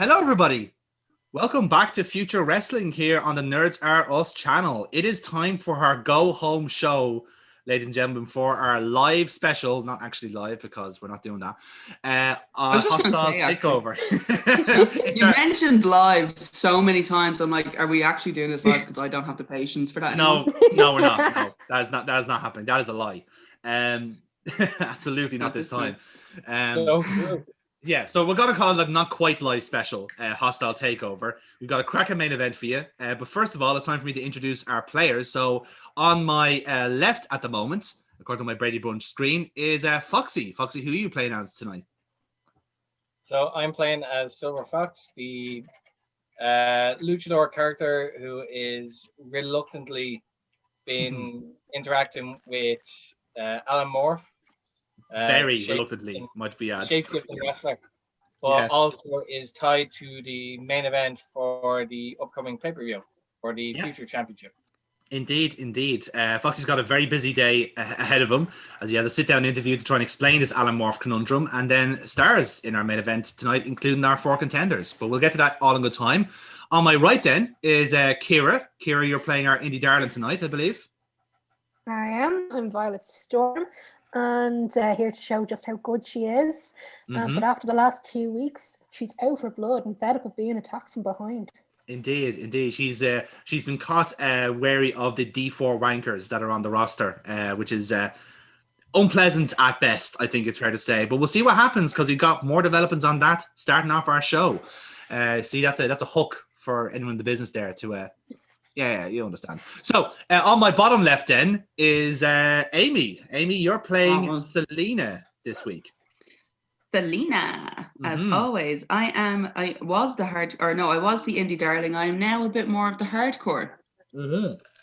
Hello, everybody. Welcome back to Future Wrestling here on the Nerds Are Us channel. It is time for our go home show, ladies and gentlemen, for our live special. Not actually live because we're not doing that. I was just Hostile say, Takeover. You mentioned live so many times. I'm like, are we actually doing this live? Because I don't have the patience for that. No, we're not. No, that is not happening. That is a lie. Absolutely not this time. Yeah, so we're going to call it a not quite live special, Hostile Takeover. We've got a cracking main event for you. But first of all, it's time for me to introduce our players. So on my left at the moment, according to my Brady Bunch screen, is Foxy. Foxy, who are you playing as tonight? So I'm playing as Silver Fox, the luchador character who is reluctantly been interacting with Alan Morph. Very reluctantly, might be added. Shapeshifting wrestler, but also is tied to the main event for the upcoming pay-per-view for the Future Championship. Indeed. Foxy's got a very busy day ahead of him as he has a sit-down interview to try and explain his Alan Morph conundrum, and then stars in our main event tonight, including our 4 contenders. But we'll get to that all in good time. On my right then is Kira. Kira, you're playing our indie darling tonight, I believe. I am. I'm Violet Storm. And here to show just how good she is. But after the last 2 weeks, she's out for blood and fed up of being attacked from behind. Indeed. She's been caught wary of the D4 wankers that are on the roster, which is unpleasant at best, I think it's fair to say. But we'll see what happens because we've got more developments on that starting off our show. See, that's a hook for anyone in the business there to... Yeah, you understand. So on my bottom left then is Amy. Amy, you're playing Selena this week. Selena, as always. I was the indie darling. I am now a bit more of the hardcore.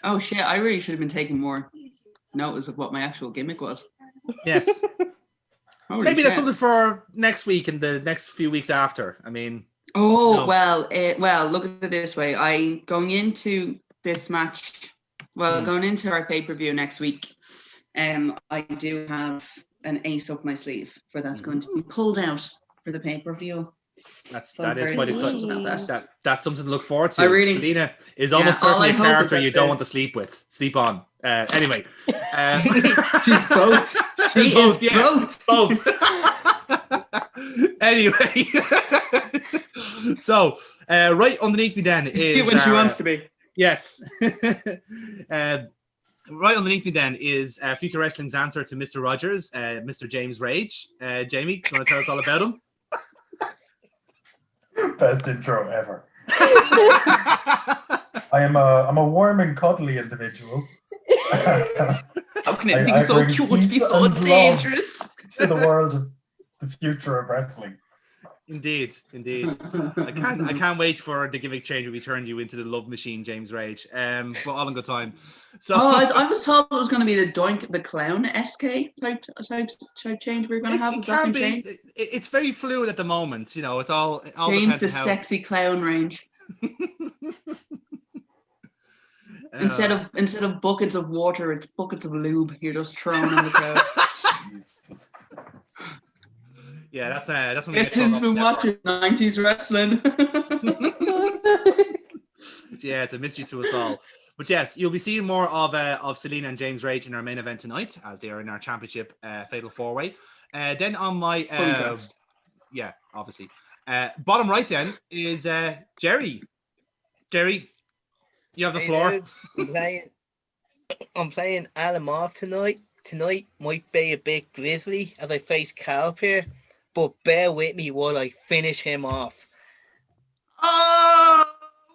Oh shit, I really should have been taking more notice of what my actual gimmick was. Yes. Maybe that's something for next week and the next few weeks after. I mean... Well, look at it this way. I'm going into this match, going into our pay-per-view next week, I do have an ace up my sleeve for that's going to be pulled out for the pay-per-view. That is quite exciting. That's something to look forward to. Selena is almost certainly a character you don't want to sleep on. Anyway. She's both. She is both. Anyway. So, right underneath me then is... when she wants to be. Yes. Right underneath me then is Future Wrestling's answer to Mr. Rogers, Mr. James Rage. Jamie, do you want to tell us all about him? Best intro ever. I'm a warm and cuddly individual. How can it be so cute to be so dangerous? To the world of the future of wrestling. Indeed. I can't wait for the gimmick change where we turn you into the love machine, James Rage. But all in good time. So I was told it was going to be the Doink the Clown SK type change we're going to have. It's very fluid at the moment. You know, it's all James the sexy clown range. Instead of buckets of water, it's buckets of lube. You're just throwing on the crowd. Jesus. Yeah, that's when it has been watching 90s wrestling. Yeah, it's a mystery to us all. But yes, you'll be seeing more of Selena and James Rage in our main event tonight, as they are in our championship fatal 4-way. Then on my obviously bottom right then is Jerry. Jerry, you have the floor. I'm playing Alan Morph tonight. Tonight might be a bit grisly as I face Kalpir, but bear with me while I finish him off. Oh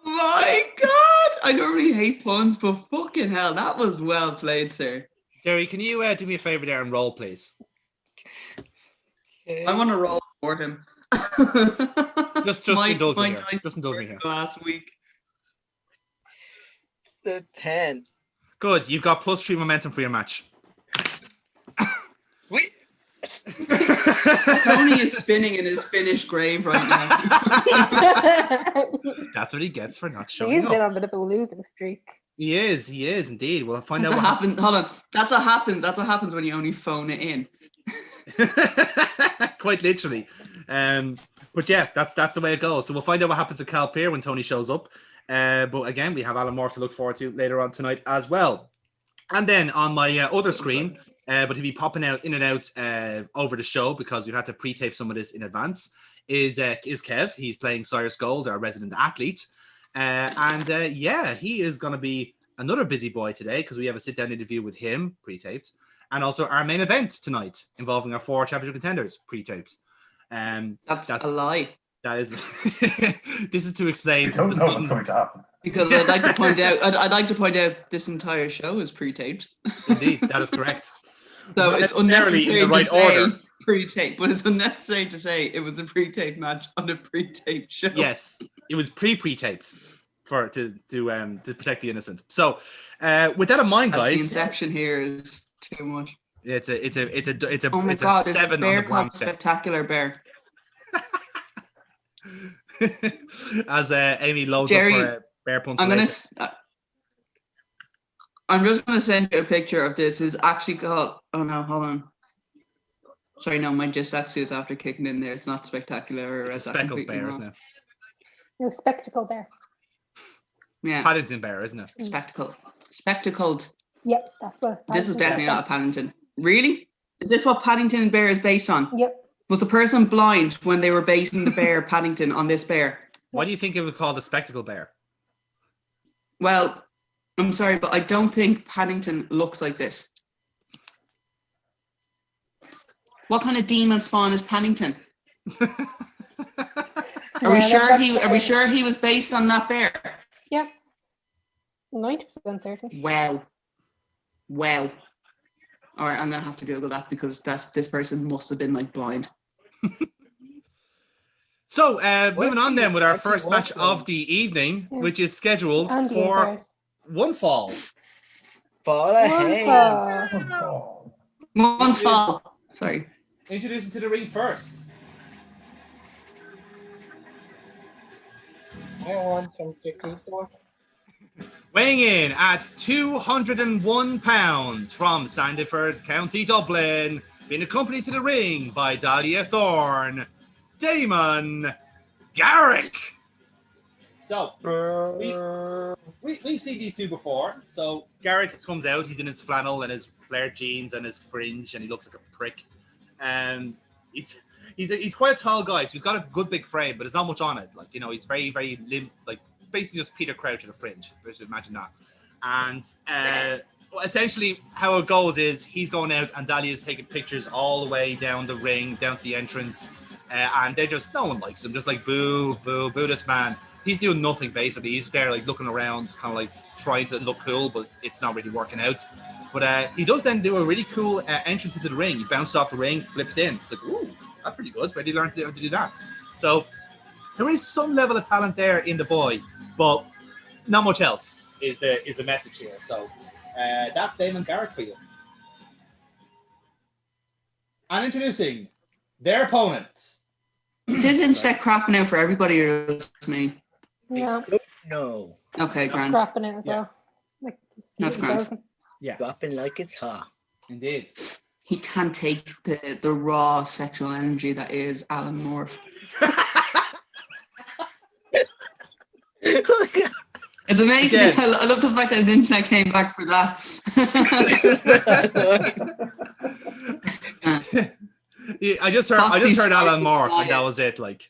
my god! I normally hate puns, but fucking hell, that was well played, sir. Jerry, can you do me a favor there and roll, please? I want to roll for him. Just indulge me here. Just indulge me here. Last week. The 10. Good. You've got +3 momentum for your match. Sweet. Tony is spinning in his Finnish grave right now. That's what he gets for not showing He's up. been on a bit of a losing streak. He is indeed. We'll find out what happened. Hold on. That's what happens. That's what happens when you only phone it in. Quite literally. But yeah, that's the way it goes. So we'll find out what happens to Kalpir when Tony shows up. But again, we have Alan Morph to look forward to later on tonight as well. And then on my other screen, but he'll be popping out in and out over the show because we had to pre-tape some of this in advance, is Kev. He's playing Cyrus Gold, our resident athlete. Yeah, he is going to be another busy boy today because we have a sit-down interview with him, pre-taped, and also our main event tonight involving our 4 championship contenders, pre-taped. That's a lie. That is, this is to explain. We don't know what's going to happen. Because I'd like to point out, I'd like to point out this entire show is pre-taped. Indeed, that is correct. So Not it's necessarily unnecessary in the right to say order. pre-tape, but it's unnecessary to say it was a pre-taped match on a pre-taped show. Yes, it was pre-taped to protect the innocent. So, with that in mind, That's guys, the inception here is too much. it's a Oh my it's god, a there's 7 a on bear the called blank scale. Spectacular Bear. As Amy loads Jerry, up for bear punch. I'm just gonna send you a picture of this. It's actually called. Oh no, hold on. Sorry, no, my dyslexia is after kicking in there. It's not spectacular. It's a speckled bear, isn't it? No, spectacle bear. Yeah, Paddington bear, isn't it? spectacled. Yep, that's what. This is definitely not a Paddington. Really? Is this what Paddington Bear is based on? Yep. Was the person blind when they were basing the bear Paddington on this bear? Why do you think it would call the spectacle bear? Well, I'm sorry, but I don't think Paddington looks like this. What kind of demon spawn is Paddington? Are we sure he was based on that bear? Yep. 90% certain. Wow. All right, I'm gonna have to Google that because this person must have been like blind. So, moving on then with our Actually, first match what's of the evening, Yeah. which is scheduled And the for Empires. one fall. Fall ahead. Oh, One fall. Sorry. Introducing to the ring first. I want some chicken sauce. Weighing in at 201 pounds from Sandiford, County Dublin, being accompanied to the ring by Dahlia Thorne, Damon Garrick. So, we've seen these two before. So, Garrick comes out, he's in his flannel and his flared jeans and his fringe, and he looks like a prick. He's quite a tall guy, so he's got a good big frame, but there's not much on it. Like, you know, he's very, very limp, like basically just Peter Crouch at a fringe. Just imagine that. And essentially how it goes is he's going out and Dahlia's taking pictures all the way down the ring, down to the entrance. And they're just, no one likes him. Just like, boo, boo, boo this man. He's doing nothing, basically. He's there, like, looking around, kind of like trying to look cool, but it's not really working out. But he does then do a really cool entrance into the ring. He bounces off the ring, flips in. It's like, ooh, that's pretty good. Where did he learn to do that? So there is some level of talent there in the boy, but not much else is the message here. So that's Damon Garrick for you. And introducing their opponent. Is his internet crapping out for everybody or just me? No, No. Okay, grand. dropping it as Yeah. well. Like, it's That's really grand. frozen. Yeah, Dropping like it's hot. indeed. He can't take the raw sexual energy that is Alan Morph. It's amazing. Again. I love the fact that his internet came back for that. Yeah, I just heard Alan Morph, and that was it. Like,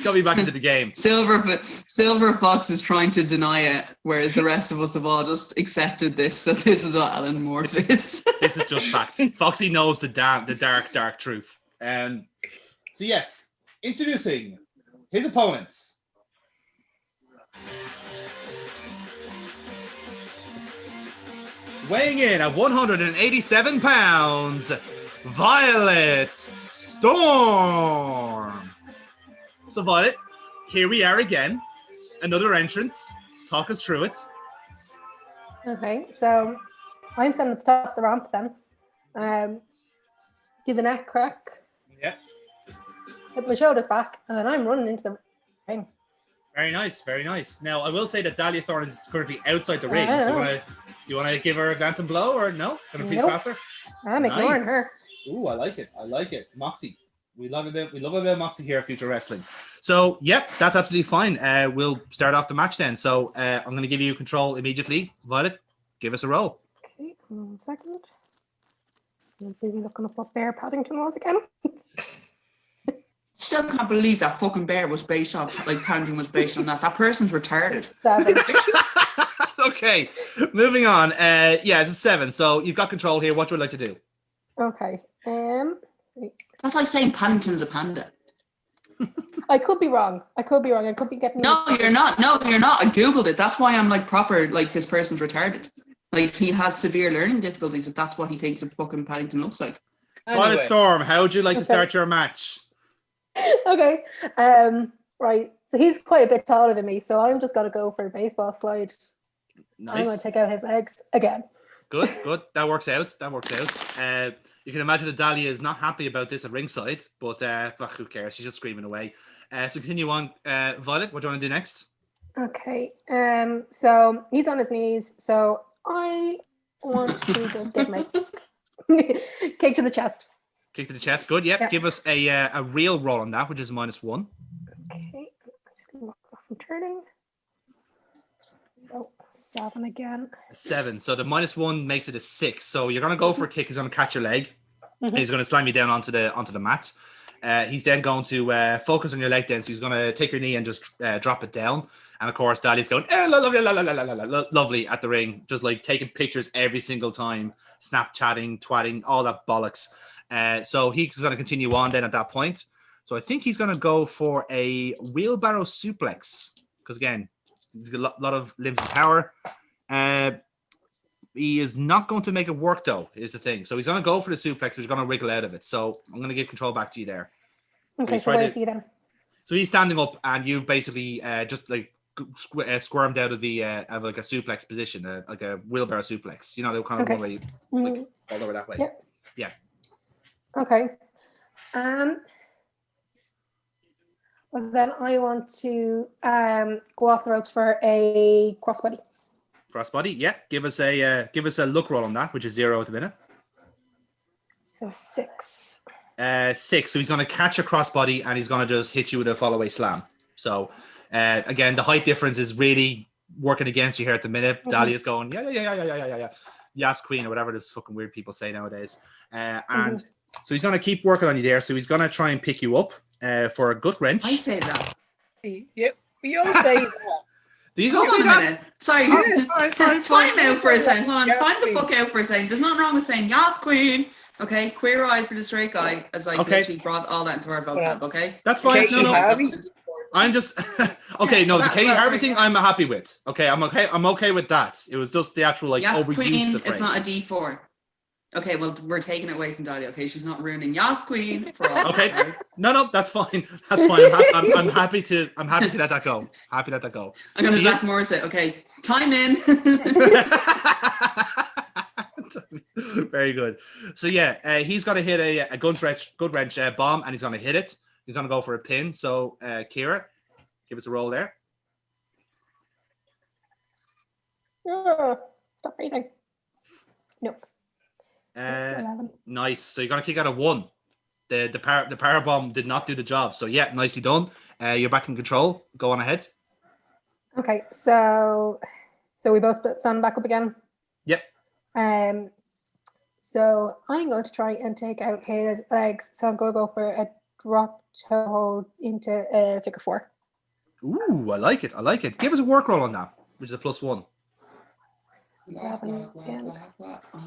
got me back into the game. Silver Fox is trying to deny it, whereas the rest of us have all just accepted this. So this is what Alan Morph is. This is just fact. Foxy knows the dark truth. So yes, introducing his opponent. Weighing in at 187 pounds, Violet Storm. So Violet, here we are again. Another entrance. Talk us through it. Okay, so I'm standing at the top of the ramp then. Do the neck crack, Yeah. hit my shoulders back, and then I'm running into the ring. Very nice, very nice. Now, I will say that Dahlia Thorne is currently outside the ring. I Do know. you want to give her a glancing blow or no? Can I please Nope. pass her? I'm ignoring Nice. her. Ooh, I like it. I like it. Moxie. We love a bit of Moxie here at Future Wrestling. So, yep, that's absolutely fine. We'll start off the match then. So, I'm going to give you control immediately. Violet, give us a roll. Okay, 1 second. I'm busy looking up what Bear Paddington was again. Still can't believe that fucking bear was based off, like Paddington was based on that. That person's retarded. 7. Okay, moving on. Yeah, it's a 7. So you've got control here. What would you like to do? Okay. That's like saying Paddington's a panda. I could be wrong. I could be getting. No, you're not. No, you're not. I googled it. That's why I'm like proper. Like this person's retarded. Like he has severe learning difficulties. If that's what he thinks a fucking Paddington looks like. Violet Storm, how would you like to start your match? Okay. Right. So he's quite a bit taller than me, so I'm just gonna go for a baseball slide. Nice. I'm gonna take out his legs again. Good. That works out. You can imagine that Dahlia is not happy about this at ringside, but who cares? She's just screaming away. So continue on. Violet, what do you want to do next? Okay. So he's on his knees. So I want to just get my kick to the chest. Kick to the chest. Good. Yep. Yeah. Give us a real roll on that, which is -1. Okay. I'm just gonna lock off from turning. So 7 again. 7. So the -1 makes it a 6. So you're gonna go for a kick. He's gonna catch your leg. And he's gonna slam you down onto the mat. He's then going to focus on your leg then. So he's gonna take your knee and just drop it down. And of course, Dahlia's going lovely at the ring, just like taking pictures every single time, Snapchatting, twatting, all that bollocks. So he's gonna continue on then at that point. So I think he's gonna go for a wheelbarrow suplex because again, he's got a lot of limbs and power. He is not going to make it work, though, is the thing. So he's going to go for the suplex, but he's going to wriggle out of it. So I'm going to give control back to you there. Okay, so where is he then? So he's standing up, and you've basically just like squirmed out of the of like a suplex position, like a wheelbarrow suplex. You know, the kind of one where you like, all over that way. Yep. Yeah. Okay. Well, then I want to go off the ropes for a crossbody. Crossbody, yeah. Give us a look roll on that, which is 0 at the minute. So 6. 6. So he's going to catch a crossbody and he's going to just hit you with a follow-away slam. So again, the height difference is really working against you here at the minute. Dahlia's going yeah. Yes, queen, or whatever those fucking weird people say nowadays. And so he's going to keep working on you there. So he's going to try and pick you up for a gut wrench. I say that. Yep, we all say that. These all Hold say on a that. minute. Sorry. Time out for a second. Hold on. Time the fuck out for a second. There's nothing wrong with saying yes, queen. Okay, queer eye for the straight guy, as I literally brought all that into our vocab. Okay, that's fine. No. I'm just okay. No, the Well, Katie well, Harvey sorry. thing, I'm happy with. Okay, I'm okay. I'm okay with that. It was just the actual like Yas overuse queen. of the phrase. It's not a D4. Okay, well we're taking it away from Dahlia. Okay, she's not ruining Yas queen for all. Okay. No, that's fine. That's fine. I'm happy to let that go. Happy to let that go. I'm gonna She Zach is- Morris it. Okay, time in. Very good. So yeah, he's gonna hit a good wrench bomb, and he's gonna hit it. He's gonna go for a pin. So Kira, give us a roll there. Stop freezing. Nope. 11. Nice. So you're gonna kick out a 1. The power bomb did not do the job. So yeah, nicely done. You're back in control. Go on ahead. Okay, so we both stand back up again. Yep. So I'm going to try and take out his legs. So I'm going to go for a drop toe hold into a figure 4. Ooh, I like it. Give us a work roll on that, which is a +1. 11 again.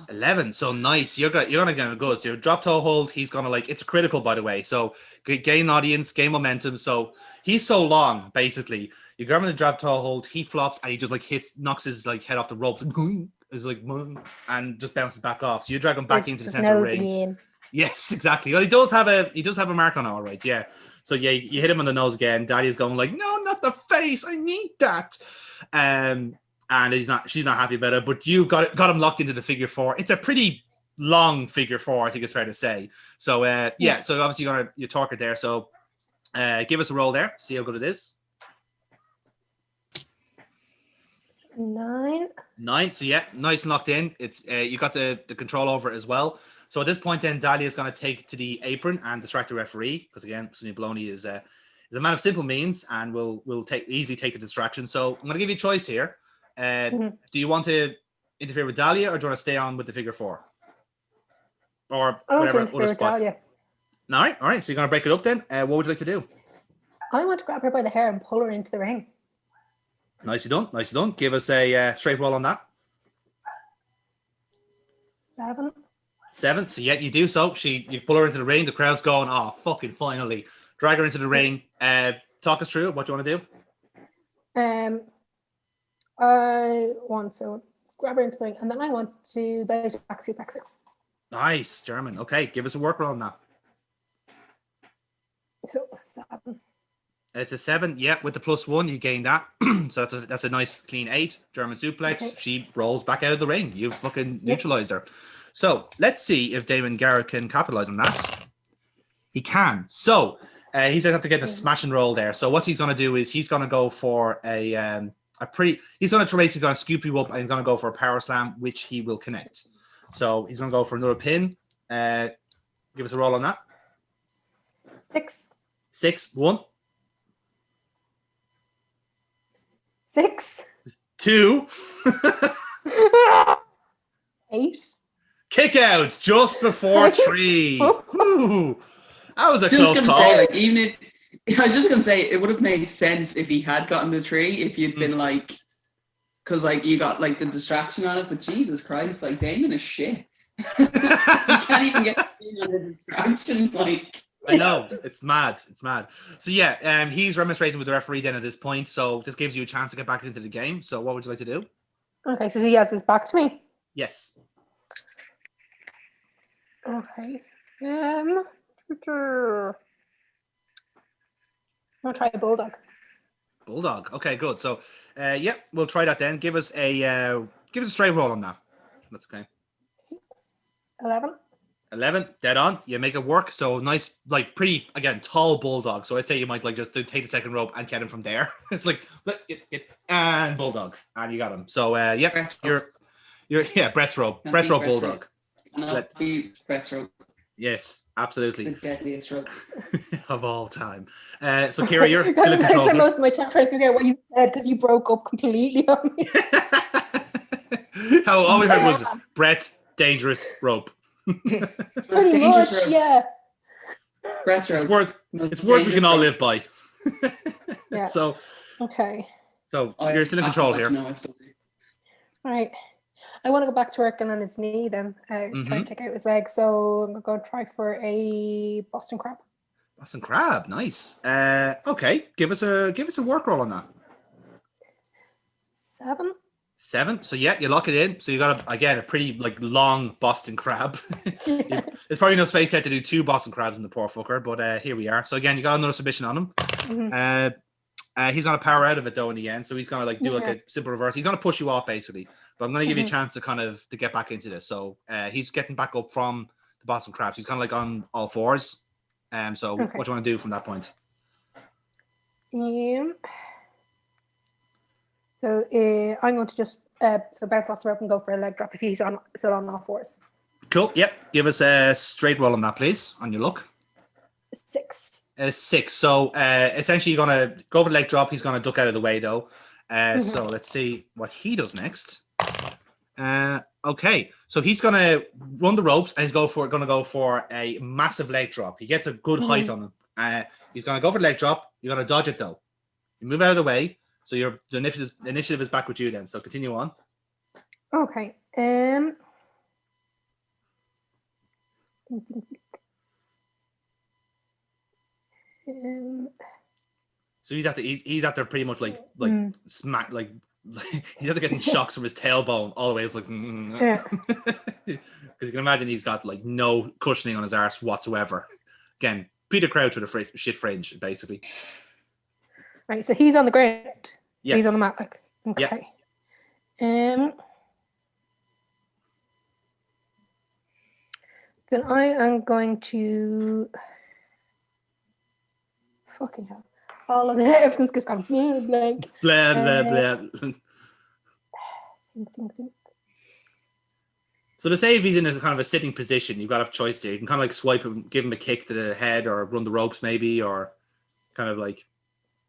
11. So nice. You're gonna get good. So your drop toe hold. He's gonna like. It's critical, by the way. So gain audience, gain momentum. So he's so long, basically. You grab him in the drop toe hold. He flops and he just like knocks his like head off the ropes. Is like and just bounces back off. So you drag him back into the center of the ring. Yes, exactly. Well, he does have a mark on it, all right. Yeah. So yeah, you hit him on the nose again. Daddy's going like, no, not the face. I need that. And she's not happy about it. But you've got him locked into the figure 4. It's a pretty long figure 4, I think it's fair to say. So yeah. So obviously you torque it there. So give us a roll there. See how good it is. 9. 9. So yeah, nice and locked in. It's you got the control over it as well. So at this point, then Dahlia is going to take to the apron and distract the referee because again, Sonia Baloney is a man of simple means and will easily take the distraction. So I'm going to give you a choice here. Do you want to interfere with Dahlia or do you want to stay on with the figure 4? Or whatever other spot? Dahlia. All right. So you're going to break it up then. What would you like to do? I want to grab her by the hair and pull her into the ring. Nicely done. Give us a straight roll on that. 7. So yeah, you do so. You pull her into the ring. The crowd's going, oh, fucking finally. Drag her into the ring. Talk us through it. What do you want to do? I want to grab her into the ring, and then I want to belly back suplex her. Nice, German. Okay, give us a work roll on that. So 7. It's a 7. Yeah, with the +1, you gain that. So that's a nice clean 8. German suplex. Okay. She rolls back out of the ring. You fucking neutralized her. So let's see if Damon Garrett can capitalize on that. He can. So he's going to have to get a smash and roll there. So what he's going to do is he's going to go for he's going to basically going to scoop you up and he's going to go for a power slam, which he will connect. So he's going to go for another pin. Give us a roll on that. 6. 1. 6. 2. 8. Kick out just before 3. Ooh, that was a close call. I was just gonna say it would have made sense if he had gotten the 3 if you'd been like, because like you got like the distraction on it, but Jesus Christ, like Damon is shit. You can't even get on the distraction. Like I know, it's mad. So yeah, he's remonstrating with the referee then at this point. So this gives you a chance to get back into the game. So what would you like to do? Okay, so he has his back to me. Yes. Okay. I'll try a bulldog. Bulldog. Okay, good. So, yeah, we'll try that then. Give us a straight roll on that. That's okay. 11, dead on. You make it work. So nice, like pretty again, tall bulldog. So I'd say you might like just take the second rope and get him from there. It's like and bulldog, and you got him. So yeah, you're Brett's rope bulldog. Brett's rope. Yes, absolutely. The deadliest rope of all time. So Kira, you're still in control. I spent most of my chat trying to figure out what you said because you broke up completely on me. All we heard was Brett, dangerous rope. Pretty much, rope. Yeah. Brett's rope. It's words we can all live by. Yeah. So okay. So you're still in control here. All right. I want to go back to working on his knee then, try and take out his leg. So I'm going to try for a Boston Crab. Boston Crab, nice. Okay, give us a work roll on that. 7. So yeah, you lock it in. So you got a pretty like long Boston Crab. Yeah. There's probably no space there to do 2 Boston Crabs in the poor fucker, but here we are. So again, you got another submission on him. He's going to power out of it though in the end, so he's going to like do like a simple reverse. He's going to push you off basically, but I'm going to give you a chance to to get back into this. So he's getting back up from the Boston Crabs. He's kind of like on all 4s. So what do you want to do from that point? So I'm going to just bounce off the rope and go for a leg drop if he's still on all 4s. Cool. Yep. Give us a straight roll on that, please. On your luck. 6. 6. So essentially, you're gonna go for the leg drop. He's gonna duck out of the way though. So let's see what he does next. Okay, so he's gonna run the ropes and he's gonna go for a massive leg drop. He gets a good height on him. He's gonna go for the leg drop. You're gonna dodge it though. You move out of the way. So the initiative is back with you then. So continue on. Okay. So he's after pretty much like smack like he's after getting shocks from his tailbone all the way up like because you can imagine he's got like no cushioning on his arse whatsoever. Again, Peter Crouch with a shit fringe basically. Right, so he's on the ground. Yes. He's on the mat. Like, okay. Yeah. Then I am going to fucking hell. All of it, everything's just gone blank. Blah blah blah. Think. So to say if he's in a kind of a sitting position, you've got to have choice here. You can kind of like swipe him, give him a kick to the head, or run the ropes maybe, or kind of like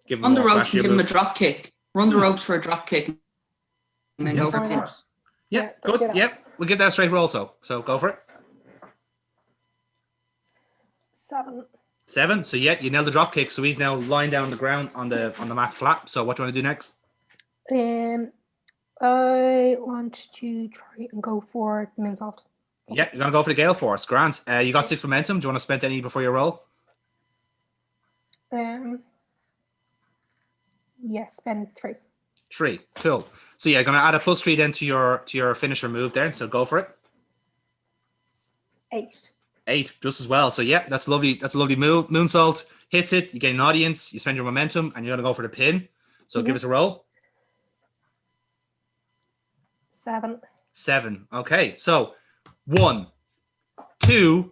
give him On the more ropes and flashier give him a move. drop kick. Run the ropes for a drop kick. And then Yes. go for Why pin. not? Yeah, Yeah, good. get up. Yep, we'll give that a straight roll. So go for it. 7. 7. So yeah, you nailed the drop kick. So he's now lying down on the ground on the mat flat. So what do you want to do next? I want to try and go for the moonsault. Yeah, you're gonna go for the Gale Force. Grant, you got 6 momentum. Do you want to spend any before you roll? Yes, spend 3. 3. Cool. So yeah, gonna add a +3 then to your finisher move there. So go for it. 8. 8, just as well. So yeah, that's lovely. That's a lovely move. Moonsault hits it. You get an audience. You spend your momentum, and you're gonna go for the pin. So give us a roll. 7. 7. Okay. So 1, 2.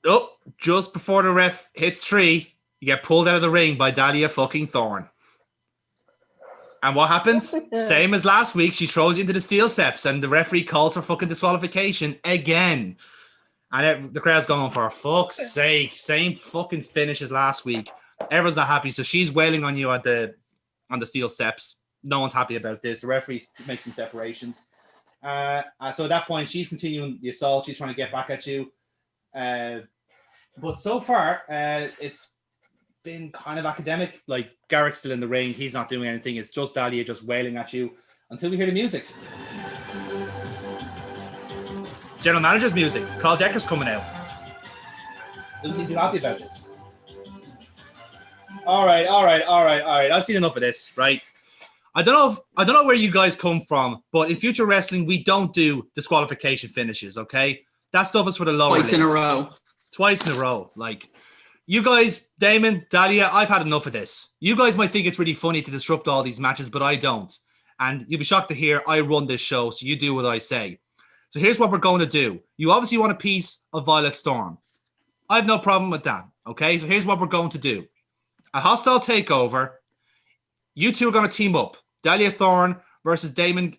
Oh, just before the ref hits 3, you get pulled out of the ring by Dahlia fucking Thorne. And what happens? Same as last week. She throws you into the steel steps, and the referee calls for fucking disqualification again. And the crowd's going, for fuck's sake, same fucking finish as last week. Everyone's not happy, so she's wailing on you on the steel steps. No one's happy about this. The referee makes some separations. So at that point, she's continuing the assault. She's trying to get back at you. But so far, it's been kind of academic. Like, Garrick's still in the ring. He's not doing anything. It's just Dahlia just wailing at you until we hear the music. General manager's music. Carl Decker's coming out. Doesn't he too happy about this? All right. I've seen enough of this, right? I don't know where you guys come from, but in future wrestling, we don't do disqualification finishes, okay? That stuff is for the lower Twice in a leagues. row. Twice in a row. Like, you guys, Damon, Dahlia, I've had enough of this. You guys might think it's really funny to disrupt all these matches, but I don't. And you'll be shocked to hear I run this show, so you do what I say. So here's what we're going to do. You obviously want a piece of Violet Storm. I have no problem with that, okay? So here's what we're going to do. A Hostile Takeover, you two are going to team up. Dahlia Thorne versus Damon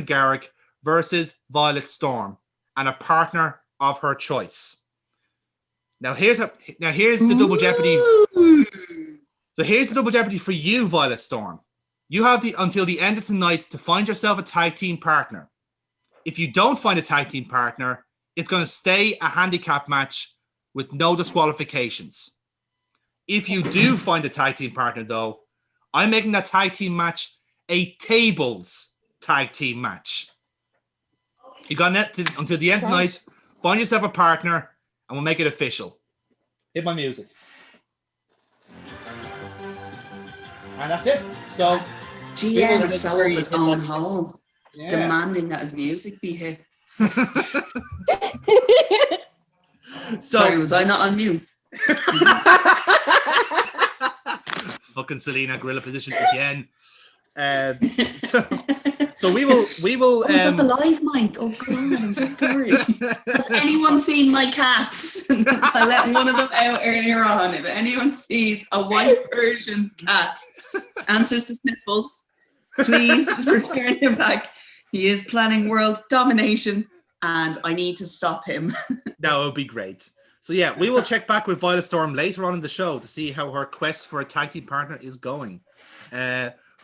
Garrick versus Violet Storm, and a partner of her choice. Now here's the double jeopardy. So here's the double jeopardy for you, Violet Storm. You have until the end of tonight to find yourself a tag team partner. If you don't find a tag team partner, it's going to stay a handicap match with no disqualifications. If you do find a tag team partner, though, I'm making that tag team match a tables tag team match. You got until the end of the night. Find yourself a partner, and we'll make it official. Hit my music. And that's it. So GM sold his own hole, yeah. demanding that his music be hit. So, Sorry, was I not on mute? fucking Selena gorilla position again. So we will. Oh, is that the live mic? Oh God, I'm so sorry. Has anyone seen my cats? I let one of them out earlier on. If anyone sees a white Persian cat, answers to sniffles, please return him back. He is planning world domination, and I need to stop him. That would be great. So yeah, we will check back with Violet Storm later on in the show to see how her quest for a tag team partner is going.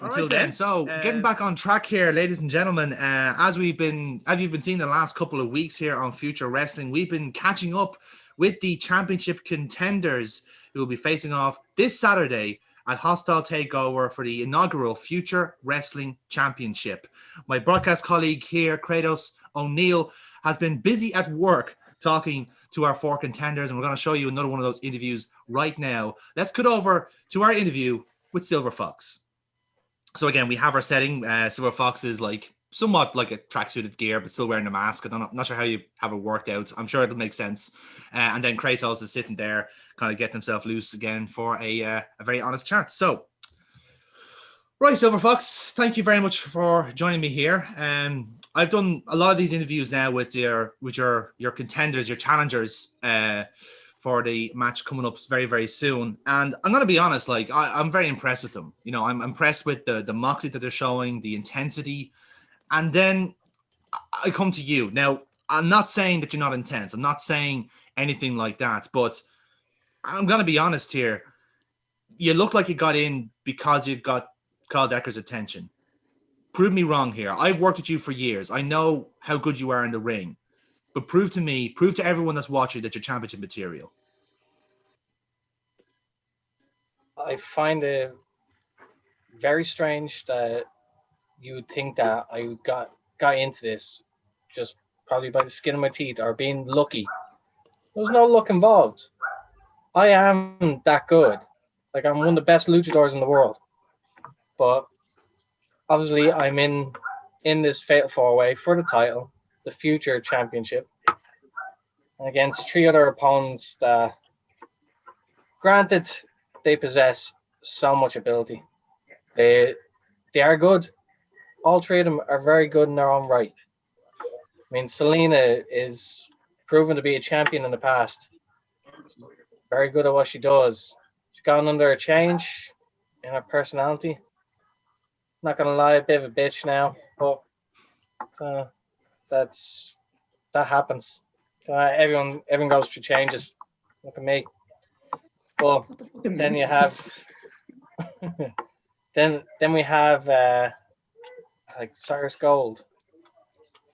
Until then, so getting back on track here, ladies and gentlemen, as you've been seeing the last couple of weeks here on Future Wrestling, we've been catching up with the championship contenders who will be facing off this Saturday at Hostile Takeover for the inaugural Future Wrestling Championship. My broadcast colleague here, Kratos O'Neill, has been busy at work talking to our 4 contenders, and we're going to show you another one of those interviews right now. Let's cut over to our interview with Silver Fox. So again, we have our setting. Silver Fox is like somewhat like a tracksuited gear, but still wearing a mask. I'm not sure how you have it worked out. I'm sure it'll make sense. And then Kratos is sitting there, kind of getting himself loose again for a very honest chat. So, right, Silver Fox, thank you very much for joining me here. I've done a lot of these interviews now with your contenders, your challengers, for the match coming up very, very soon. And I'm going to be honest, like, I'm very impressed with them. You know, I'm impressed with the moxie that they're showing, the intensity. And then I come to you. Now, I'm not saying that you're not intense. I'm not saying anything like that. But I'm going to be honest here. You look like you got in because you got Carl Decker's attention. Prove me wrong here. I've worked with you for years. I know how good you are in the ring. But prove to me, prove to everyone that's watching that you're championship material. I find it very strange that you would think that I got into this just probably by the skin of my teeth or being lucky. There's no luck involved. I am that good. Like, I'm one of the best luchadors in the world. But obviously I'm in this fatal four-way for the title, the future championship, against 3 other opponents that, granted, they possess so much ability. They are good. All 3 of them are very good in their own right. I mean, Selena is proven to be a champion in the past. Very good at what she does. She's gone under a change in her personality. Not gonna lie, a bit of a bitch now, but that happens. Everyone goes through changes. Look at me. But then you have then we have like Cyrus Gold,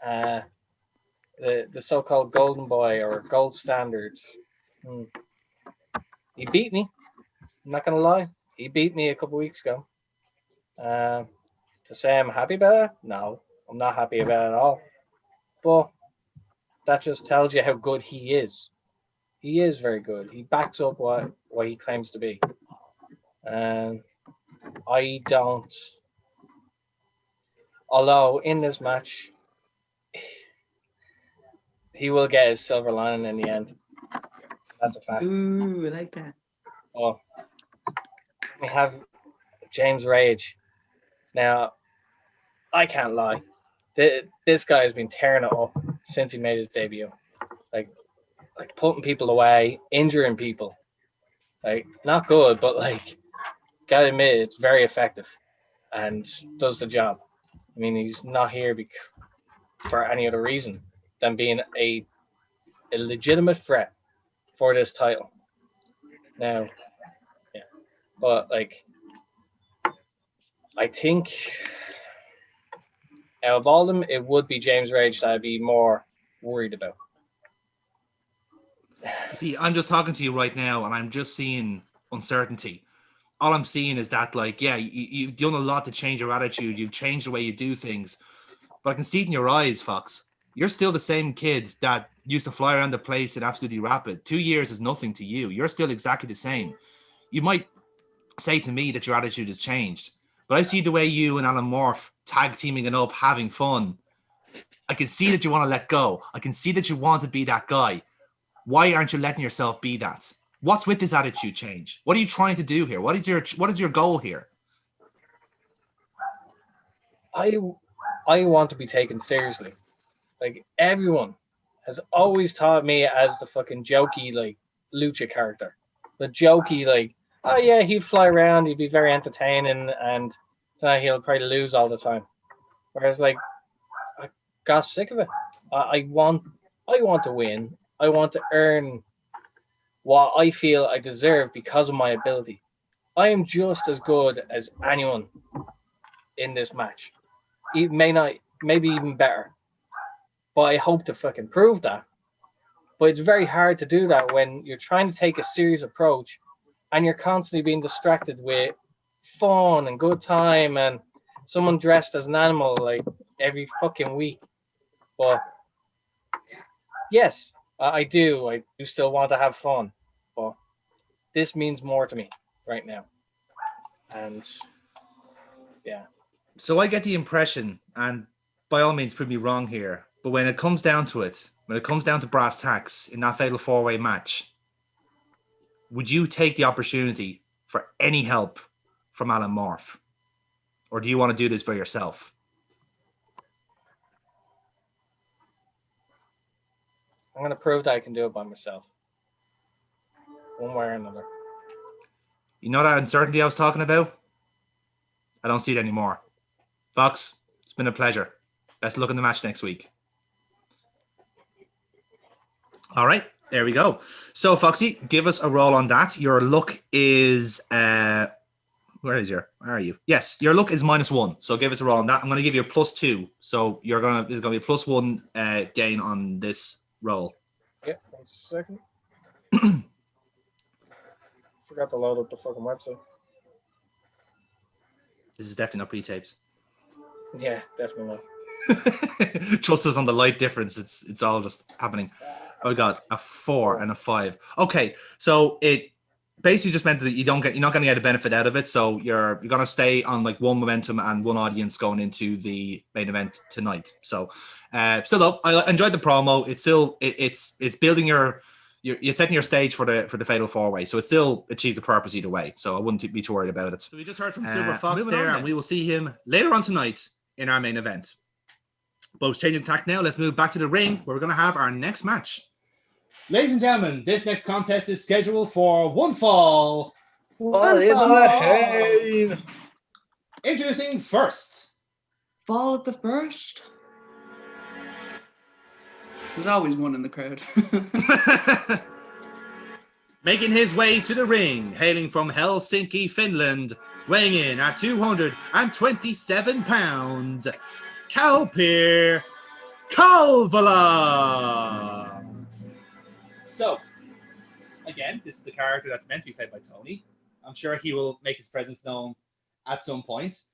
the so-called Golden Boy or Gold Standard. He beat me. I'm not gonna lie. He beat me a couple weeks ago. To say I'm happy about it? No, I'm not happy about it at all. But that just tells you how good he is. He is very good. He backs up what he claims to be. And I don't. Although in this match, he will get his silver lining in the end. That's a fact. Ooh, I like that. Oh, we have James Rage. Now, I can't lie. This guy has been tearing it up since he made his debut. Like putting people away, injuring people. Like, not good, but like, gotta admit, it's very effective and does the job. I mean, he's not here for any other reason than being a legitimate threat for this title. Now, yeah, but like, I think out of all of them, it would be James Rage that I'd be more worried about. See, I'm just talking to you right now, and I'm just seeing uncertainty. All I'm seeing is that, like, yeah, you've done a lot to change your attitude. You've changed the way you do things. But I can see it in your eyes, Fox. You're still the same kid that used to fly around the place and absolutely rap it. 2 years is nothing to you. You're still exactly the same. You might say to me that your attitude has changed, but I see the way you and Alan Morph tag teaming it up, having fun. I can see that you want to let go. I can see that you want to be that guy. Why aren't you letting yourself be that? What's with this attitude change? What are you trying to do here? What is your goal here? I want to be taken seriously. Like, everyone has always taught me as the fucking jokey, like, lucha character. The jokey, like, oh yeah, he'd fly around, he'd be very entertaining, and he'll probably lose all the time. Whereas, like, I got sick of it. I want to win. I want to earn what I feel I deserve because of my ability. I am just as good as anyone in this match. Maybe even better. But I hope to fucking prove that. But it's very hard to do that when you're trying to take a serious approach and you're constantly being distracted with fun and good time and someone dressed as an animal like every fucking week. But yes, I do. I do still want to have fun. But this means more to me right now. And yeah. So I get the impression, and by all means, prove me wrong here, but when it comes down to it, when it comes down to brass tacks in that fatal four-way match, would you take the opportunity for any help from Alan Morph? Or do you want to do this by yourself? I'm going to prove that I can do it by myself. One way or another. You know that uncertainty I was talking about? I don't see it anymore. Fox, it's been a pleasure. Best of luck in the match next week. All right, there we go. So, Foxy, give us a roll on that. Your luck is where are you? Yes, your luck is -1. So give us a roll on that. I'm going to give you a +2. So there's going to be a +1 gain on this roll. Yeah, 1 second. Forgot to load up the fucking website. This is definitely not pre-tapes. Yeah, definitely not. Trust us on the light difference. It's all just happening. Oh god, a 4 and a 5. Okay, so it basically just meant that you're not going to get a benefit out of it. So you're going to stay on like one momentum and one audience going into the main event tonight. So still though, I enjoyed the promo. It's still it's building you're setting your stage for the fatal 4-way. So it still achieves a purpose either way. So I wouldn't be too worried about it. So we just heard from Silver Fox there, and we will see him later on tonight in our main event. But changing tack now, let's move back to the ring where we're going to have our next match. Ladies and gentlemen, this next contest is scheduled for one fall. Introducing first. Fall at the first. There's always one in the crowd. Making his way to the ring, hailing from Helsinki, Finland, weighing in at 227 pounds, Kalpir Kalvala. So, again, this is the character that's meant to be played by Tony. I'm sure he will make his presence known at some point.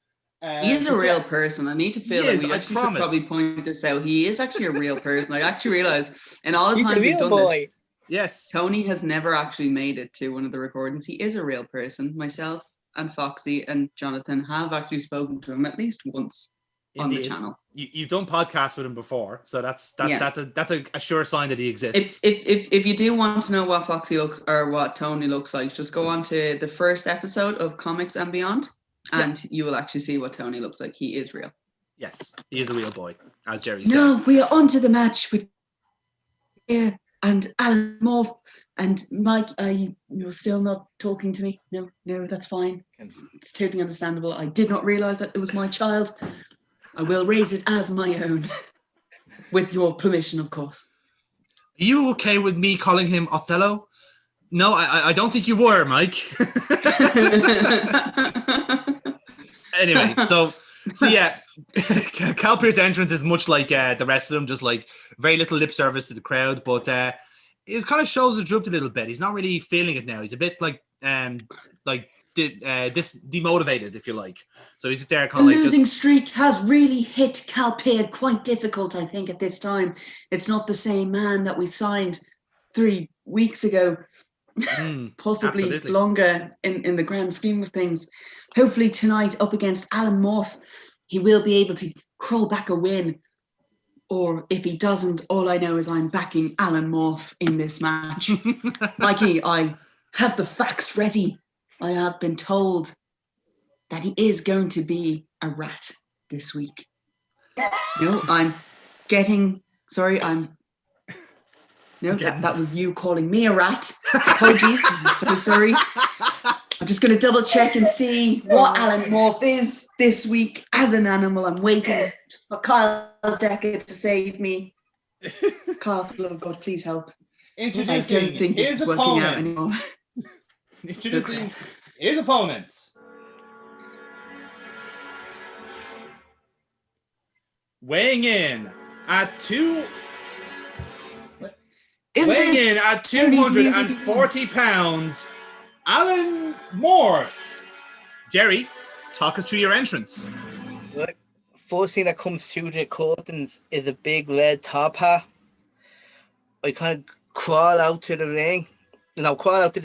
He is a real person. I need to feel like we actually should probably point this out. He is actually a real person. I actually realize in all the times we've done this, yes, Tony has never actually made it to one of the recordings. He is a real person. Myself and Foxy and Jonathan have actually spoken to him at least once. Indeed. On the channel. You've done podcasts with him before, so that's a sure sign that he exists. If you do want to know what Foxy looks or what Tony looks like, just go on to the first episode of Comics and Beyond, and you will actually see what Tony looks like. He is real. Yes, he is a real boy, as Jerry said. No, we are on to the match with and Alan Morph and Mike. You're still not talking to me. No, that's fine. It's totally understandable. I did not realize that it was my child. I will raise it as my own, with your permission, of course. Are you okay with me calling him Othello? No, I don't think you were, Mike. Anyway, so yeah, Kalpir's entrance is much like the rest of them, just like very little lip service to the crowd, but it kind of shows the drooped a little bit. He's not really feeling it now. He's a bit like demotivated, if you like. So he's there kind of like losing streak has really hit Kalpir quite difficult, I think, at this time. It's not the same man that we signed 3 weeks ago. Possibly absolutely. Longer in the grand scheme of things. Hopefully tonight up against Alan Morph, he will be able to crawl back a win. Or if he doesn't, all I know is I'm backing Alan Morph in this match. Mikey, I have the facts ready. I have been told that he is going to be a rat this week. No, that was you calling me a rat. Apologies, I'm so sorry. I'm just going to double check and see what Alan Morph is this week as an animal. I'm waiting for Kyle Decker to save me. Kyle, for the love of God, please help. I don't think this is working out anymore. Introducing his opponent. Weighing in at 240 pounds, Alan Morph. Jerry, talk us through your entrance. Look, first thing that comes through the curtains is a big red top hat. I kind of crawl out to the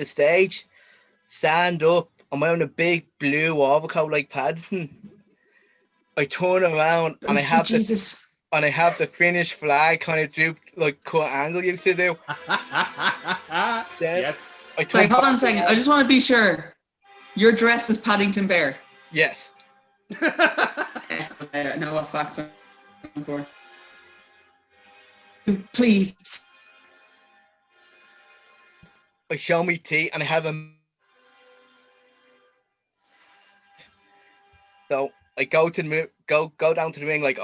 stage, stand up. I'm wearing a big blue overcoat like Paddington. I turn around and I have the Finnish flag kind of drooped like Kurt Angle used to do. Yes. Wait, hold on a second. I just want to be sure. You're dressed as Paddington Bear. Yes. I know what facts I'm for. Please. I show me teeth and I have a. So I go down to the ring like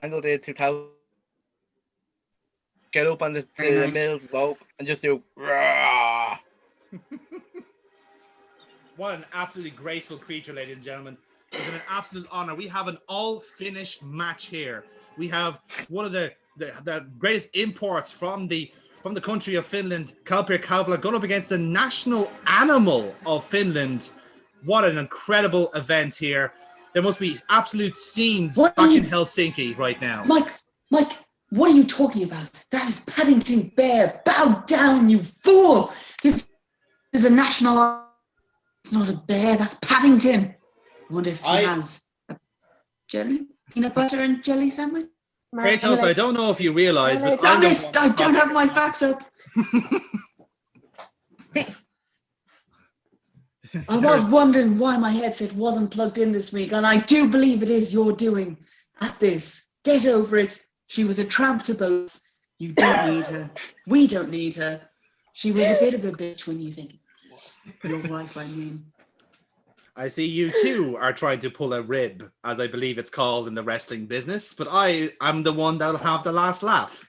Angle did 2000. get up on the Very nice. middle rope and just do rah. What an absolutely graceful creature, ladies and gentlemen. It's been an absolute honor. We have an all-Finnish match here. We have one of the greatest imports from the country of Finland, Kalpir going up against the national animal of Finland. What an incredible event here. There must be absolute scenes back in Helsinki right now. Mike, what are you talking about? That is Paddington Bear. Bow down, you fool. This is a national... It's not a bear, that's Paddington. I wonder if he has a peanut butter and jelly sandwich. Kratos, I don't know if you realise, but damn it! I don't have my facts up. I was wondering why my headset wasn't plugged in this week, and I do believe it is your doing. At this, get over it. She was a tramp to boats. You don't need her. We don't need her. She was a bit of a bitch when you think. Your wife, I mean. I see you too are trying to pull a rib, as I believe it's called in the wrestling business, but I'm the one that'll have the last laugh.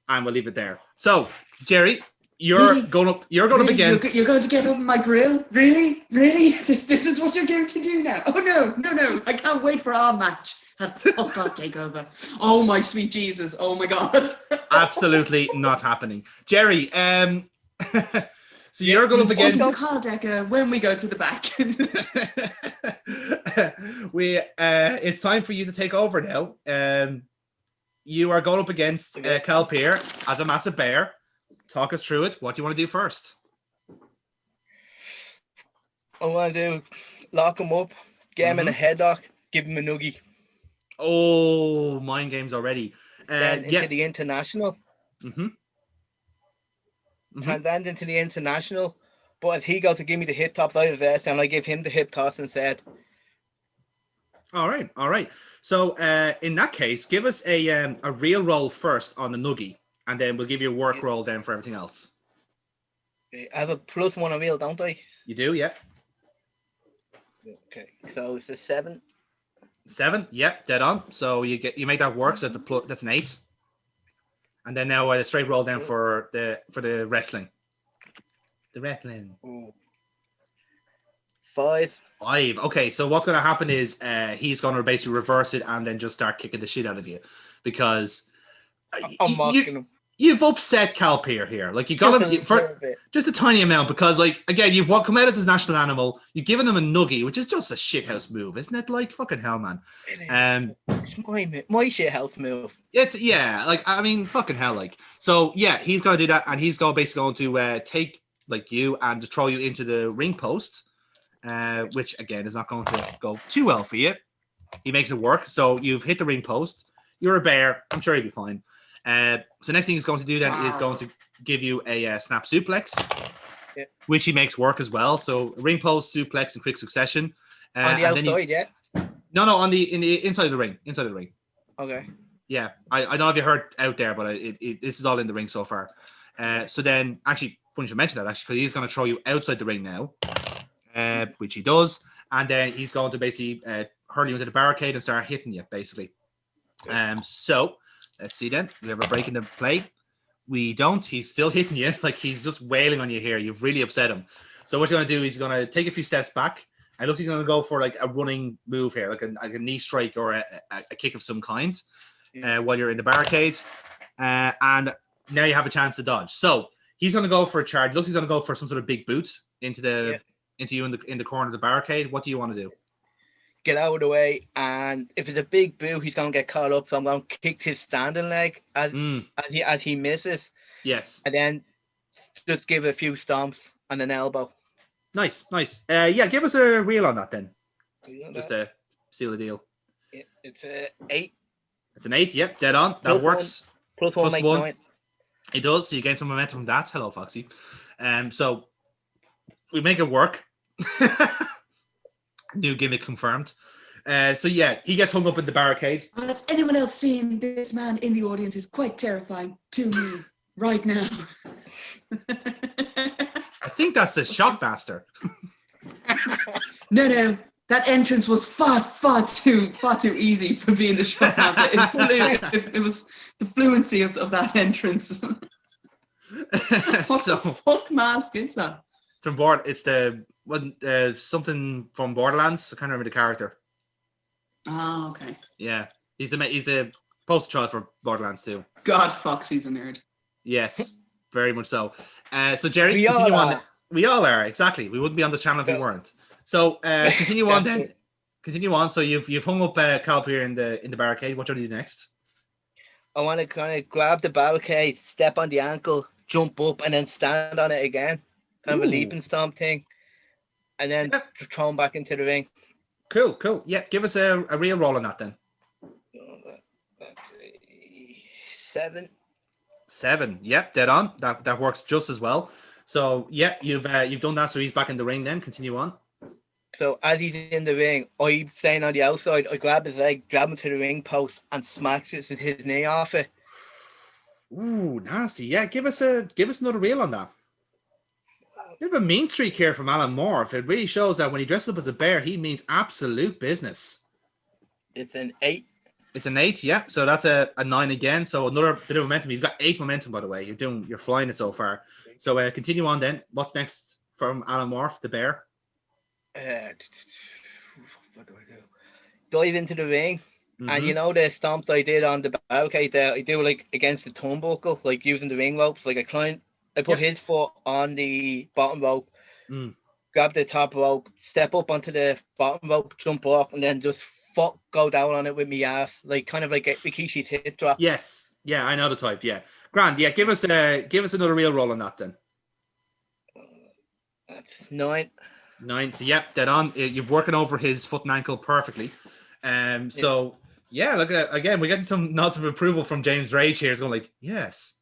And we'll leave it there. So, Jerry, you're going up against... You're going to get over my grill? Really? This is what you're going to do now? Oh, no. I can't wait for our match at Hostile Takeover. Oh, my sweet Jesus. Oh, my God. Absolutely not happening. Jerry, so you're going up against... Carl Decker when we go to the back. It's time for you to take over now. You are going up against Kalpir as a massive bear. Talk us through it. What do you want to do first? I want to do lock him up, get him in a headlock, give him a noogie. Oh, mind games already. Then into the international. And then into the international. But if he goes to give me the hip toss out of this, and I give him the hip toss instead. All right. So in that case, give us a real roll first on the noogie, and then we'll give you a work roll then for everything else. I have a +1 on real, don't I? You do, yeah. Okay, so it's a 7. 7, yep, dead on. So you make that work. So that's an 8. And then now a straight roll down for the wrestling. The wrestling. Ooh. 5. 5. Okay, so what's going to happen is he's going to basically reverse it and then just start kicking the shit out of you, because I'm mocking him. You've upset Kalpir here. Like, you got him for just a tiny amount, because, like, again, you've come out as his national animal. You've given him a noogie, which is just a shithouse move, isn't it? Like, fucking hell, man. It's my shithouse move. Fucking hell, like. So yeah, he's gonna do that, and he's basically going to take like you and just throw you into the ring post, which again is not going to go too well for you. He makes it work. So you've hit the ring post. You're a bear. I'm sure you'll be fine. So next thing he's going to do then is going to give you a snap suplex, which he makes work as well. So ring post, suplex in quick succession. On the outside, yeah? No, on the inside of the ring. Inside of the ring. Okay. Yeah, I don't know if you heard out there, but this is all in the ring so far. So then, actually, funny you mention that, actually, because he's going to throw you outside the ring now, which he does. And then he's going to basically hurl you into the barricade and start hitting you, basically. So let's see then. We have a break in the play. We don't. He's still hitting you. Like, he's just wailing on you here. You've really upset him. So what you're going to do is he's going to take a few steps back. I look like he's going to go for like a running move here, like a knee strike or a kick of some kind while you're in the barricade. And now you have a chance to dodge. So he's going to go for a charge. Looks like he's going to go for some sort of big boot into you in the corner of the barricade. What do you want to do? Get out of the way, and if it's a big boot, he's going to get caught up. So I'm going to kick his standing leg as he misses. Yes. And then just give a few stomps and an elbow. Nice. Yeah, give us a reel on that then. Just to seal the deal. It's a 8. It's an 8. Yep, dead on. That works. +1 makes 9. It does. So you gain some momentum from that. Hello, Foxy. So we make it work. New gimmick confirmed. So yeah, he gets hung up in the barricade. Has anyone else seen this man in the audience? Is quite terrifying to me right now. I think that's the Shockmaster. No, That entrance was far too easy for being the shot master. It was the fluency of that entrance. What So the fuck mask is that? it's the something from Borderlands. I can't remember the character. Oh, okay. Yeah, he's the poster child for Borderlands 2. God, Foxy's a nerd. Yes, very much so. So Jerry, We continue all on. are. We all are, exactly. We wouldn't be on this channel if we No. weren't. So continue on That's then. it. Continue on. So you've hung up Kalpir in the barricade. What do you do next? I want to kind of grab the barricade, step on the ankle, jump up, and then stand on it again. Kind of a Ooh. leap and stomp thing. And then Yeah. throw him back into the ring. Cool. Yeah, give us a real roll on that then. That's a 7. 7. Yep, dead on. That works just as well. So yeah, you've done that. So he's back in the ring then. Continue on. So as he's in the ring, I'm staying on the outside. I grab his leg, grab him to the ring post, and smacks his knee off it. Ooh, nasty. Yeah, give us another reel on that. We have a mean streak here from Alan Morph. It really shows that when he dresses up as a bear, he means absolute business. It's an 8. It's an 8, yeah. So that's a 9 again. So another bit of momentum. You've got 8 momentum, by the way. You're flying it so far. So continue on then. What's next from Alan Morph, the bear? What do? Dive into the ring. And you Mhm. know the stomps I did on the barricade there, I do like against the turnbuckle, like using the ring ropes. Like I put his foot on the bottom rope, grab the top rope, step up onto the bottom rope, jump off, and then just go down on it with me ass, like kind of like a Rikishi's hip drop. Yes. Yeah, I know the type. Yeah. Grand. Yeah, give us another real roll on that then. That's 9. 9. So yep, dead on. You're working over his foot and ankle perfectly. So yeah, look at again, we're getting some nods of approval from James Rage here. He's going like, yes,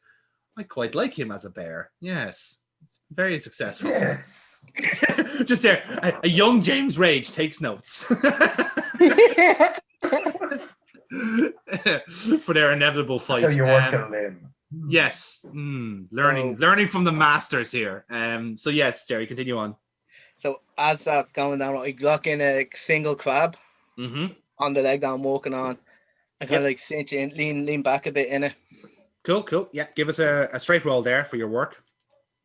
I quite like him as a bear. Yes, very successful. Yes. Just there, a young James Rage takes notes for their inevitable fight. So you work a limb. Yes, learning from the masters here. So yes, Jerry, continue on. So as that's going down, I lock in a single crab Mm-hmm. on the leg that I'm walking on, and kind of like cinch in, lean back a bit in it. Cool. Yeah, give us a straight roll there for your work.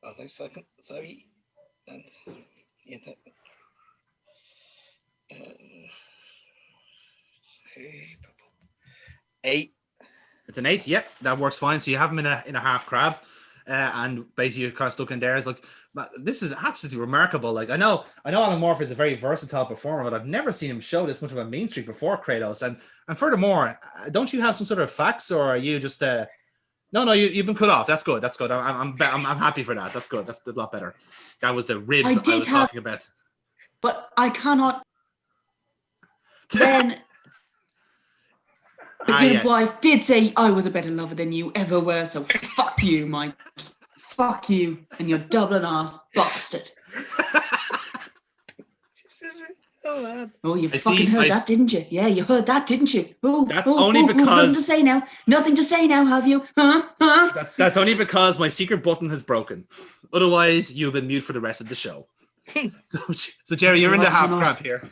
Oh, wait a second. Sorry. And yeah, that, 8. It's an 8. Yep, that works fine. So you have him in a half crab, and basically you're kind of stuck in there. It's like, this is absolutely remarkable. Like I know Alan Morph is a very versatile performer, but I've never seen him show this much of a mean streak before, Kratos. And furthermore, don't you have some sort of facts, or are you just No, you've been cut off. That's good. I'm happy for that. That's good. That's a lot better. That was the rib I was talking about. But I cannot. Then the good wife did say I was a better lover than you ever were. So fuck you, Mike. Fuck you and your Dublin ass bastard. Oh, man. Oh, you heard that, didn't you? Yeah, you heard that, didn't you? That's only because nothing to say now. Nothing to say now, have you? Huh? That's only because my secret button has broken. Otherwise, you've been mute for the rest of the show. So Jerry, you're in the half crab here.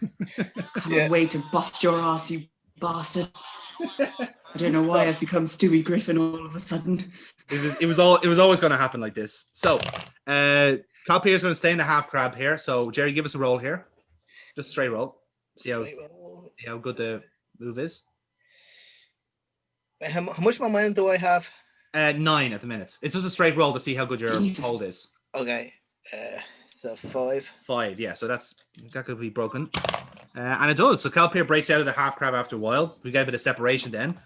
Can't wait to bust your ass, you bastard. I don't know why I've become Stewie Griffin all of a sudden. It was always going to happen like this. So, Kalpir is going to stay in the half crab here. So, Jerry, give us a roll here, just straight roll. See how good the move is. How much momentum do I have? 9 at the minute. It's just a straight roll to see how good your hold is. Okay, so 5. 5, yeah. So that could be broken, and it does. So Kalpir breaks out of the half crab after a while. We get a bit of separation then.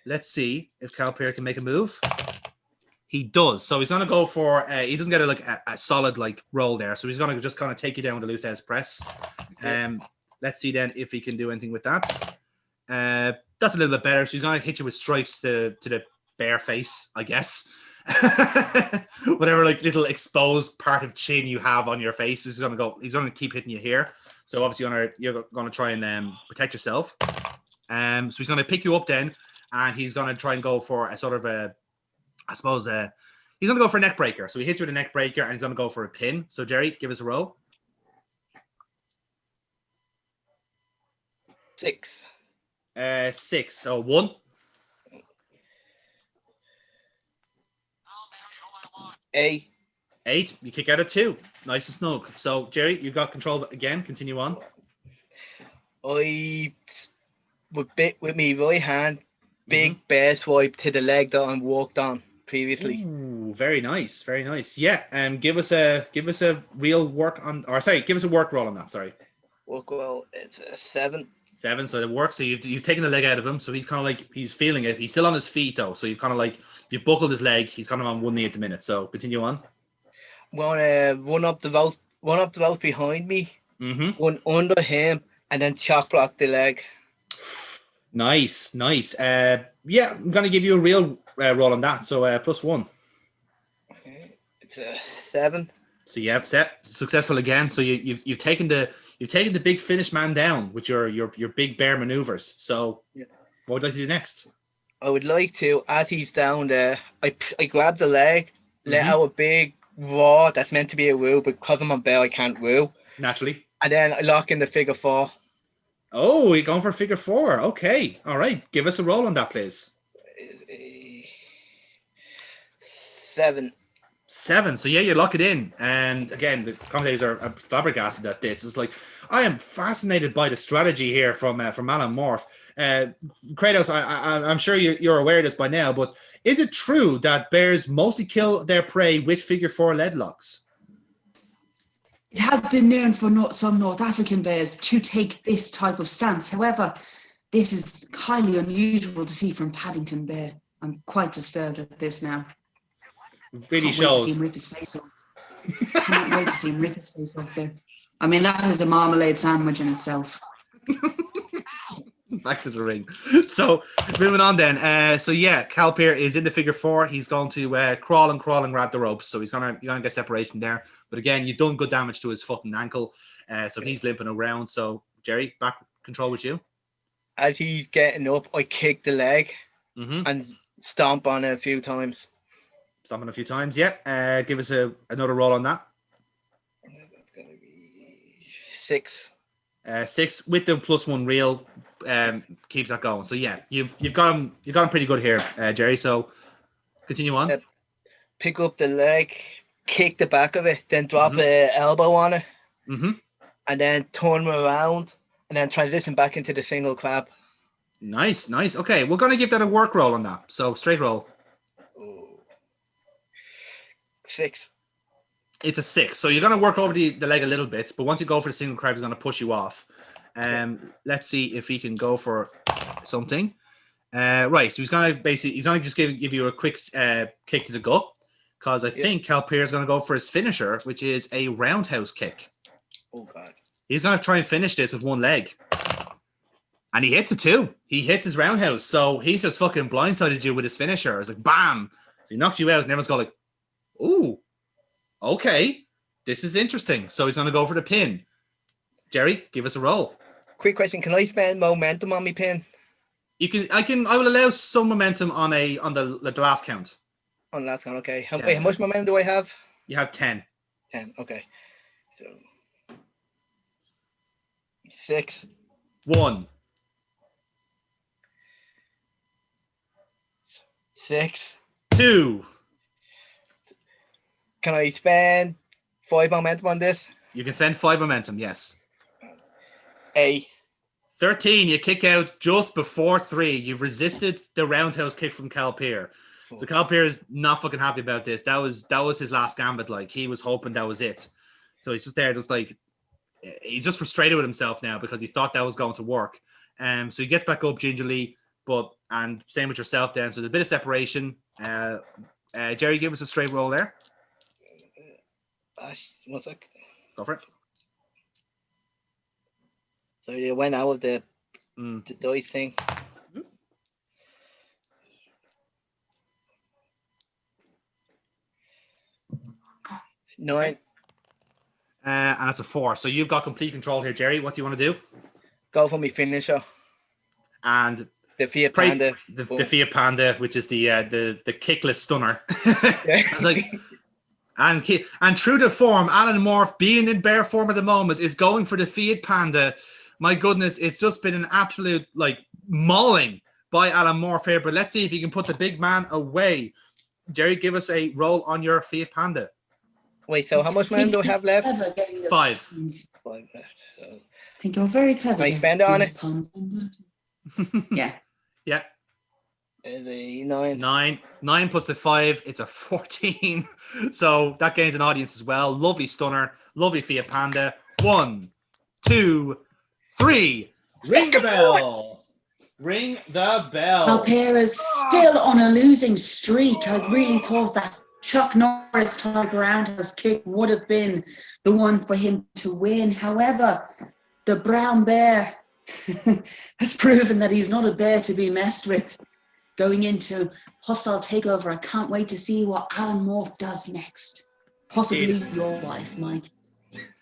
Let's see if Kalpir can make a move. He does. So he's going to go for, he doesn't get a solid roll there. So he's going to just kind of take you down with a Luthez press. Let's see then if he can do anything with that. That's a little bit better. So he's going to hit you with strikes to the bare face, I guess. Whatever little exposed part of chin you have on your face, he's going to keep hitting you here. So obviously you're going to try and protect yourself. So he's going to pick you up then, and he's going to try and go for a sort of he's going to go for a neck breaker. So he hits you with a neck breaker, and he's going to go for a pin. So Jerry, give us a roll. 6. 6. So 1. 8. 8. You kick out at 2. Nice and snug. So Jerry, you've got control again. Continue on. I with me right hand, big bear swipe to the leg that I walked on previously. Ooh, very nice, very nice. Yeah, give us a real work on, or sorry, give us a work roll on that. Sorry. Work well. It's a 7. 7, so it works. So you've taken the leg out of him, so he's kind of like he's feeling it. He's still on his feet though, so you've kind of like you buckled his leg. He's kind of on one knee at the minute. So continue on. I'm gonna run up the rope behind me, one under him, and then chop block the leg. Nice. Yeah, I'm gonna give you a real roll on that. So +1. Okay. It's a 7. So you have successful again. So you've taken the big finish man down with your big bear maneuvers. So what would you like to do next? I would like to, as he's down there, I grab the leg, let out a big roar that's meant to be a woo, but because I'm a bear, I can't woo. Naturally. And then I lock in the figure 4. Oh, you're going for figure 4. Okay. All right. Give us a roll on that, please. Is a 7. 7. So yeah, you lock it in. And again, the commentators are flabbergasted at this. It's like, I am fascinated by the strategy here from Alan Morph. Kratos, I'm sure you're aware of this by now, but is it true that bears mostly kill their prey with figure 4 lead locks? It has been known for some North African bears to take this type of stance. However, this is highly unusual to see from Paddington Bear. I'm quite disturbed at this now. Really Can't wait to see shows. him rip his face off. Can't wait to see him rip his face off there. I mean, that is a marmalade sandwich in itself. Back to the ring. So moving on then. So yeah, Kalpir is in the figure 4. He's going to crawl and grab the ropes. So you're gonna get separation there. But again, you've done good damage to his foot and ankle. So he's limping around. So Jerry, back control with you. As he's getting up, I kick the leg and stomp on it a few times. Stomping a few times. Yeah. Give us another roll on that. That's gonna be 6. 6 with the +1 reel keeps that going. So yeah, you've got him pretty good here, Jerry. So continue on. Pick up the leg, kick the back of it, then drop an elbow on it, and then turn around, and then transition back into the single crab. Nice. Okay, we're gonna give that a work roll on that. So straight roll. 6. It's a 6. So you're gonna work over the leg a little bit, but once you go for the single crab, he's gonna push you off. Let's see if he can go for something. Right. So he's gonna just give you a quick kick to the gut, because I think Kalpir is gonna go for his finisher, which is a roundhouse kick. Oh God. He's gonna try and finish this with one leg. And he hits it too. He hits his roundhouse. So he's just fucking blindsided you with his finisher. It's like bam. So he knocks you out and everyone's going like, ooh, okay. This is interesting. So he's gonna go for the pin. Jerry, give us a roll. Quick question: can I spend momentum on my pin? You can. I will allow some momentum on the last count. On last count, okay. How much momentum do I have? You have 10. 10. Okay. So 6. 1. 6. 2. Can I spend 5 momentum on this? You can spend 5 momentum. Yes. 8. 13. You kick out just before 3. You've resisted the roundhouse kick from Kalpir. So Kalpir is not fucking happy about this. That was his last gambit. Like, he was hoping that was it. So he's just there, just like, he's just frustrated with himself now because he thought that was going to work. So he gets back up gingerly, and same with yourself then. So there's a bit of separation. Jerry, give us a straight roll there. 1 sec. Go for it. So you went out with the dice thing. 9. And that's a 4. So you've got complete control here, Jerry. What do you want to do? Go for me finisher. And the Fiat Panda. The Fiat Panda, which is the kickless stunner. I was like, and true to form, Alan Morph, being in bear form at the moment, is going for the Fiat Panda My goodness, it's just been an absolute mauling by Alan Morph here. But let's see if you can put the big man away. Jerry, give us a roll on your Fiat Panda. Wait, so how much mana do I have left? 5. 5 left. So. I think you're very clever. Can I spend it on it? Yeah. Yeah. Is a 9. 9 plus the 5, it's a 14. So that gains an audience as well. Lovely stunner. Lovely Fiat Panda. 1, 2, 3. Ring the bell. Ring the bell. Kalpir is still on a losing streak. I really thought that Chuck Norris type roundhouse kick would have been the one for him to win. However, the brown bear has proven that he's not a bear to be messed with. Going into Hostile Takeover, I can't wait to see what Alan Morph does next. Possibly your wife, Mike.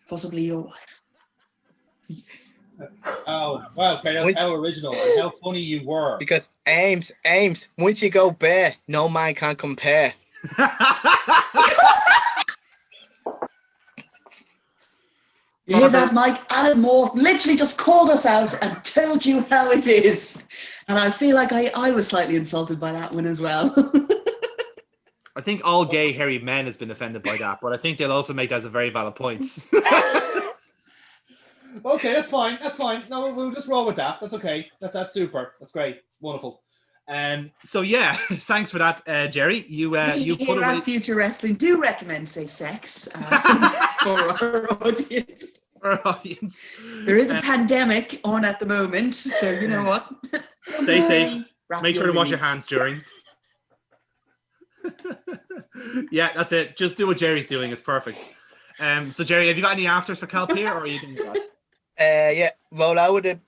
Possibly your wife. Oh, wow, okay, that's how original and how funny you were. Because Ames, once you go bear, no man can compare. You hear that, Mike? Alan Morph literally just called us out and told you how it is. And I feel like I was slightly insulted by that one as well. I think all gay, hairy men has been offended by that, but I think they'll also make that as a very valid point. Okay, that's fine. That's fine. No, we'll just roll with that. That's okay. That's super. That's great. Wonderful. So yeah, thanks for that, Jerry. You put away Future Wrestling do recommend safe sex for our audience. our audience. There is a pandemic on at the moment, so you know what? Stay safe. Make sure to wash your hands during. Yeah, that's it. Just do what Jerry's doing. It's perfect. So Jerry, have you got any afters for Kalpir, or are you doing that? Yeah, roll out the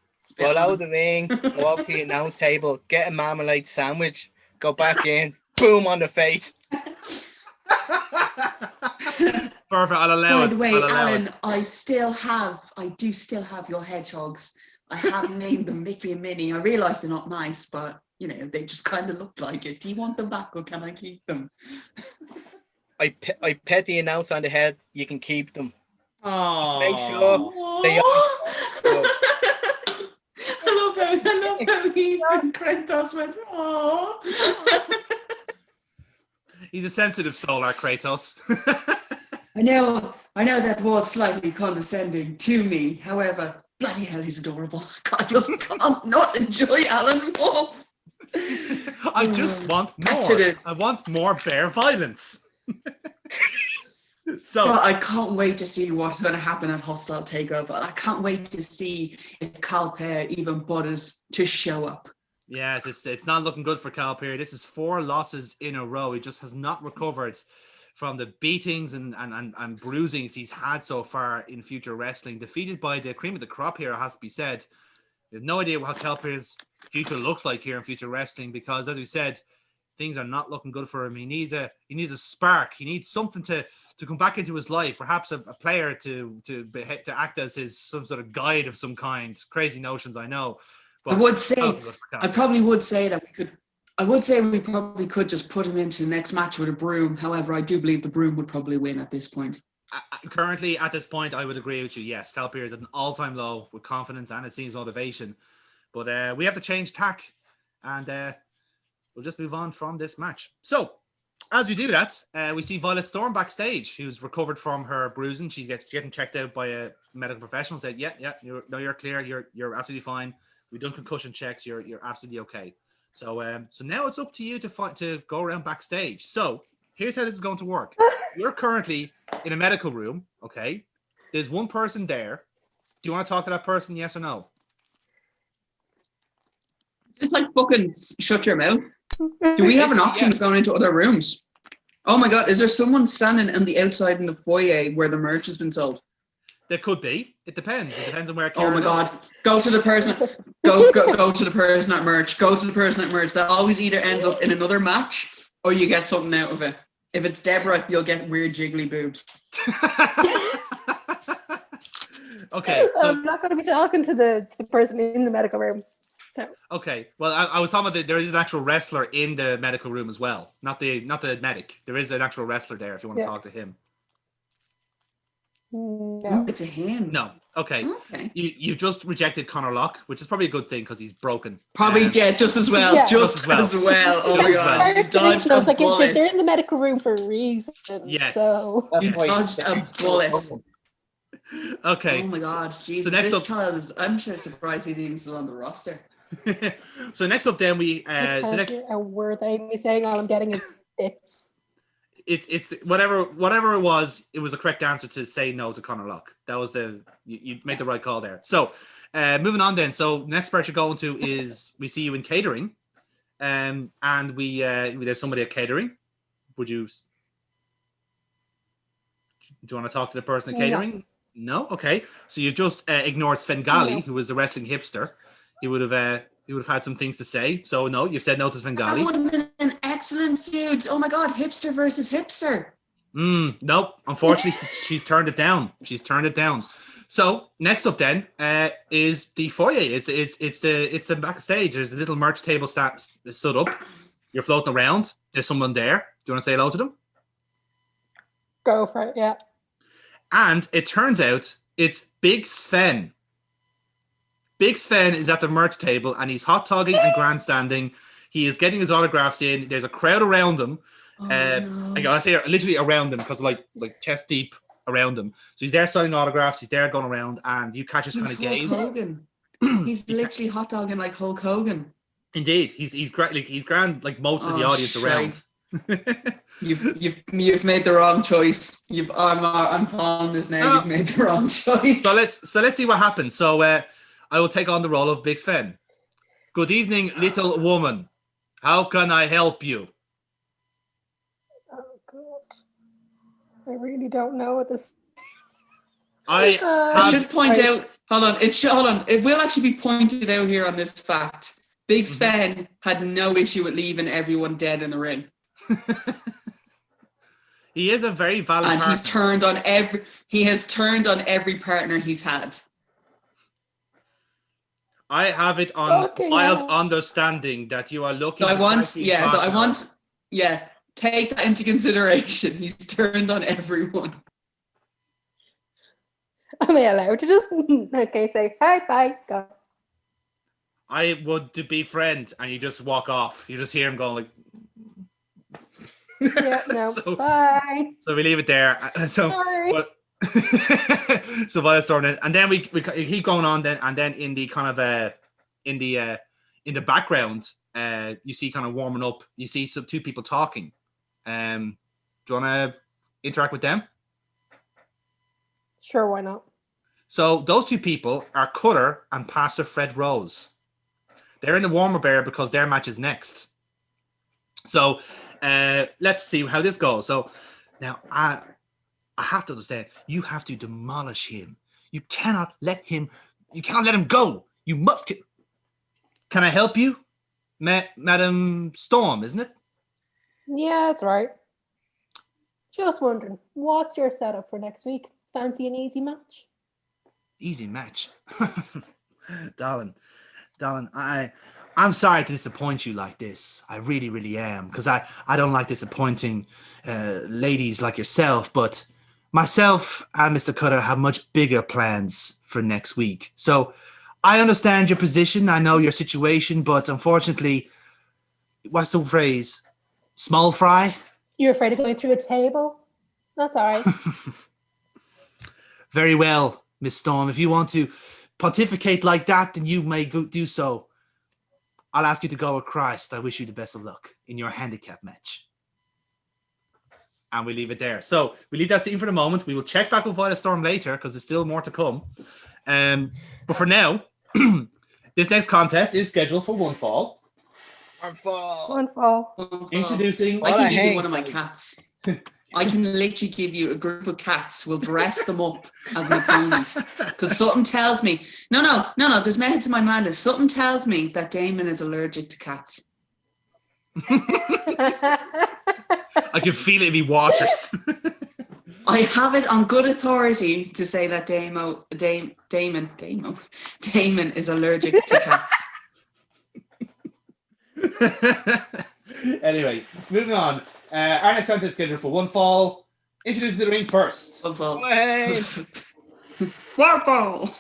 ring, go up to the announce table, get a marmalade sandwich, go back in, boom on the face. Perfect. I'll allow it. By the way, Alan, I do still have your hedgehogs. I have named them Mickey and Minnie. I realise they're not nice, but you know they just kind of looked like it. Do you want them back, or can I keep them? I pet the announce on the head. You can keep them. Oh, Make sure they I love how even Kratos went, oh. He's a sensitive soul, our Kratos. I know that was slightly condescending to me. However, bloody hell, he's adorable. I just can't not enjoy Alan Morph. I just want more. I want more bear violence. So I can't wait to see what's going to happen at Hostile Takeover. I can't wait to see if Kalpir even bothers to show up. yes, it's not looking good for Kalpir. This is 4 losses in a row. He just has not recovered from the beatings and bruisings he's had so far in Future Wrestling. Defeated by the cream of the crop here, it has to be said. We have no idea what Kalpir's future looks like here in Future Wrestling, because, as we said, things are not looking good for him. He needs a spark. He needs something to come back into his life. Perhaps a player to act as some sort of guide of some kind. Crazy notions, I know. But I probably would say that we probably could just put him into the next match with a broom. However, I do believe the broom would probably win at this point. Currently, at this point, I would agree with you. Yes, Kalpir is at an all-time low with confidence and it seems motivation. But we have to change tack, and we'll just move on from this match. So, as we do that, we see Violet Storm backstage, who's recovered from her bruising. She's getting checked out by a medical professional. Said, "Yeah, you're clear. You're absolutely fine. We've done concussion checks. You're absolutely okay." So now it's up to you to go around backstage. So here's how this is going to work. You're currently in a medical room. Okay, there's one person there. Do you want to talk to that person? Yes or no? It's like fucking shut your mouth. Do we have an option of going into other rooms? Oh my God, is there someone standing on the outside in the foyer where the merch has been sold? There could be. It depends. It depends on where. Oh my God, go to the person. Go to the person at merch. Go to the person at merch. That always either ends up in another match or you get something out of it. If it's Deborah, you'll get weird jiggly boobs. Okay, so I'm not going to be talking to the person in the medical room. So. Okay, well, I was talking about there is an actual wrestler in the medical room as well, not the medic. There is an actual wrestler there if you want to talk to him. No. It's a him. No. Okay. Okay. You just rejected Conor Locke, which is probably a good thing because he's broken. Probably, yeah, just as well. Yeah. Just as well. Oh my Just as god. well. You dodged I a was like, bullet. they're in the medical room for a reason. Yes. So You That's why dodged a bullet. Okay. Oh my god, Jesus! next This up- child is—I'm just surprised he's even still on the roster. So next up, then we I so can't next hear a word that Amy's saying. All I'm getting is bits. it's whatever it was a correct answer to say no to Conor Locke. That was you made the right call there. So moving on then. So next part you're going to is we see you in catering, and we there's somebody at catering. Do you want to talk to the person at catering? No? Okay. So you just ignored Svengali, who was the wrestling hipster. He would have had some things to say. So no, you've said no to That Svengali. would have been an excellent feud. Oh my god, hipster versus hipster. Nope. Unfortunately, she's turned it down. So next up then is the foyer. It's the backstage. There's a little merch table stood up. You're floating around. There's someone there. Do you want to say hello to them? Go for it, yeah. And it turns out it's Big Sven. Big Sven is at the merch table and he's hot dogging and grandstanding. He is getting his autographs in. There's a crowd around him. Oh, no. I say literally around him because like chest deep around him. So he's there signing autographs. He's there going around, and you catch his kind of gaze. Hogan. He's literally hot dogging like Hulk Hogan. Indeed, he's grand like most of the Oh, audience shite. around. You've made the wrong choice. I'm calling this now. No. You've made the wrong choice. So let's see what happens. So I will take on the role of Big Sven. Good evening, little woman. How can I help you? Oh god. I really don't know what this. I I should point out. Hold on. It will actually be pointed out here on this fact. Big Sven had no issue with leaving everyone dead in the ring, He is a very valid and partner. he has turned on every partner he's had. I have it on Fucking wild hell. understanding that you are looking. So I to want, tag team yeah. So I partner. want, yeah. Take that into consideration. He's turned on everyone. Am I allowed to just say hi, bye, go? I would to be friend, and you just walk off. You just hear him going like. Yeah, no, So- bye. So we leave it there. So, Sorry. but so by the storm, and then we keep going on. Then and then in the kind of in the background, you see kind of warming up. You see two people talking. Do you want to interact with them? Sure, why not? So those two people are Cutter and Pastor Fred Rose. They're in the warmer bar because their match is next. So let's see how this goes. So now I have to understand. You have to demolish him. You cannot let him go. You must. Can I help you, Madam Storm? Isn't it? Yeah, that's right. Just wondering, what's your setup for next week? Fancy an easy match? Easy match, darling. I'm sorry to disappoint you like this. I really, really am, because I don't like disappointing ladies like yourself. But myself and Mr. Cutter have much bigger plans for next week. So I understand your position. I know your situation, but unfortunately, what's the phrase? Small fry. You're afraid of going through a table? That's all right. Very well, Miss Storm. If you want to pontificate like that, then you may do so. I'll ask you to go with Christ. I wish you the best of luck in your handicap match. And we leave it there. So we leave that scene for the moment. We will check back with Violet Storm later because there's still more to come. But for now, this next contest is scheduled for one fall. One fall. Introducing. I What can a give you hang. one of my cats. I can literally give you a group of cats. We'll dress them up as an opponent. Because something tells me, no, there's method to my madness. Something tells me that Damon is allergic to cats. I can feel it in me waters. I have it on good authority to say that Damon is allergic to cats. Anyway, moving on. Our next contest is scheduled for one fall. Introducing the ring first. Football. Hey. Football.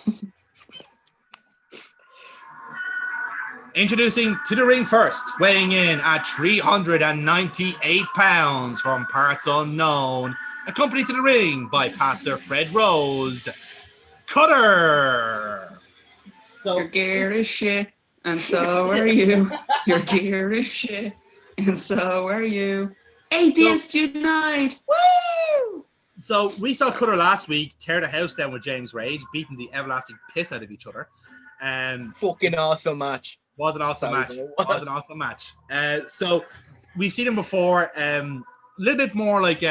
Introducing to the ring first, weighing in at 398 pounds from parts unknown, accompanied to the ring by Pastor Fred Rose, Cutter. So Your gear is shit, and so are you. Your gear is shit, and so are you. Atheists unite! Woo! So we saw Cutter last week tear the house down with James Rage, beating the everlasting piss out of each other. Fucking awesome match. Was an awesome match. Was an awesome match. So we've seen him before. A little bit more like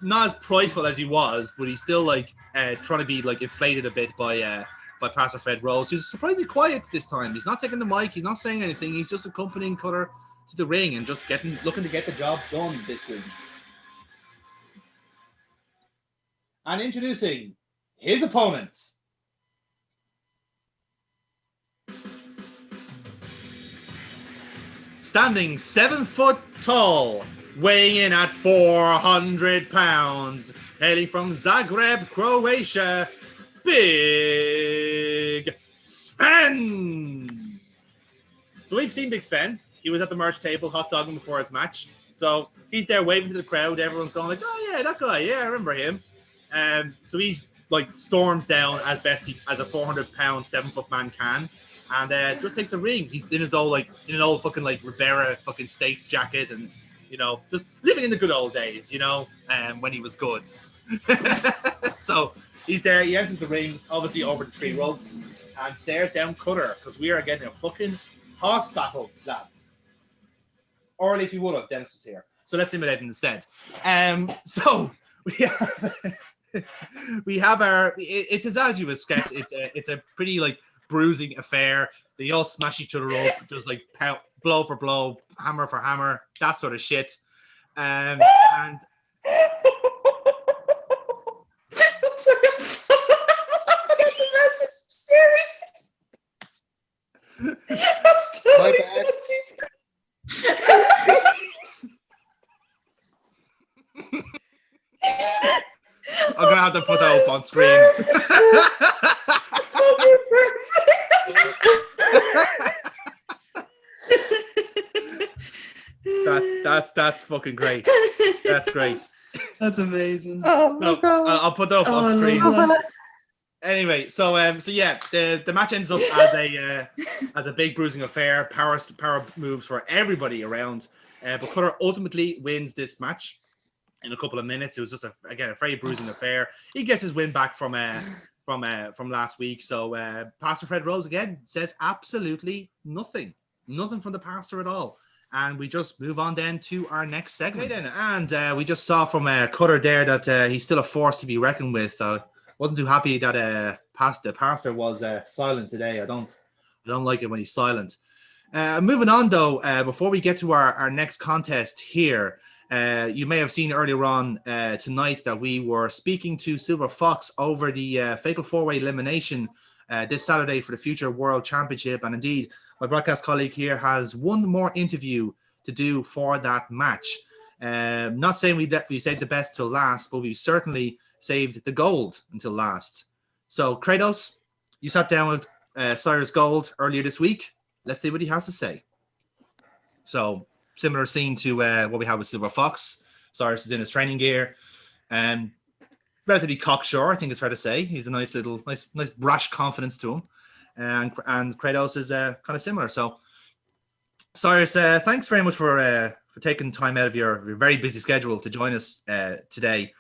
not as prideful as he was, but he's still like trying to be like inflated a bit by Pastor Fred Rose, who's surprisingly quiet this time. He's not taking the mic. He's not saying anything. He's just accompanying Cutter to the ring and just looking to get the job done this week. And introducing his opponent. Standing 7 foot tall, weighing in at 400 pounds, hailing from Zagreb, Croatia, Big Sven. So we've seen Big Sven. He was at the merch table hot dogging before his match. So he's there waving to the crowd. Everyone's going like, oh yeah, that guy. Yeah, I remember him. So he's like storms down as best as a 400-pound, 7-foot man can. And just takes the ring. He's in his old fucking like Rivera fucking States jacket, and just living in the good old days, when he was good. So he's there. He enters the ring, obviously over the 3 ropes, and stares down Cutter because we are getting a fucking horse battle, lads. Or at least we would have. Dennis was here, so let's simulate it instead. So we have our. It's as you would expect. It's a pretty like bruising affair. They all smash each other up, just like blow for blow, hammer for hammer, that sort of shit. And My bad. I'm gonna have to put that up on screen. That's fucking great. That's great. That's amazing. Oh, So I'll put that up on screen. no. Anyway, so yeah, the match ends up as a big bruising affair. Power moves for everybody around. But Cutter ultimately wins this match in a couple of minutes. It was just a very bruising affair. He gets his win back from last week. So Pastor Fred Rose again says absolutely nothing from the pastor at all. And we just move on then to our next segment. Okay, then. And we just saw from Cutter there that he's still a force to be reckoned with. Wasn't too happy that the pastor was silent today. I don't like it when he's silent. Moving on though, before we get to our next contest here, you may have seen earlier on tonight that we were speaking to Silver Fox over the Fatal 4-Way elimination this Saturday for the Future World Championship. And indeed, my broadcast colleague here has one more interview to do for that match. Not saying we saved the best till last, but we certainly saved the gold until last. So, Kratos, you sat down with Cyrus Gold earlier this week. Let's see what he has to say. So, similar scene to what we had with Silver Fox. Cyrus is in his training gear and relatively cocksure, I think it's fair to say. He's a nice brash confidence to him. And Kratos is kind of similar. So, Cyrus, thanks very much for taking time out of your very busy schedule to join us today.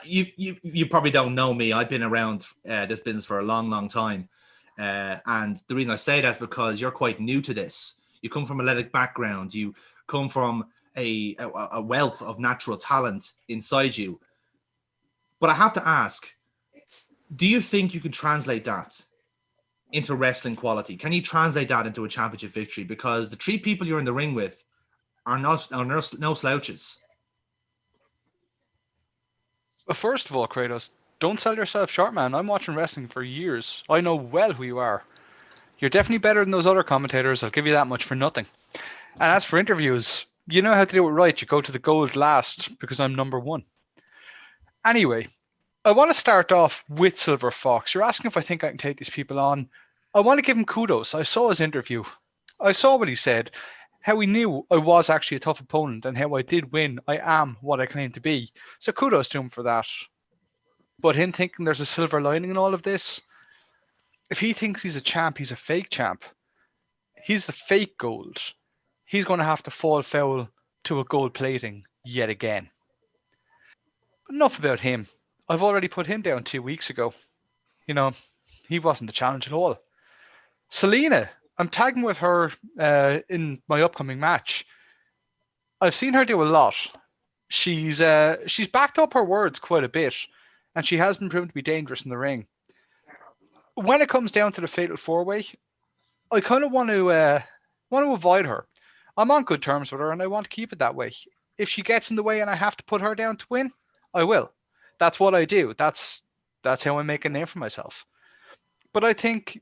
You probably don't know me. I've been around this business for a long time. And the reason I say that is because you're quite new to this. You come from an athletic background. You come from a wealth of natural talent inside you. But I have to ask, do you think you can translate that into wrestling quality? Can you translate that into a championship victory? Because the 3 people you're in the ring with are no slouches. Well, first of all, Kratos, don't sell yourself short, man. I'm watching wrestling for years. I know well who you are. You're definitely better than those other commentators. I'll give you that much for nothing. And as for interviews, You know how to do it right. You go to the gold last because I'm number one. Anyway, I want to start off with Silver Fox. You're asking if I think I can take these people on. I want to give him kudos. I saw his interview. I saw what he said, how he knew I was actually a tough opponent and how I did win. I am what I claim to be. So kudos to him for that. But him thinking there's a silver lining in all of this, if he thinks he's a champ, he's a fake champ. He's the fake gold. He's going to have to fall foul to a gold plating yet again. Enough about him. I've already put him down 2 weeks ago. You know, he wasn't the challenge at all. Selena, I'm tagging with her in my upcoming match. I've seen her do a lot. She's backed up her words quite a bit, and she has been proven to be dangerous in the ring. When it comes down to the Fatal 4-Way, I kind of want to avoid her. I'm on good terms with her, and I want to keep it that way. If she gets in the way and I have to put her down to win, I will. That's what I do. That's how I make a name for myself. But I think,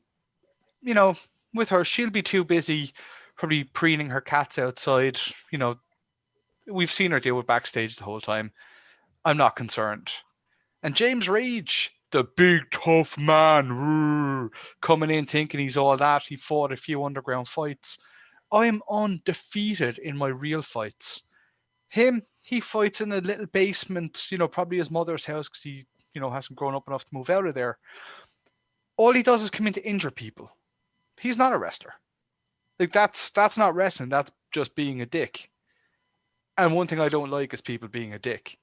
you know, with her, she'll be too busy probably preening her cats outside. You know, we've seen her deal with backstage the whole time. I'm not concerned. And James Rage, the big tough man, coming in thinking he's all that. He fought a few underground fights. I'm undefeated in my real fights. Him, he fights in a little basement, you know, probably his mother's house because he, you know, hasn't grown up enough to move out of there. All he does is come in to injure people. He's not a wrestler. Like, that's not wrestling. That's just being a dick. And one thing I don't like is people being a dick.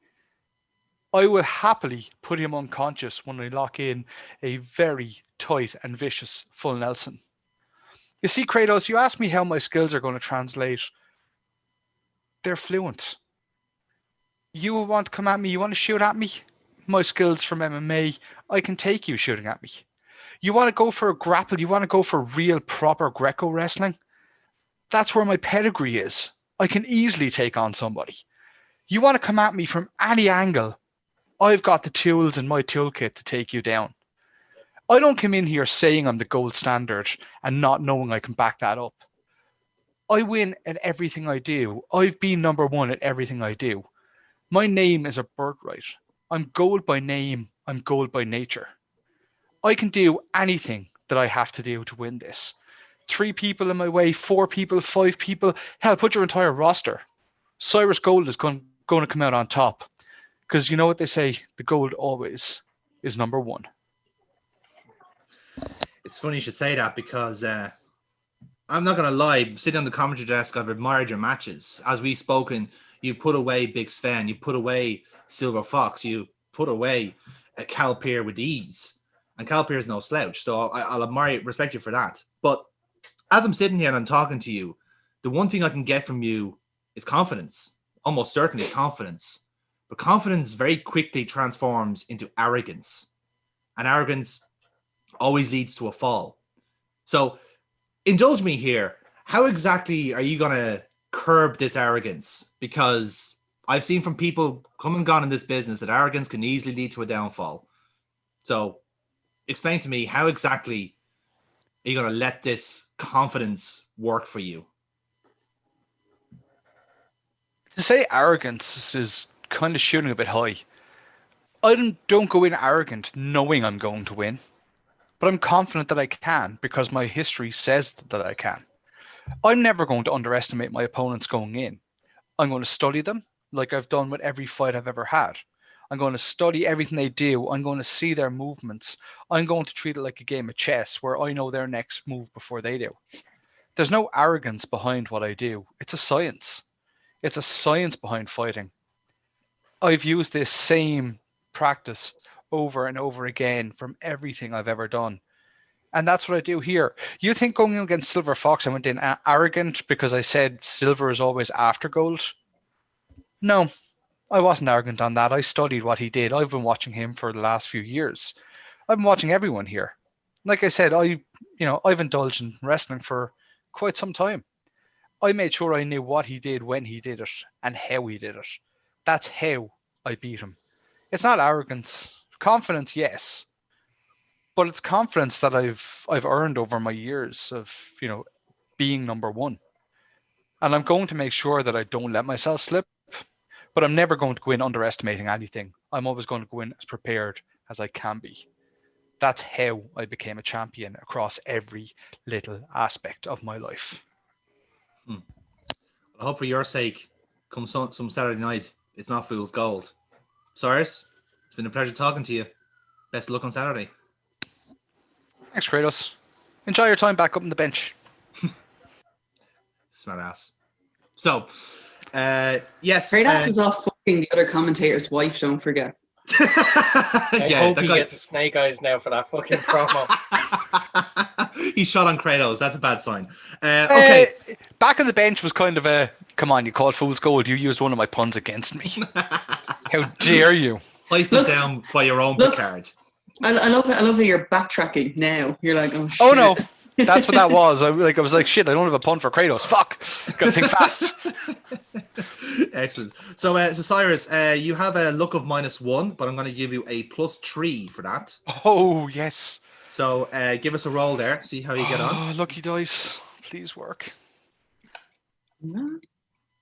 I will happily put him unconscious when I lock in a very tight and vicious full Nelson. You see, Kratos, you asked me how my skills are going to translate. They're fluent. You want to come at me, you want to shoot at me? My skills from MMA, I can take you shooting at me. You want to go for a grapple, you want to go for real proper Greco wrestling? That's where my pedigree is. I can easily take on somebody. You want to come at me from any angle? I've got the tools in my toolkit to take you down. I don't come in here saying I'm the gold standard and not knowing I can back that up. I win at everything I do. I've been number one at everything I do. My name is a birthright. I'm gold by name. I'm gold by nature. I can do anything that I have to do to win this. 3 people in my way, 4 people, 5 people. Hell, put your entire roster. Cyrus Gold is going to come out on top. Because you know what they say, the gold always is number one. It's funny you should say that because I'm not going to lie, sitting on the commentary desk, I've admired your matches. As we've spoken, you put away Big Sven, you put away Silver Fox, you put away Kalpir with ease. And Kalpir is no slouch, so I'll admire you, respect you for that. But as I'm sitting here and I'm talking to you, the one thing I can get from you is confidence. Almost certainly confidence. But confidence very quickly transforms into arrogance. And arrogance always leads to a fall. So indulge me here. How exactly are you going to curb this arrogance? Because I've seen from people come and gone in this business that arrogance can easily lead to a downfall. So explain to me, how exactly are you going to let this confidence work for you? To say arrogance is kind of shooting a bit high. I don't go in arrogant knowing I'm going to win, but I'm confident that I can because my history says that I can. I'm never going to underestimate my opponents going in. I'm going to study them like I've done with every fight I've ever had. I'm going to study everything they do. I'm going to see their movements. I'm going to treat it like a game of chess where I know their next move before they do. There's no arrogance behind what I do. It's a science. It's a science behind fighting. I've used this same practice over and over again from everything I've ever done. And that's what I do here. You think going in against Silver Fox, I went in arrogant because I said silver is always after gold? No, I wasn't arrogant on that. I studied what he did. I've been watching him for the last few years. I've been watching everyone here. Like I said, I've indulged in wrestling for quite some time. I made sure I knew what he did, when he did it, and how he did it. That's how I beat him. It's not arrogance. Confidence, yes. But it's confidence that I've earned over my years of, being number one. and I'm going to make sure that I don't let myself slip. But I'm never going to go in underestimating anything. I'm always going to go in as prepared as I can be. That's how I became a champion across every little aspect of my life. I hope for your sake, come some Saturday night, it's not fool's gold. Cyrus, it's been a pleasure talking to you. Best of luck on Saturday. Thanks, Kratos. Enjoy your time back up on the bench. Smart ass. So, yes. Kratos is off fucking the other commentator's wife, don't forget. I hope he gets a snake eyes now for that fucking promo. He shot on Kratos. That's a bad sign. Okay. Back on the bench was kind of a, come on, you called fool's gold. You used one of my puns against me. How dare you? Placed it down by your own Picard. I love how you're backtracking now. You're like, oh shit. Oh no, that's what that was. I was like, shit, I don't have a pun for Kratos. Fuck. Gotta think fast. Excellent. So Cyrus, you have a luck of -1, but I'm going to give you a +3 for that. Oh yes. So give us a roll there. See how you get on. Oh, lucky dice. Please work.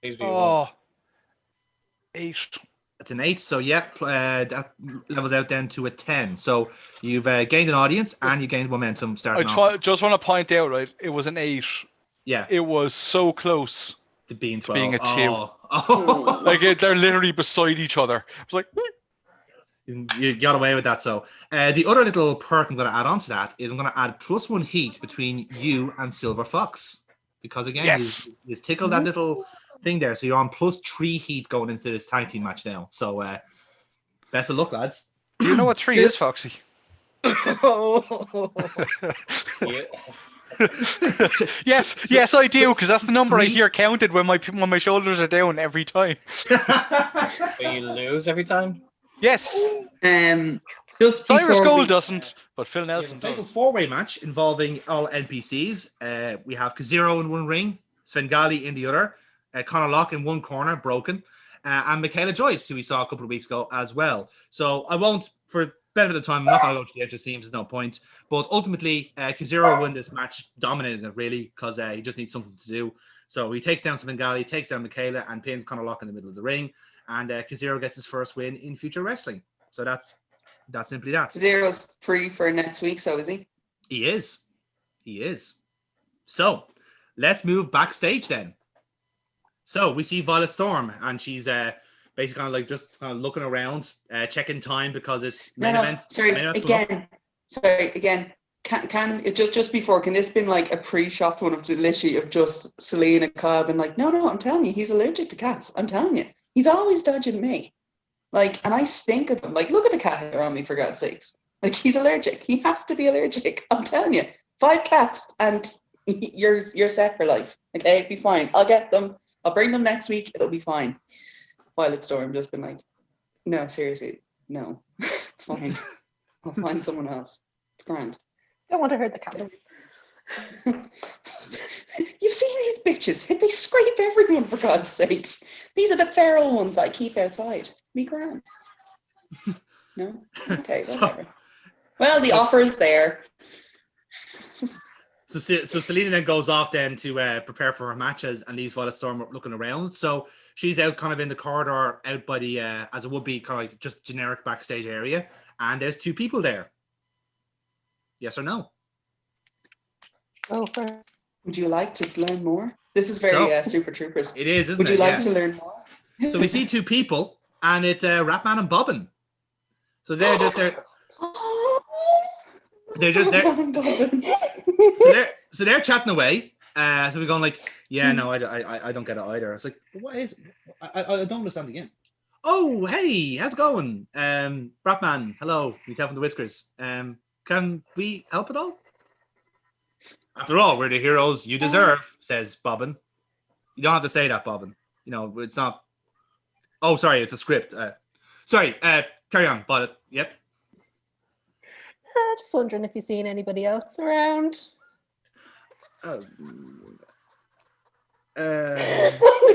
Please be Oh. 8. It's an 8, so yeah, that levels out then to a 10. So you've gained an audience and you gained momentum starting off. Just want to point out, right? It was an 8. Yeah. It was so close To being 12. being a 2. Oh. Like they're literally beside each other. I was like, You got away with that. So the other little perk I'm going to add on to that is I'm going to add +1 heat between you and Silver Fox. Because again, yes, you tickled that little thing there. So you're on +3 heat going into this tag team match now. So best of luck, lads. Do you know what 3 is, Foxy? yes, I do, because that's the number 3? I hear counted when my shoulders are down every time. So you lose every time? Yes. Just Cyrus Gold doesn't, but Phil Nelson does. does. 4-way match involving all NPCs. We have Kazero in one ring, Svengali in the other, Connor Locke in one corner, broken, and Michaela Joyce, who we saw a couple of weeks ago as well. So I won't, for benefit of the time, I'm not going to go to the entrance teams, there's no point. But ultimately, Kazero won this match, dominated it really, because he just needs something to do. So he takes down Svengali, takes down Michaela, and pins Connor Locke in the middle of the ring. And Kazero gets his first win in Future Wrestling. So that's simply that. Kazero's free for next week, so is he? He is. So let's move backstage then. So we see Violet Storm, and she's basically kind of looking around, checking time because it's main event. Sorry, again. Can it just before? Can this been like a pre-shot one of literally of just Selena Cobb and like, no, I'm telling you, he's allergic to cats. I'm telling you, he's always dodging me. Like, and I stink at them. Like, look at the cat hair on me, for God's sakes. Like, he's allergic. He has to be allergic. I'm telling you, 5 cats and you're set for life. Okay, be fine. I'll get them. I'll bring them next week. It'll be fine. Violet Storm just been like, no, seriously, no, it's fine. I'll find someone else. It's grand. Don't want to hurt the cats. You've seen these bitches. They scrape everyone, for God's sakes. These are the feral ones I keep outside. Me grand. No? Okay, whatever. Well, the offer is there. So Selena then goes off then to prepare for her matches and leaves Violet Storm looking around. So she's out kind of in the corridor, out by the, as it would be kind of like just generic backstage area. And there's 2 people there. Yes or no? Would you like to learn more? This is very Super Troopers. It is, isn't it? Would you like to learn more? So we see 2 people, and it's Ratman and Bobbin. So they're just there. They're just there. So they're chatting away. So we're going like, yeah, no, I don't get it either. It's like, what is? I don't understand again. Oh, hey, how's it going? Ratman, hello. You tell from the whiskers. Can we help at all? After all, we're the heroes you deserve, says Bobbin. You don't have to say that, Bobbin. You know, it's not. Oh, sorry, it's a script. Carry on, Violet. Yep. Just wondering if you've seen anybody else around. Holy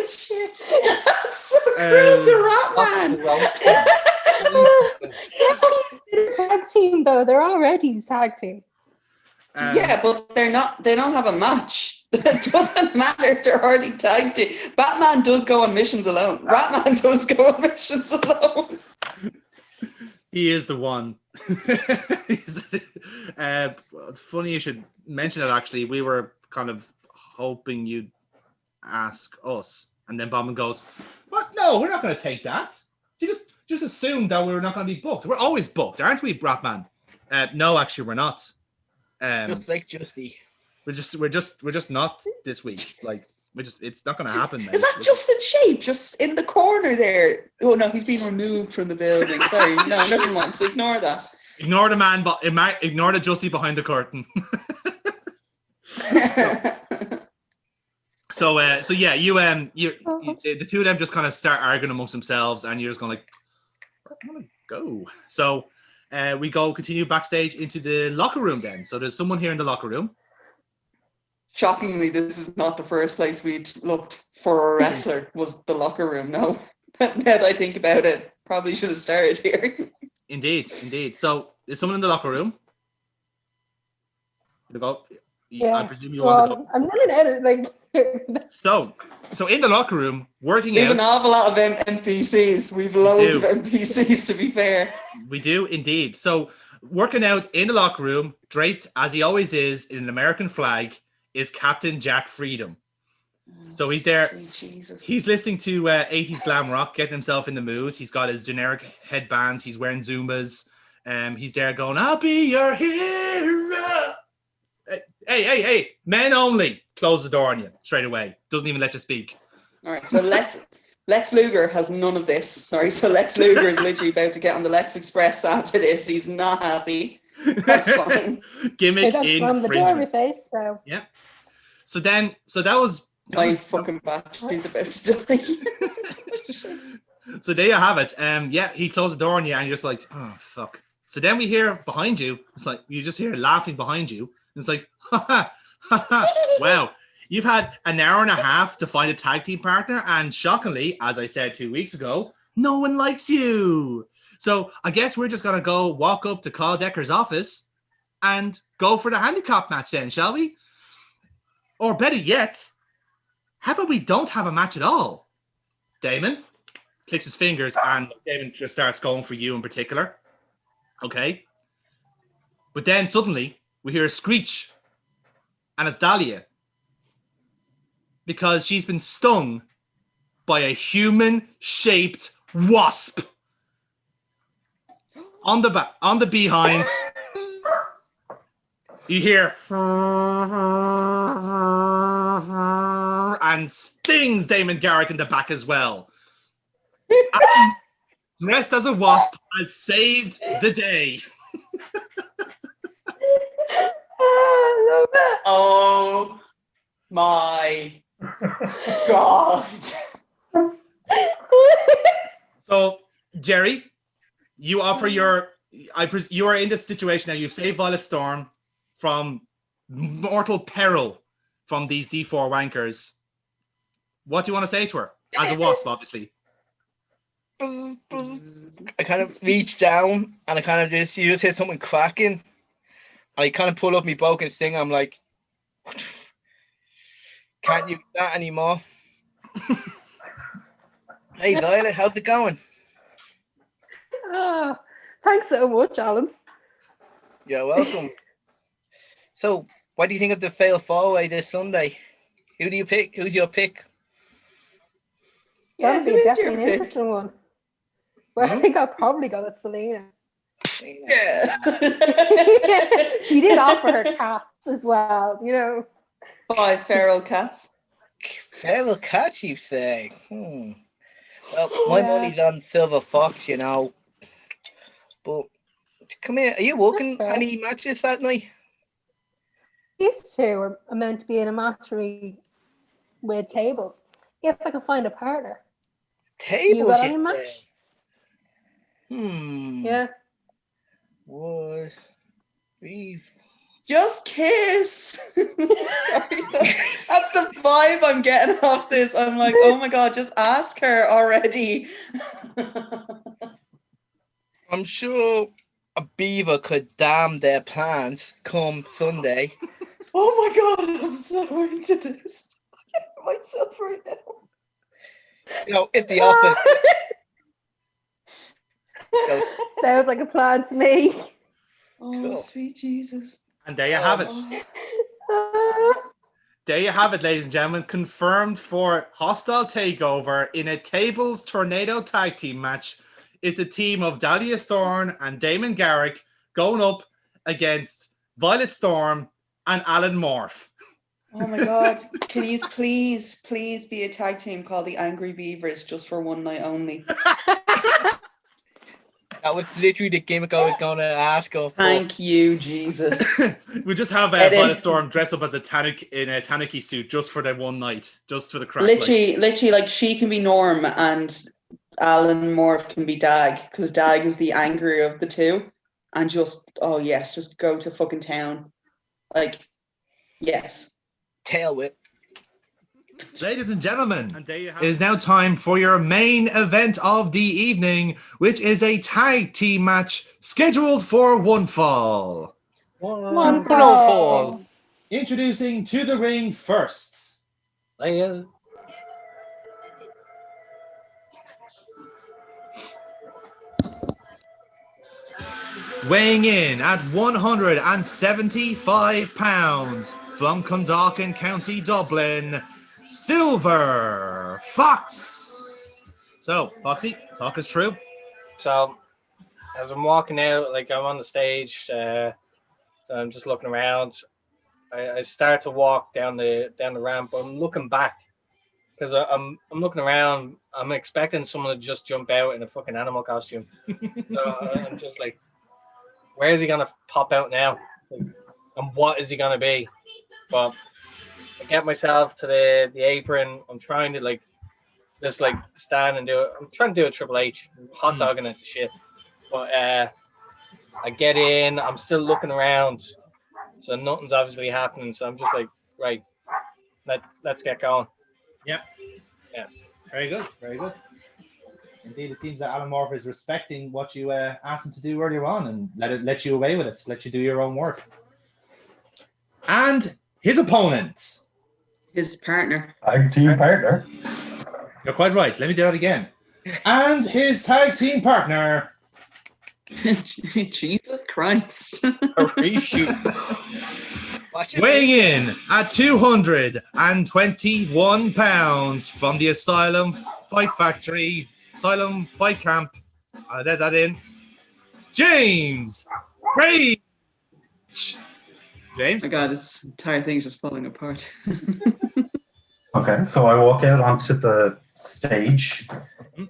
shit! That's so cruel to Ratman. He's been a tag team though. They're already tag team. Yeah, but they're not. They don't have a match. It doesn't matter. They're already tag team. Batman does go on missions alone. Ratman does go on missions alone. He is the one. It's funny you should mention that, actually. We were kind of hoping you'd ask us. And then Bowman goes, "What? No, we're not going to take that. You just assumed that we were not going to be booked. We're always booked, aren't we, Bratman?" No, actually, we're not. Just like Justy. We're just not this week. Like, it's not going to happen, mate. Is that just in shape? Just in the corner there? Oh no, he's been removed from the building. Sorry, no, never mind. So ignore that. Ignore the man, but ignore the Justy behind the curtain. So yeah, you the two of them just kind of start arguing amongst themselves, and you're just going like, "I'm gonna go." So we continue backstage into the locker room then. So there's someone here in the locker room. Shockingly, this is not the first place we'd looked for a wrestler, was the locker room. No, now that I think about it, probably should have started here. Indeed. So there's someone in the locker room. You go. Yeah. I presume you want to go. I'm running out of like. So in the locker room, working We have out. an awful lot of NPCs. We've loads of NPCs, to be fair. We do indeed. So working out in the locker room, draped as he always is in an American flag, is Captain Jack Freedom. So he's there. Sweet Jesus. He's listening to 80s glam rock, getting himself in the mood. He's got his generic headband. He's wearing Zumbas. He's there going, "I'll be your hero." Hey, men only. Close the door on you straight away. Doesn't even let you speak. All right, so Lex Luger has none of this. Sorry, so Lex Luger is literally about to get on the Lex Express after this. He's not happy. That's fine. Gimmick From the door of your face, so yeah. So that was My fucking battery's about to die. So there you have it. Yeah, he closed the door on you, and you're just like, "Oh fuck." So then we hear behind you. It's like you just hear laughing behind you. And it's like, "Ha ha, wow." You've had an hour and a half to find a tag team partner, and shockingly, as I said 2 weeks ago, no one likes you. So I guess we're just gonna go walk up to Carl Decker's office and go for the handicap match then, shall we? Or better yet, how about we don't have a match at all? Damon clicks his fingers, and Damon just starts going for you in particular. Okay. But then suddenly we hear a screech, and it's Dahlia, because she's been stung by a human-shaped wasp on the behind. You hear and stings Damon Garrick in the back as well. And dressed as a wasp has saved the day. I love it. Oh my God. So, Jerry, you offer you are in this situation now. You've saved Violet Storm from mortal peril from these D4 wankers. What do you want to say to her? As a wasp, obviously. I kind of reach down and you just hear something cracking. I kind of pull up my broken thing. I'm like, can't use that anymore. Hey Violet, how's it going? Oh, thanks so much, Alan. You're welcome. So, what do you think of the fail four-way this Sunday? Who do you pick? Who's your pick? That'd be who is your definitely an pick? interesting one. Well, I think I'll probably go with Selena. Yeah. She did offer her cats as well, you know. 5 feral cats. Feral cats, you say? Well, my Yeah. money's on Silver Fox, you know. But come here, are you working That's fair. any matches that night? These two are meant to be in a matchery with tables. If I can find a partner. Tables, You got you any say? match? Yeah. What? We've Just kiss. Sorry, that's the vibe I'm getting off this. I'm like, oh my God, just ask her already. I'm sure a beaver could damn their plans come Sunday. Oh my god, I'm so into this. I hate myself right now. You know, it's the office. So, Sounds like a plan to me. Oh, Cool. sweet Jesus. And there you have it. Oh. There you have it, ladies and gentlemen. Confirmed for Hostile Takeover in a Tables Tornado Tag Team match is the team of Dahlia Thorne and Damon Garrick going up against Violet Storm and Alan Morph. Oh my god. Can you please be a tag team called the Angry Beavers just for one night only? that was literally the gimmick I was gonna ask of. Thank you, Jesus. We just have Edit. Violet Storm dress up as a Tanuki suit just for the one night, just for the crack. Literally, like she can be Norm and Alan Morph can be Dag, because Dag is the angrier of the two. And just go to fucking town. Like, yes. Tail whip. Ladies and gentlemen, it is now time for your main event of the evening, which is a tag team match scheduled for one fall. One fall. Introducing to the ring first. Leia. Weighing in at 175 pounds from Clondalkin, County Dublin, Silver Fox. So, Foxy, talk us through. So, as I'm walking out, like I'm on the stage, I'm just looking around. I start to walk down the ramp. I'm looking back because I'm looking around. I'm expecting someone to just jump out in a fucking animal costume. So I'm just like, where is he gonna pop out now? Like, and what is he gonna be? But I get myself to the apron. I'm trying to just stand and do it. I'm trying to do a Triple H, hot dogging it to shit. But I get in. I'm still looking around, so nothing's obviously happening. So I'm just like, right, let's get going. Yep. Yeah. Very good. Very good. Indeed, it seems that Alan Morph is respecting what you asked him to do earlier on and let you away with it, let you do your own work. And his opponent. His partner. Tag team partner. You're quite right. Let me do that again. And his tag team partner. Jesus Christ. A reshoot. Weighing in at 221 pounds from the Asylum Fight Factory, Asylum Fight Camp. I let that in. James Rage. James? Oh my god, this entire thing's just falling apart. Okay, so I walk out onto the stage,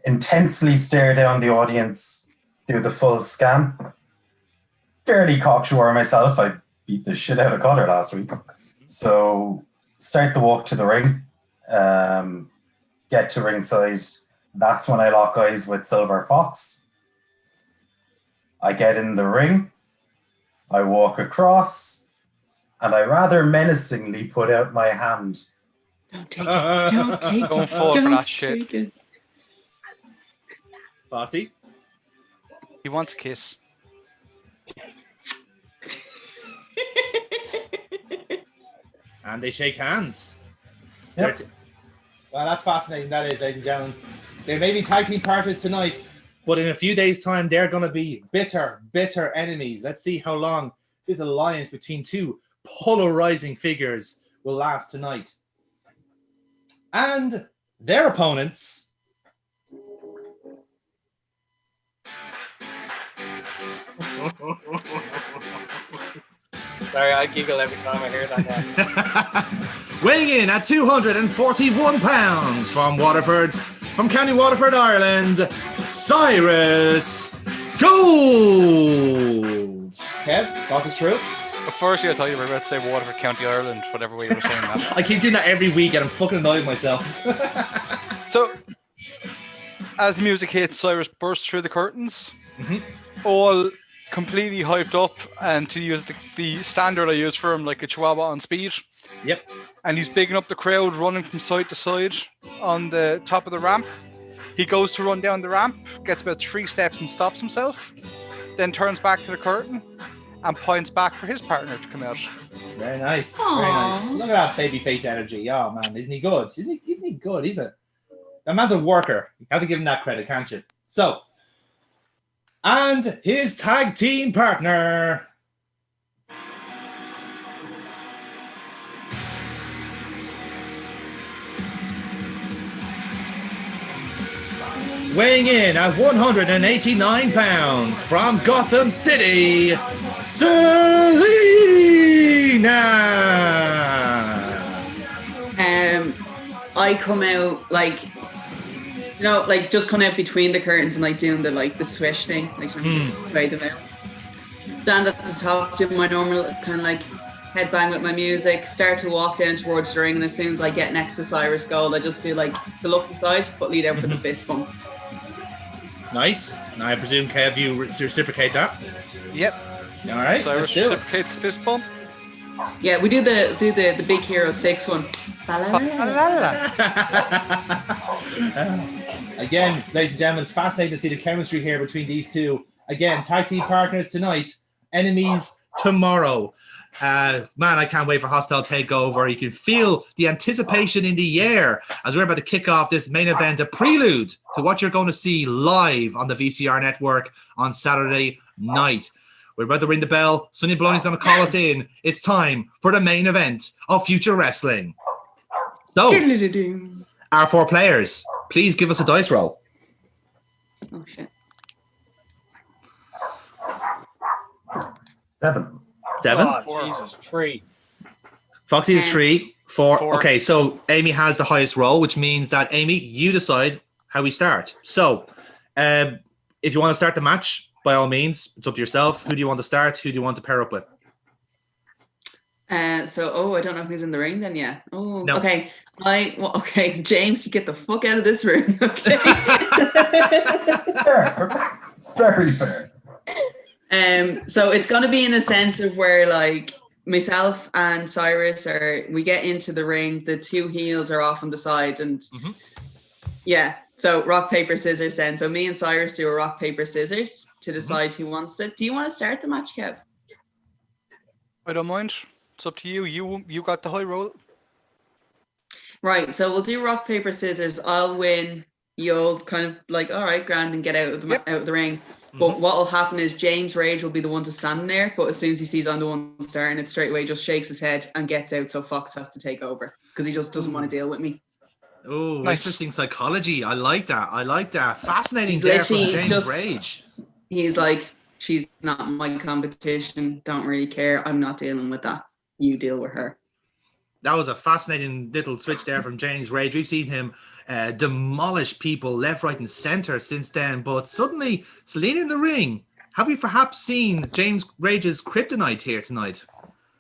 intensely stare down the audience, do the full scan. Fairly cocksure myself. I beat the shit out of Connor last week. So start the walk to the ring, get to ringside. That's when I lock eyes with Silver Fox. I get in the ring. I walk across, and I rather menacingly put out my hand. Don't take it. Don't take it. Don't fall for that shit. Take it. Foxy? He wants a kiss. And they shake hands. Yep. Well, that's fascinating, that is, ladies and gentlemen. They may be tag team partners tonight, but in a few days' time, they're going to be bitter enemies. Let's see how long this alliance between two polarizing figures will last tonight. And their opponents. Sorry, I giggle every time I hear that now. Weighing in at 241 pounds from Waterford, from County Waterford, Ireland, Cyrus Gold. Kev, talk us through. Firstly, I thought you were about to say Waterford, County Ireland, whatever way you were saying that. I keep doing that every week and I'm fucking annoyed myself. So, as the music hits, Cyrus bursts through the curtains, all completely hyped up, and to use the standard I use for him, like a chihuahua on speed. Yep. And he's bigging up the crowd, running from side to side on the top of the ramp. He goes to run down the ramp, gets about 3 steps and stops himself, then turns back to the curtain, and points back for his partner to come out. Very nice. Very Aw. nice. Look at that babyface energy. Oh man, isn't he good? Isn't he good? That man's a worker. You have to give him that credit, can't you? So, and his tag team partner. Weighing in at 189 pounds from Gotham City, Selena. I come out like, like just coming out between the curtains and like doing the swish thing, like just sway them out. Stand at the top, do my normal kind of like headbang with my music, start to walk down towards the ring, and as soon as I get next to Cyrus Gold, I just do like the lucky side, but lead out for the fist bump. Nice. Now I presume, Kev, you reciprocate that? Yep. All right. Cyrus reciprocates the fist bump. Yeah, we do the Big Hero 6 one. Again, ladies and gentlemen, it's fascinating to see the chemistry here between these two. Again, tag team partners tonight, enemies tomorrow. Man, I can't wait for Hostile Takeover. You can feel the anticipation in the air as we're about to kick off this main event, a prelude to what you're going to see live on the VCR network on Saturday night. We're about to ring the bell. Sonny Baloney's going to call us in. It's time for the main event of Future Wrestling. So, our 4 players, please give us a dice roll. Oh, shit. 7. 7. Oh, Jesus, 3. Foxy is 3. 4. 4. Okay, so Amy has the highest roll, which means that, Amy, you decide how we start. So, if you want to start the match, by all means, it's up to yourself. Who do you want to start? Who do you want to pair up with? I don't know who's in the ring then, yeah. Oh, No. okay. Okay, James, you get the fuck out of this room, okay? Fair. Very fair. So it's going to be in a sense of where, like, myself and Cyrus we get into the ring, the 2 heels are off on the side, and yeah, so rock, paper, scissors then. So me and Cyrus do a rock, paper, scissors to decide who wants it. Do you want to start the match, Kev? I don't mind. It's up to you. You got the high roll. Right, so we'll do rock, paper, scissors. I'll win. You'll kind of like, all right, grand, and get out of the ring. But what will happen is James Rage will be the one to stand there, but as soon as he sees I'm the one starting it, straight away just shakes his head and gets out, so Fox has to take over because he just doesn't want to deal with me. Oh, Nice. Interesting psychology. I like that. Fascinating He's there from literally James Rage. He's like, she's not my competition, don't really care, I'm not dealing with that. You deal with her. That was a fascinating little switch there from James Rage. We've seen him demolish people left, right, and center since then. But suddenly, Selena in the ring. Have we perhaps seen James Rage's kryptonite here tonight?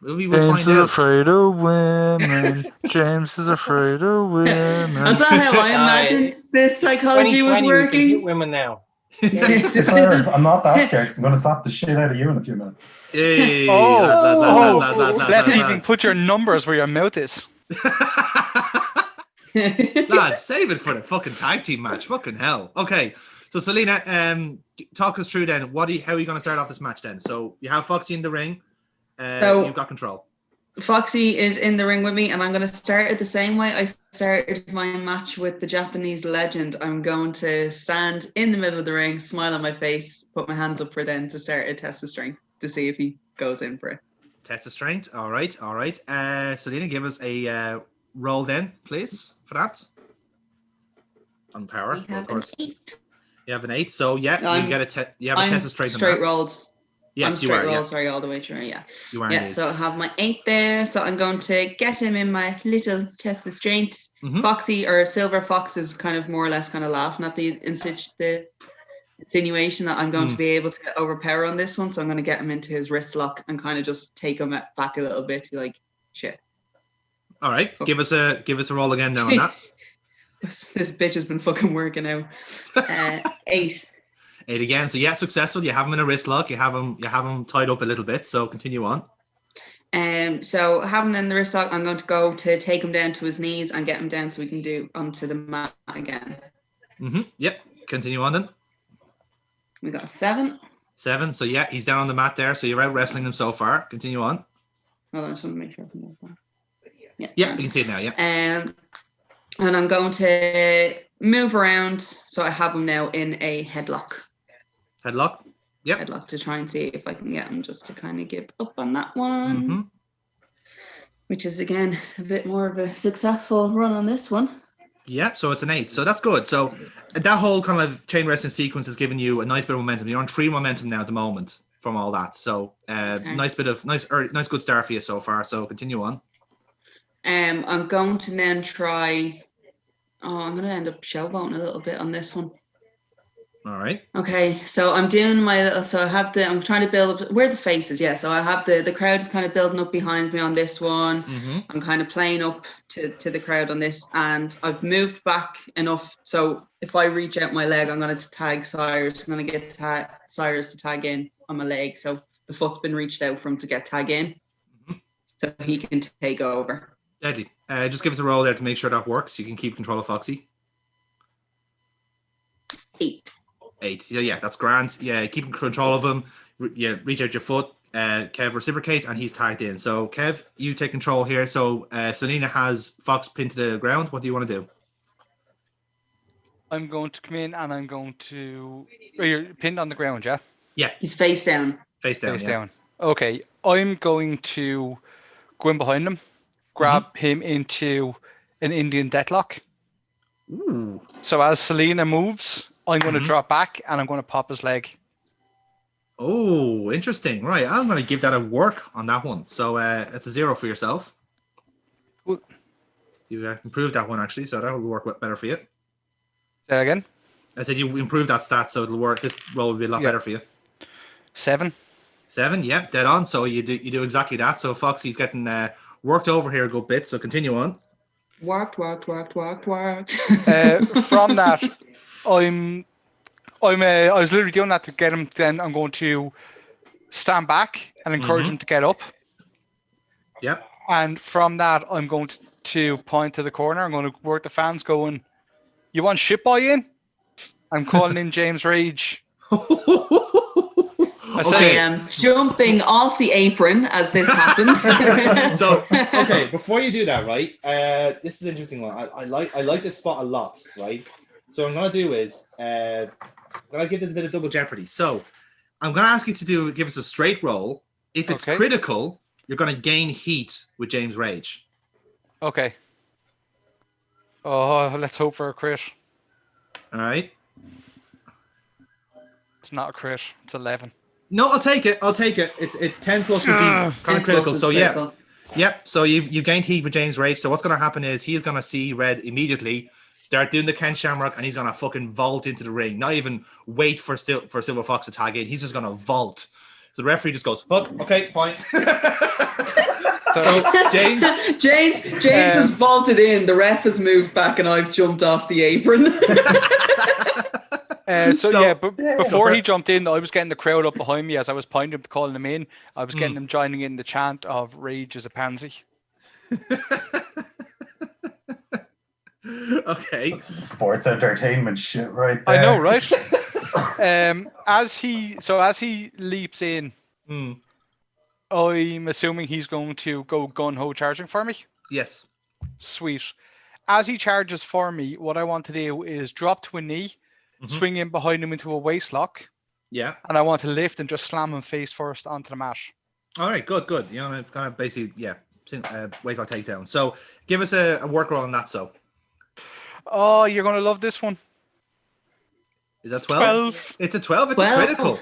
We will James find is out. afraid of women. James is afraid of women. That's not how I imagined this psychology was 2020, we can hit working. women now. This Cyrus, is I'm not that scared 'cause I'm going to slap the shit out of you in a few minutes. Hey, Let's even put your numbers where your mouth is. Lads, save it for the fucking tag team match. Fucking hell. Okay, so Selena, talk us through then. How are you going to start off this match then? So you have Foxy in the ring. So- You've got control. Foxy is in the ring with me, and I'm going to start it the same way I started my match with the Japanese legend. I'm going to stand in the middle of the ring, smile on my face, put my hands up for then to start a test of strength to see if he goes in for it. Test of strength. All right. Selena, give us a roll then, please, for that. On power, We have of course. an 8. You have an 8, so yeah, I'm- you get you have a I'm test of strength. on straight that. rolls. Yes, I'm you straight are. rolls, sorry, all the way through, yeah. You are. Yeah, indeed. so I have my 8 there. So I'm going to get him in my little test of strength. Mhm. Foxy or Silver Fox is kind of more or less kind of laughing at the insinuation that I'm going to be able to overpower on this one. So I'm going to get him into his wrist lock and kind of just take him back a little bit. Be like, shit. All right, give us a roll again now on that. This bitch has been fucking working out. 8. 8 again. So yeah, successful. You have him in a wrist lock. You have him tied up a little bit. So continue on. So having him in the wrist lock, I'm going to go to take him down to his knees and get him down so we can do onto the mat again. Yep. Continue on then. We got a 7. 7. So yeah, he's down on the mat there. So you're out wrestling him so far. Continue on. Hold on, I just want to make sure I can get that. Yeah, you can see it now. Yeah. And I'm going to move around. So I have him now in a headlock. Headlock. Yep. Headlock to try and see if I can get him just to kind of give up on that one. Which is, again, a bit more of a successful run on this one. Yeah, so it's an 8. So that's good. So that whole kind of chain wrestling sequence has given you a nice bit of momentum. You're on 3 momentum now at the moment from all that. So nice good start for you so far. So continue on. I'm going to then try. Oh, I'm going to end up showboating a little bit on this one. All right. Okay, so I'm doing my little. So I'm trying to build up. Where are the faces? Yeah, so I have the crowd is kind of building up behind me on this one. I'm kind of playing up to the crowd on this, and I've moved back enough. So if I reach out my leg, I'm going to tag Cyrus. I'm going to get Cyrus to tag in on my leg. So the foot's been reached out for him to get tag in, so he can take over. Deadly. Just give us a roll there to make sure that works. You can keep control of Foxy. 8. 8. So yeah, that's grand. Yeah, keep control of him. Yeah, reach out your foot. Kev reciprocates and he's tagged in. So Kev, you take control here. So Selena has Fox pinned to the ground. What do you want to do? I'm going to come in and I'm going to. Oh, you're pinned on the ground, yeah? Yeah. He's face down. Face down. Face down. Okay, I'm going to go in behind him, grab him into an Indian deadlock. Ooh. So as Selena moves, I'm going to drop back and I'm going to pop his leg. Oh, interesting. Right. I'm going to give that a work on that one. So it's a 0 for yourself. Cool. You improved that one, actually. So that will work better for you. Say that again? I said you improved that stat, so it'll work. This roll will be a lot better for you. 7. 7, yeah, dead on. So you do exactly that. So Foxy's getting worked over here a good bit. So continue on. Worked. From that, I was literally doing that to get him. Then I'm going to stand back and encourage him to get up. Yep. And from that, I'm going to point to the corner. I'm going to work the fans going, "You want shit boy in?" I'm calling in James Rage. I am jumping off the apron as this happens. So, okay, before you do that, right? This is an interesting one. I like this spot a lot, right? So what I'm gonna do is I'm gonna give this a bit of double jeopardy. So I'm gonna ask you to give us a straight roll. If it's critical, you're gonna gain heat with James Rage. Okay. Oh, let's hope for a crit. All right. It's not a crit. It's 11. No, I'll take it. It's 10 plus would be kind of critical. So yeah. Yep. So you've gained heat with James Rage. So what's going to happen is he's going to see red immediately, start doing the Ken Shamrock, and he's going to fucking vault into the ring. Not even wait for Silver Fox to tag in. He's just going to vault. So the referee just goes, "Fuck, okay, fine." So James has vaulted in. The ref has moved back, and I've jumped off the apron. But before he jumped in, I was getting the crowd up behind me as I was pointing him to calling him in. I was getting them joining in the chant of "Rage is a pansy." Okay. That's some sports entertainment shit right there. I know, right? As he leaps in, I'm assuming he's going to go gun-ho charging for me. Yes. Sweet. As he charges for me, what I want to do is drop to a knee, swing in behind him into a waist lock. Yeah. And I want to lift and just slam him face first onto the mat. All right, good. You know, kind of basically, waist lock takedown. So give us a work roll on that. So. Oh, you're going to love this one. Is that 12? It's a 12. It's 12. A critical.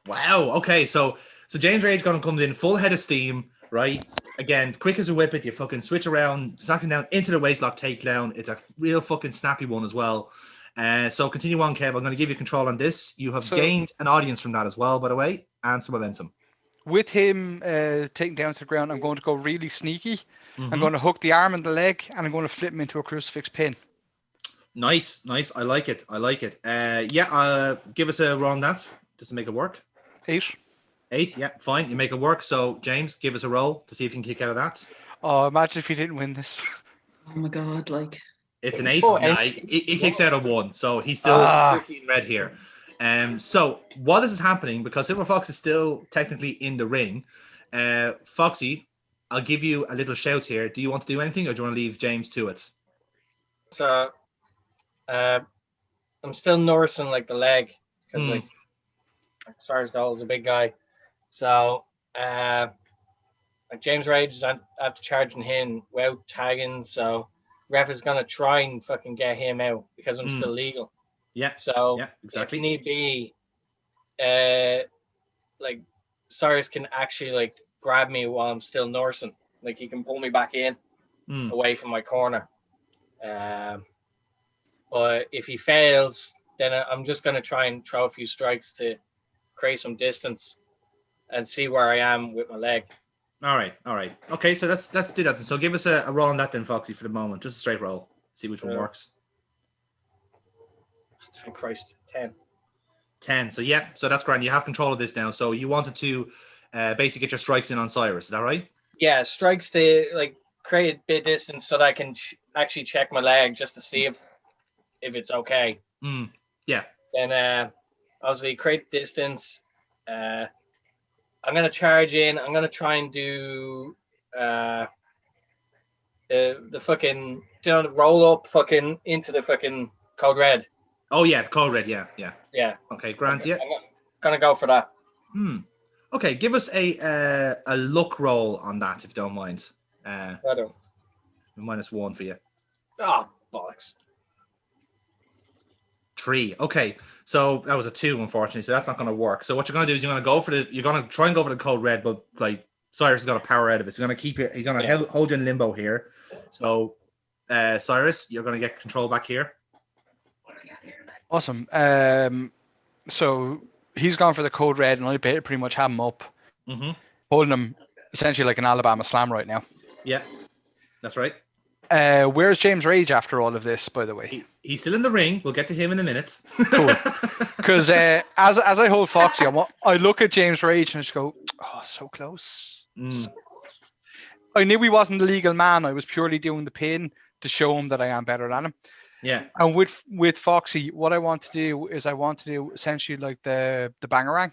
Wow. Okay. So James Rage going to come in full head of steam, right? Again, quick as a whippet. You fucking switch around, knocking down into the waistlock takedown. It's a real fucking snappy one as well. So continue on, Kev. I'm going to give you control on this. You have gained an audience from that as well, by the way, and some momentum. With him taken down to the ground, I'm going to go really sneaky. I'm going to hook the arm and the leg, and I'm going to flip him into a crucifix pin. Nice. I like it. Give us a roll on that just to make it work. 8. 8, yeah, fine. You make it work. So, James, give us a roll to see if you can kick out of that. Oh, imagine if he didn't win this. Oh my God, It's an 8. He kicks out of 1, so he's still 15 red here. So while this is happening, because Silver Fox is still technically in the ring, Foxy, I'll give you a little shout here. Do you want to do anything, or do you want to leave James to it? So, I'm still nursing like the leg because like Cyrus Gold is a big guy. So, like James Rage is after charging him without tagging. So, ref is gonna try and fucking get him out because I'm still legal. Yeah. So, yeah, exactly. if need be, like Cyrus can actually like grab me while I'm still nursing. Like he can pull me back in away from my corner. But if he fails, then I'm just going to try and throw a few strikes to create some distance and see where I am with my leg. All right. Okay, so let's do that. So give us a roll on that then, Foxy, for the moment. Just a straight roll. See which one works. Thank Christ, 10. 10. So yeah, so that's grand. You have control of this now. So you wanted to basically get your strikes in on Cyrus. Is that right? Yeah, strikes to like create a bit of distance so that I can actually check my leg just to see if it's okay. Yeah. Then obviously create distance. I'm gonna charge in. I'm gonna try and do the fucking the roll up fucking into the fucking code red. Oh yeah, the code red. Yeah. Okay, grand. Yeah. I'm gonna go for that. Okay, give us a luck roll on that if you don't mind. I don't. -1 for you. Oh bollocks. 3. Okay, so that was a 2, unfortunately. So that's not going to work. So what you're going to do is you're going to try and go for the code red, but like Cyrus is going to power out of it. So you're going to keep it. You're going to hold you in limbo here. So Cyrus, you're going to get control back here. Awesome. So he's gone for the code red, and I pretty much have him up, holding him essentially like an Alabama slam right now. Yeah, that's right. Where's James Rage after all of this, by the way? He's still in the ring. We'll get to him in a minute. Cool. Because as I hold Foxy, I look at James Rage and just go, oh, so close. So close. I knew he wasn't a legal man. I was purely doing the pin to show him that I am better than him. Yeah. And with Foxy, what I want to do is essentially like the bangarang.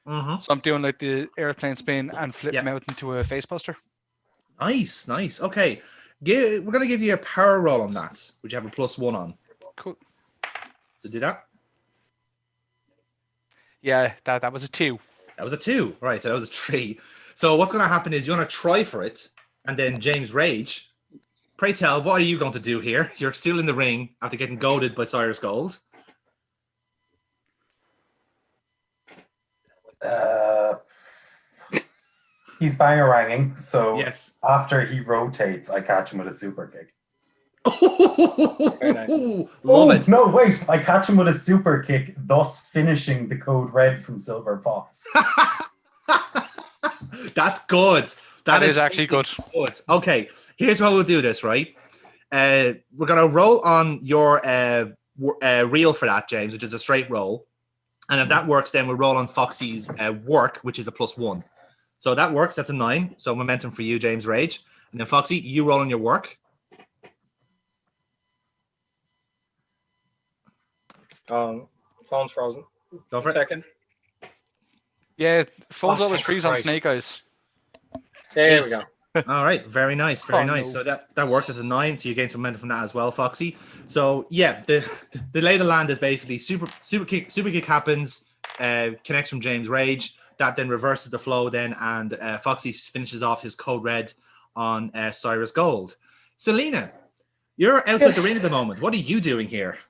So I'm doing like the airplane spin and flip him out into a facebuster. Nice. Okay. We're going to give you a power roll on that, which you have a +1 on. Cool. So do that. Yeah, that was a 2. That was a 2. Right, so that was a 3. So what's going to happen is you're going to try for it, and then James Rage, pray tell, what are you going to do here? You're still in the ring after getting goaded by Cyrus Gold. He's bangaranging, so yes. After he rotates, I catch him with a super kick. Love it. No, wait. I catch him with a super kick, thus finishing the code red from Silver Fox. That's good. That is actually good. Okay, here's how we'll do this, right? We're going to roll on your reel for that, James, which is a straight roll. And if that works, then we'll roll on Foxy's work, which is a +1. So that works. That's a 9. So momentum for you, James Rage. And then Foxy, you roll on your work. Phone's frozen. Go for it. Second. Yeah, phone's always freeze on Snake Eyes. There we go. All right, very nice, very nice. No. So that works as a 9. So you gain some momentum from that as well, Foxy. So yeah, the lay of the land is basically super kick happens, connects from James Rage. That then reverses the flow then, and Foxy finishes off his code red on Cyrus Gold. Selena, you're outside the ring at the moment. What are you doing here?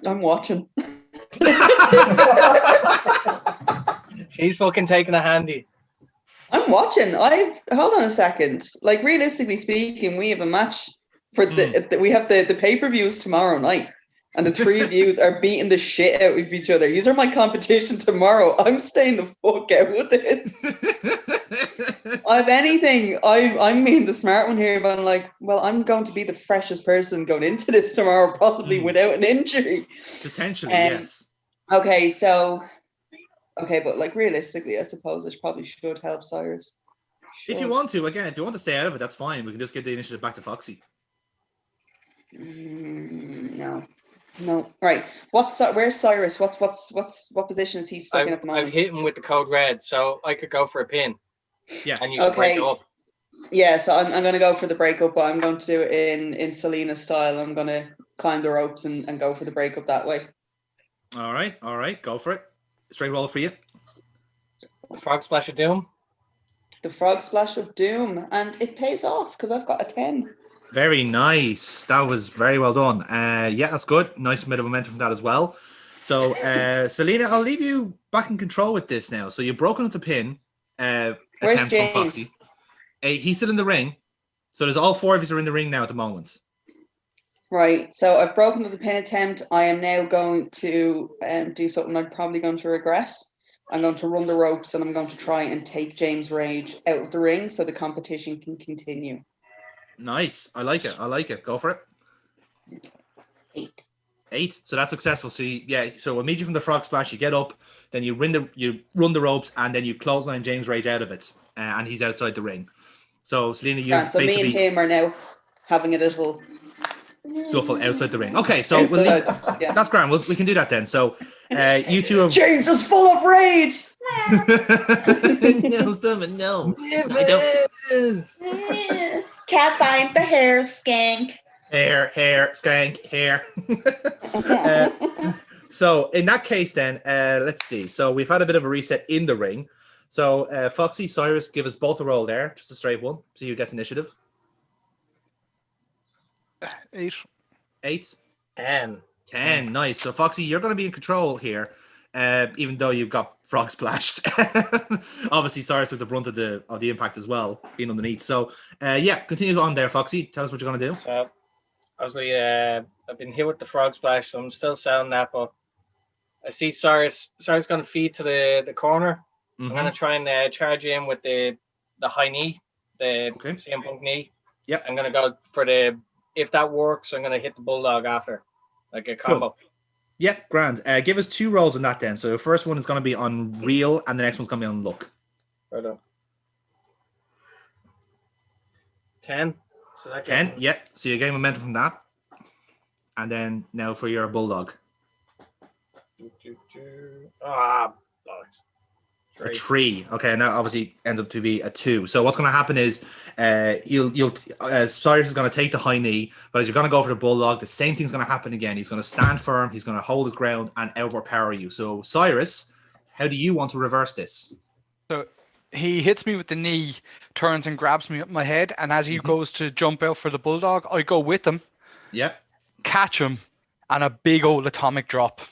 I'm watching. She's fucking taking a handy. I'm watching. Hold on a second. Like, realistically speaking, we have a match for we have the pay-per-views tomorrow night. And the 3 of you are beating the shit out of each other. These are my competition tomorrow. I'm staying the fuck out with this. If anything, I'm being the smart one here, but I'm like, well, I'm going to be the freshest person going into this tomorrow, possibly without an injury. Potentially, yes. Okay, but like realistically, I suppose I probably should help Cyrus. If you want to, again, if you want to stay out of it, that's fine. We can just get the initiative back to Foxy. No. No. Right. Where's Cyrus? What position is he stuck in at the moment? I've hit him with the code red, so I could go for a pin. Yeah. And you can break it up. Yeah, so I'm going to go for the breakup, but I'm going to do it in Selena's style. I'm going to climb the ropes and go for the breakup that way. All right, go for it. Straight roll for you. The frog splash of doom. The frog splash of doom, and it pays off because I've got a 10. Very nice. That was very well done. Yeah, that's good. Nice bit of momentum from that as well. So, Selena, I'll leave you back in control with this now. So you've broken up the pin. Where's Attempt James? from Foxy. He's still in the ring. So there's all 4 of you are in the ring now at the moment. Right. So I've broken up the pin attempt. I am now going to do something I'm probably going to regret. I'm going to run the ropes and I'm going to try and take James Rage out of the ring so the competition can continue. Nice. I like it. Go for it. 8. So that's successful. So so immediately from the frog splash, you get up, then you run the ropes, and then you clothesline James Rage out of it, and he's outside the ring. So Selena, you so me and him are now having a little shuffle outside the ring. Okay, so we'll leave. Yeah. That's grand. We can do that then. So you two have James is full of rage. No, I don't. Can't find the hair, skank. Hair, skank, hair. So in that case, then let's see. So we've had a bit of a reset in the ring. So Foxy, Cyrus, give us both a roll there, just a straight one. See who gets initiative. 8. 10. 10. Nice. So Foxy, you're going to be in control here, even though you've got frog splashed. Obviously, Cyrus took the brunt of the impact as well, being underneath. So continue on there, Foxy. Tell us what you're going to do. So obviously, I've been hit with the frog splash, so I'm still selling that. But I see Cyrus going to feed to the corner. I'm going to try and charge in with the high knee, the CM Punk knee. Yep. I'm going to go for if that works, I'm going to hit the bulldog after, like a combo. Cool. Yep, grand. Give us 2 rolls on that then. So the first one is going to be on real, and the next one's going to be on luck. Right on. 10. So 10, yeah. So you're getting momentum from that. And then now for your bulldog. Bollocks. A 3. Okay, and that obviously ends up to be a 2. So what's going to happen is Cyrus is going to take the high knee, but as you're going to go for the bulldog, the same thing's going to happen again. He's going to stand firm, he's going to hold his ground and overpower you. So Cyrus, how do you want to reverse this? So he hits me with the knee, turns and grabs me up my head, and as he goes to jump out for the bulldog, I go with him. Yep. Catch him, and a big old atomic drop.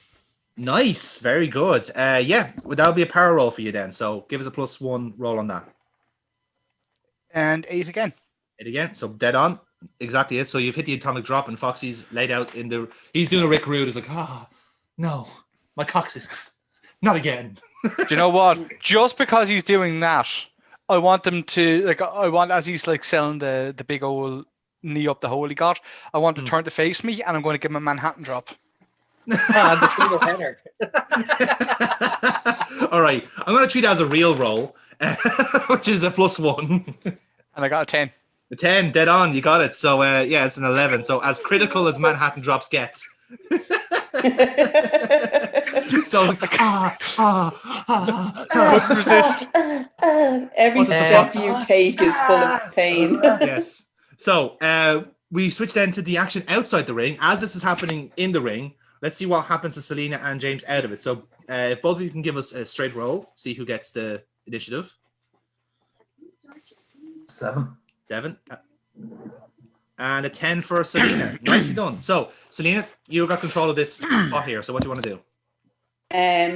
Nice, very good. That'll be a power roll for you then. So give us a +1 roll on that. And 8 again. 8 again. So dead on. Exactly it. So you've hit the atomic drop, and Foxy's laid out he's doing a Rick Rude. He's like, no, my coccyx, not again. Do you know what? Just because he's doing that, I want them to as he's like selling the big old knee up the hole he got, I want to turn to face me, and I'm going to give him a Manhattan drop. The single header. All right, I'm going to treat it as a real roll, which is a +1. And I got a 10. A 10, dead on. You got it. So it's an 11. So as critical as Manhattan drops get. So like, couldn't resist. Every step you take is full of pain. Yes. So we switch then to the action outside the ring. As this is happening in the ring, let's see what happens to Selena and James out of it. So if both of you can give us a straight roll, see who gets the initiative. 7. 7. And a 10 for Selena. Nicely done. So, Selena, you got control of this spot here. So what do you want to do?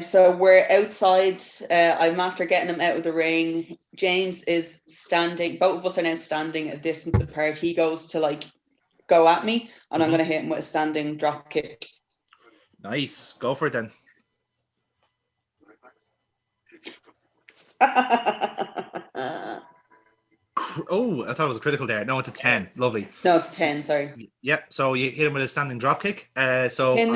So we're outside. I'm after getting him out of the ring. James is standing. Both of us are now standing a distance apart. He goes to go at me, and I'm going to hit him with a standing drop kick. Nice. Go for it then. Oh, I thought it was a critical there. No, it's a 10. Lovely. No, it's a 10. Sorry. Yep. So you hit him with a standing drop kick. Hit him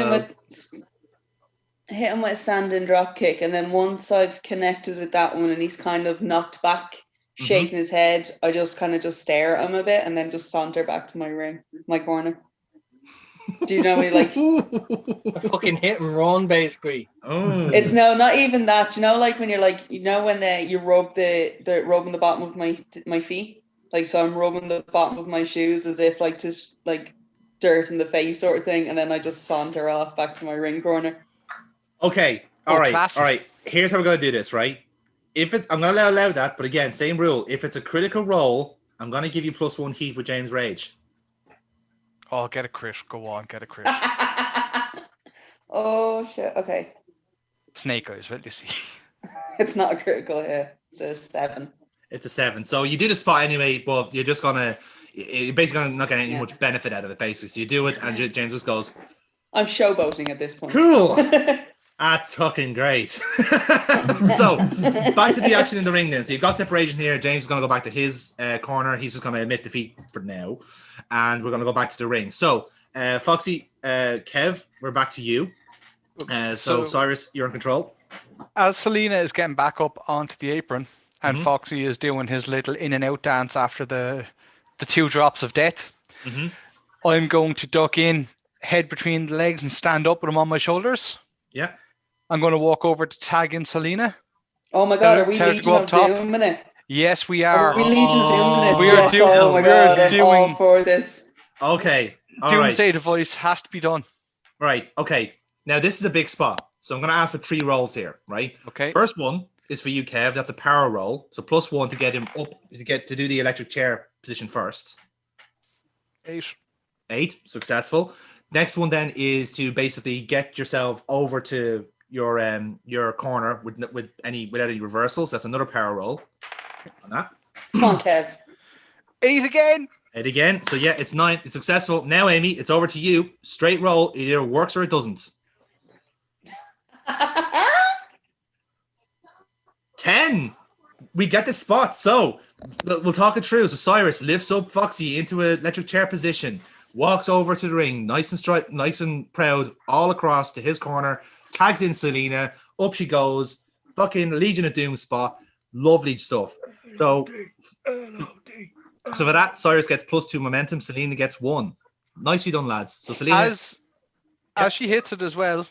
with a standing drop kick, and then once I've connected with that one, and he's kind of knocked back, shaking his head, I just stare at him a bit, and then just saunter back to my corner. Do Do you know when you like? A fucking hit and run, basically. Oh. It's no, not even that. You know, like when you're like, you know, when you rub the rubbing the bottom of my feet. Like, so I'm rubbing the bottom of my shoes as if like just like dirt in the face sort of thing, and then I just saunter off back to my ring corner. Okay. All right. classy. All right. Here's how we're gonna do this, right? If I'm gonna allow that, but again, same rule. If it's a critical roll, I'm gonna give you +1 heat with James Rage. Oh, get a crit. Go on, get a crit. Oh shit. Okay. Snake eyes, will you see? It's not a critical hit. It's a 7. It's a 7. So you do the spot anyway, but you're just gonna you're basically not getting any much benefit out of it, basically. So you do it, and James just goes, I'm showboating at this point. cool. That's fucking great. So back to the action in the ring then. So you've got separation here. James is going to go back to his corner. He's just going to admit defeat for now. And we're going to go back to the ring. So Foxy, Kev, we're back to you. So Cyrus, you're in control. As Selena is getting back up onto the apron and Foxy is doing his little in and out dance after the 2 drops of death, I'm going to duck in, head between the legs and stand up with him on my shoulders. Yeah. I'm going to walk over to tag in Selena. Oh my God, are we Legion of Doom in it? Yes, we are. Are we Legion of Doom in it? We are Yes, doing. oh my God, I'm all for this. Okay. All Doomsday right. device has to be done. Right. Okay. Now this is a big spot. So I'm going to ask for 3 rolls here, right? Okay. First one is for you, Kev. That's a power roll. So +1 to get him up, to do the electric chair position first. 8. 8. Successful. Next one then is to basically get yourself over to your corner without any reversals. That's another power roll on that. Come on, Kev. 8 again. 8 again. So yeah, it's 9. It's successful. Now, Amy, it's over to you. Straight roll. It either works or it doesn't. 10. We get the spot. So we'll talk it through. So Cyrus lifts up Foxy into an electric chair position, walks over to the ring, nice and proud, all across to his corner, tags in Selena, up she goes, fucking Legion of Doom spot. Lovely stuff. So for that, Cyrus gets +2 momentum, Selena gets 1. Nicely done, lads. So Selena, as she hits it as well,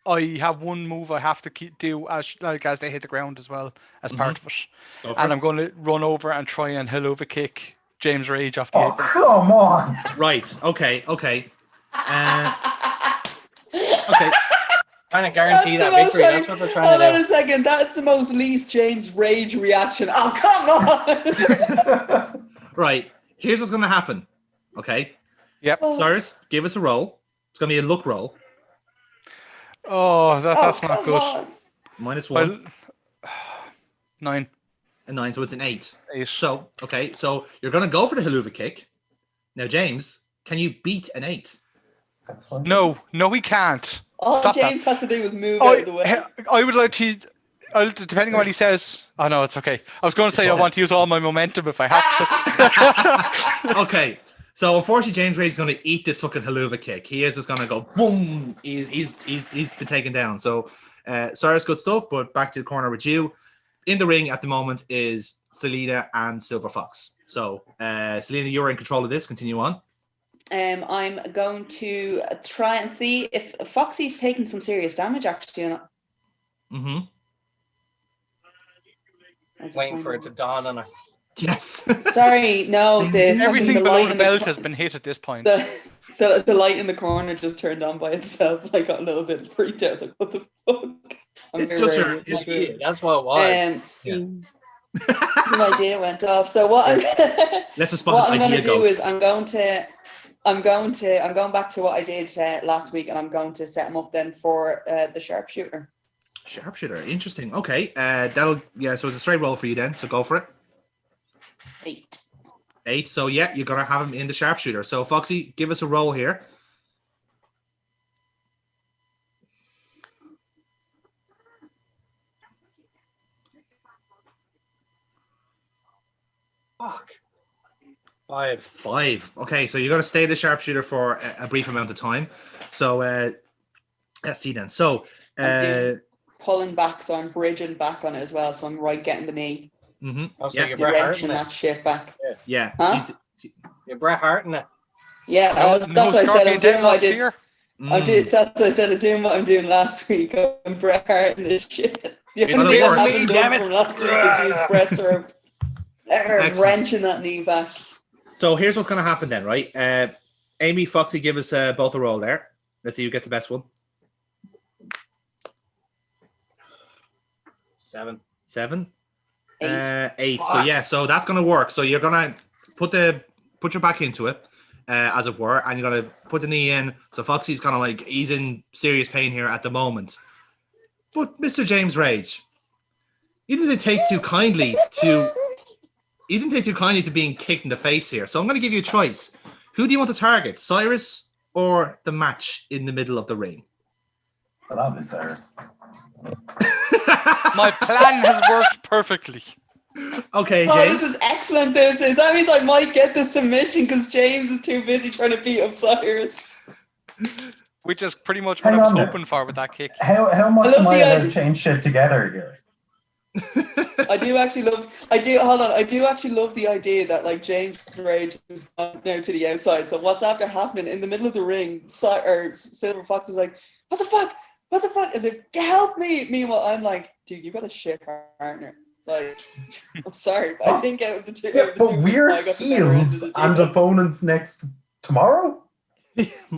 I have one move I have to do as they hit the ground as well as part of it. And I'm going to run over and try and helluva kick James Rage off the apron. Come on. Right. Okay. Okay. Okay. Trying to guarantee that victory. That's what they're trying to do. Hold on a second. That's the most least James Rage reaction. Oh, come on. Right. Here's what's going to happen. Okay. Yep. Cyrus, give us a roll. It's going to be a luck roll. Oh, that's not good. On. -1. 9. A 9, so it's an 8. 8. So, okay. So you're going to go for the helluva kick. Now, James, can you beat an 8? That's fine. No, he can't. All Stop James has to do is move out of the way. I would like to, depending on what he says. Oh no, it's okay. I was going to say I want to use all my momentum if I have to. Okay. So unfortunately, James Rage is going to eat this fucking helluva kick. He is just going to go boom. He's been taken down. So Cyrus, good stuff. But back to the corner with you. In the ring at the moment is Selena and Silver Fox. So Selena, you're in control of this. Continue on. I'm going to try and see if Foxy's taking some serious damage actually or not. Waiting for it to dawn on her. Yes. Sorry, no. Everything the below light the in belt has been hit at this point. The light in the corner just turned on by itself. I got a little bit freaked out. I was like, what the fuck? It's just your. That's what it was. My idea went off. So what Let's respond. What I'm going to do is I'm going back to what I did last week, and I'm going to set him up then for the sharpshooter. Sharpshooter, interesting. Okay, so it's a straight roll for you then. So go for it. 8. So yeah, you're gonna have him in the sharpshooter. So Foxy, give us a roll here. Fuck. 5. Okay, so you're gonna stay the sharpshooter for a brief amount of time. So let's see then. So pulling back, so I'm bridging back on it as well. So I'm right getting the knee. So you're wrenching that shit back. Yeah. Huh? You're Bret Hart in it. Yeah, No, that's no what I said. Scorpion I'm doing what I deadlocks did. here. That's what I said. I'm doing what I'm doing last week. I'm Bret Hart and this shit. The It's only thing work. I haven't Damn done it. from last week is use Bret's or wrenching that knee back. So here's what's going to happen then, right? Amy, Foxy, give us both a roll there. Let's see who gets the best one. 7. 7. 8. 8. So yeah, so that's going to work. So you're going to put your back into it, as it were, and you're going to put the knee in. So Foxy's kind of like, he's in serious pain here at the moment. But Mr. James Rage, you didn't take too kindly to being kicked in the face here. So I'm going to give you a choice. Who do you want to target, Cyrus or the match in the middle of the ring? Well, that'll be Cyrus. My plan has worked perfectly. Okay, Oh, James. this is excellent. This is. That means I might get the submission because James is too busy trying to beat up Cyrus. Which is pretty much what Hang I was on there. hoping for with that kick. How much love am I the allowed idea. to change shit together here? I do actually love the idea that like James Rage is gone now to the outside. So what's after happening in the middle of the ring? Silver Fox is like, what the fuck? As if help me. Meanwhile, I'm like, dude, you got a shit partner. Like, I'm sorry, but I think out of the two, Yeah, but we're I got the better end of heels the and deal. opponents next tomorrow?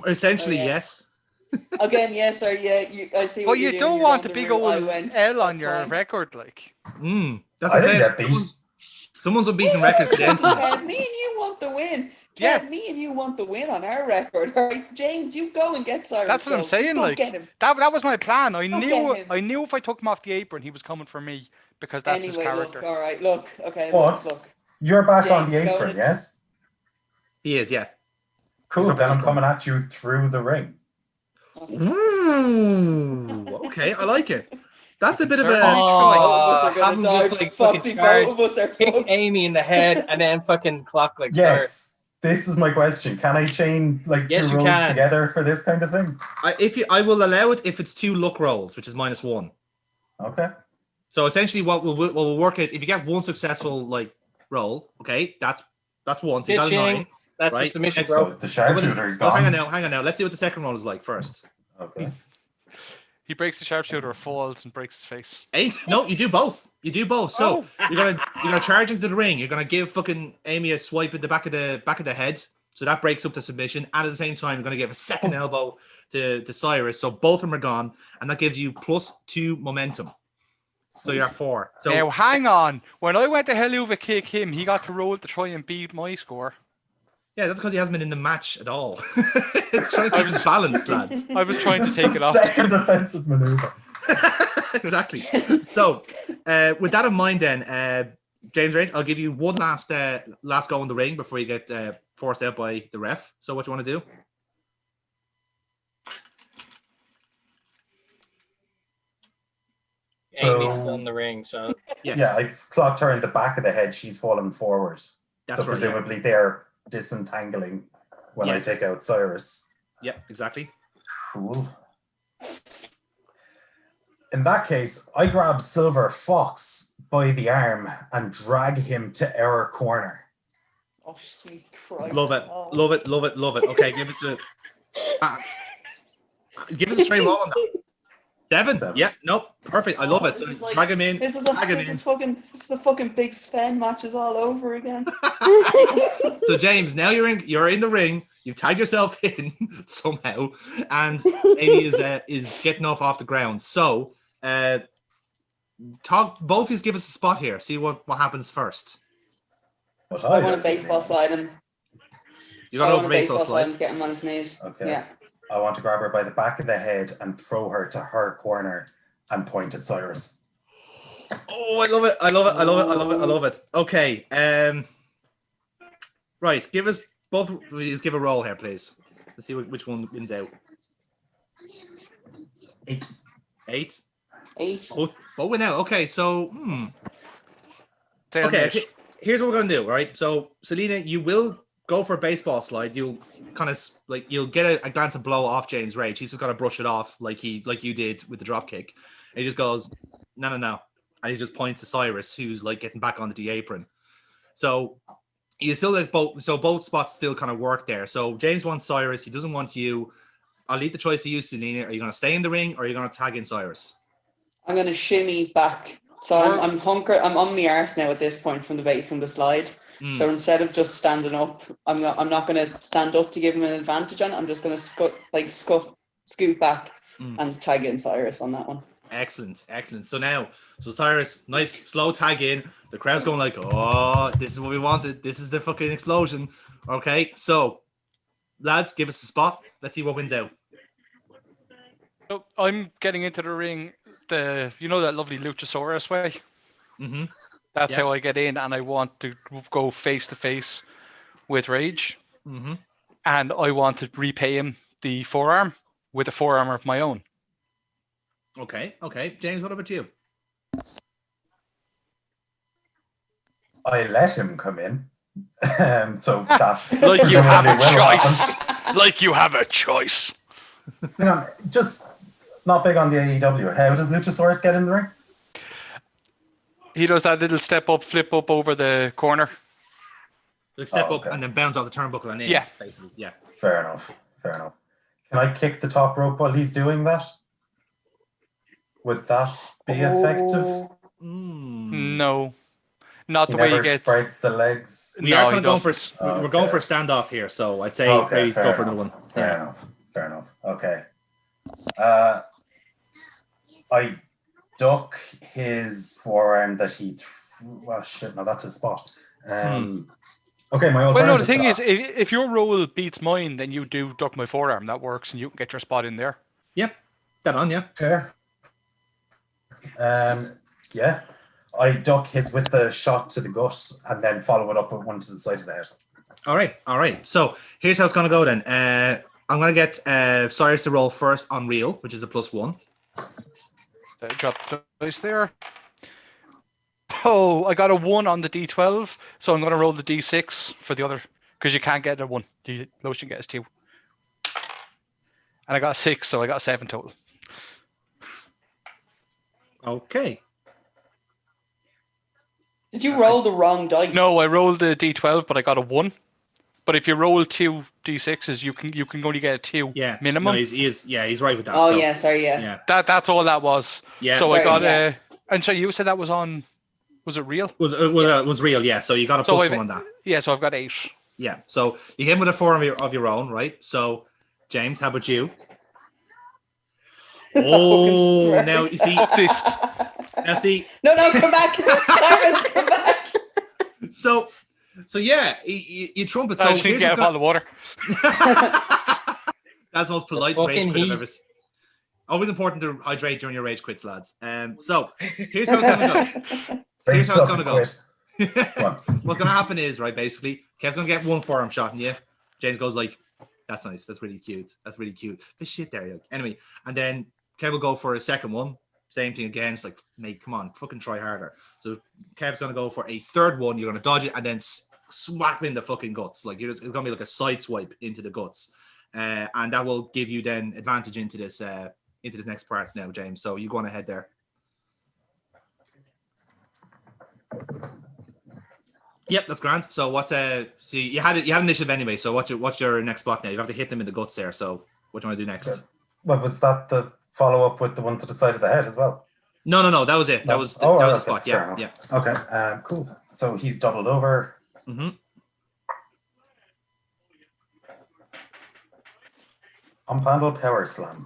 Essentially, Oh, yeah. yes. Again, yes, sir. Yeah, I see. But what you you're doing. don't You're want on the big route I old went. L on That's your fine. record, like. That's I the didn't same. get beat. Someone's unbeaten record credential. Kev, me and you want the win. Yeah. Kev, me and you want the win on our record. All right, James, you go and get Cyrus. That's what I'm Gold. saying. Go Like get him. that was my plan. I Go knew get him. if I took him off the apron, he was coming for me because that's his Anyway, character. look. All right, look. Okay, But look. you're back on the James, go apron, and- yes? He is, yeah. Cool, got then I'm both coming at you through the ring. Ooh, okay, I like it. That's a bit of Sure. a. Both of us are have gonna him die. just like Foxy, fucking charge, both of us are kick fucked. Amy in the head, and then fucking clock like Yes, this is my question. Can I chain like Yes, two you rolls can. together for this kind of thing? I will allow it if it's 2 luck rolls, which is -1. Okay. So essentially, what will work is if you get 1 successful like roll, okay, that's 1. So you got a 9. Bitching. That's right? the submission, Next bro. So the sharpshooter is Oh, hang gone. on now. Let's see what the second roll is like first. Okay. He breaks the sharpshooter, falls, and breaks his face. 8? No, you do both. So you're gonna charge into the ring. You're gonna give fucking Amy a swipe at the back of the head. So that breaks up the submission. And at the same time, you're gonna give a second elbow to Cyrus. So both of them are gone, and that gives you +2 momentum. So you're at 4. So Now hang on. When I went to Helluva kick him, he got to roll to try and beat my score. yeah, that's because he hasn't been in the match at all. It's trying to keep it balanced, lads. I was trying to This take is it off. second defensive maneuver. Exactly. So, with that in mind, then, James Rage, I'll give you one last go in the ring before you get forced out by the ref. So, what do you want to do? Amy's So- still in the ring, so Yes. Yeah, I've clocked her in the back of the head. She's fallen forward. That's So right. presumably they're disentangling when Yes. I take out Cyrus. Yeah, exactly. Cool. In that case, I grab Silver Fox by the arm and drag him to our corner. Oh, sweet Christ. Love it. Oh. Love it. Love it. Love it. Okay, give us a straight roll on that. 7. Seven. Yeah, no, perfect. I love it. So This is like- drag him in. This is Drag him in. the fucking big Sven matches all over again. So James, now you're in the ring. You've tagged yourself in somehow, and Amy is getting off the ground. So, both of you give us a spot here. See what happens first. But I want a baseball slide him. You got I to want a baseball baseball slide slide. him to get him on his knees. Okay. Yeah. I want to grab her by the back of the head and throw her to her corner and point at Cyrus. Oh, I love it! I love it! I love it! I love it! I love it! Okay. Right. Give us both. Please give a roll here, please. Let's see which one wins out. 8. 8. 8. Both win out. Okay. So. Stalemate. Okay, here's what we're gonna do. All right. So, Selena, you will go for a baseball slide. You'll kind of you'll get a glance and blow off James Rage. He's just gonna brush it off like you did with the drop kick. And he just goes, no, and he just points to Cyrus, who's like getting back onto the apron. So You still like both, so both spots still kind of work there. So James wants Cyrus. He doesn't want you. I'll leave the choice to you, Selena. Are you going to stay in the ring or are you going to tag in Cyrus? I'm going to shimmy back. So I'm on my arse now at this point from the slide. So instead of just standing up, I'm not going to stand up to give him an advantage on it. I'm just going to scoot back and tag in Cyrus on that one. Excellent. So Cyrus, nice slow tag in. The crowd's going like, oh, this is what we wanted. This is the fucking explosion. Okay, so lads, give us a spot. Let's see what wins out. So I'm getting into the ring. That lovely Luchasaurus way. Mm-hmm. That's how I get in, and I want to go face to face with Rage. Mm-hmm. And I want to repay him the forearm with a forearm of my own. Okay. James, what about you? I let him come in. So that like you have a choice. Happen. Like you have a choice. Hang on, just not big on the AEW. How does Luchasaurus get in the ring? He does that little step up, flip up over the corner. Like step up and then bounce off the turnbuckle and in. Yeah. Basically. Yeah. Fair enough. Can I kick the top rope while he's doing that? Would that be effective? No. Not the he way never you get. Spreads the legs. We are going for we're going for a standoff here, so I'd say maybe go for another one. Fair enough. Okay. I duck his forearm that he. Oh shit! No, that's his spot. Okay, my alternative. Well, no. The thing is, if your roll beats mine, then you do duck my forearm. That works, and you can get your spot in there. Yep. That on, yeah. Fair. Yeah. I duck his with the shot to the gut and then follow it up with one to the side of the head. All right. So here's how it's going to go then. I'm going to get Cyrus to roll first on real, which is a +1. Drop the dice there. Oh, I got a 1 on the D12, so I'm going to roll the D6 for the other, because you can't get a 1. The lowest you can get is 2. And I got a 6, so I got a 7 total. Okay. Did you roll the wrong dice? No, I rolled the D12, but I got a 1. But if you roll 2 D6s, you can only get a 2 minimum. No, he's right with that. Oh, so, yeah, sorry, yeah. That's all that was. Yeah. So sorry, I got a... And so you said that was on... Was it real? Was real, yeah. So you got a +1 on that. Yeah, so I've got 8. Yeah. So you hit with a 4 of your own, right? So, James, how about you? Oh, now you see... Now see... No, come back. Cyrus, come back. So yeah, you trumpet. So I just need to get a bottle of water. That's the most polite rage quit I've ever seen. Always important to hydrate during your rage quits, lads. So here's how it's gonna go. What's gonna happen is, right, basically, Kev's gonna get one forearm shot in you. James goes like, that's nice, that's really cute. The shit there, anyway. And then Kev will go for a second one. Same thing again. It's like, mate, come on, fucking try harder. So Kev's gonna go for a third one. You're gonna dodge it and then smack him in the fucking guts. Like it's gonna be like a side swipe into the guts, and that will give you then advantage into this next part now, James. So you go on ahead there. Yep, that's grand. So what? So you had initiative anyway. So what's your next spot now? You have to hit them in the guts there. So what do you want to do next? Well, was that the follow up with the one to the side of the head as well? No. That was it. That was the spot. Yeah. Okay. Cool. So he's doubled over. Mm-hmm. Pump handle power slam.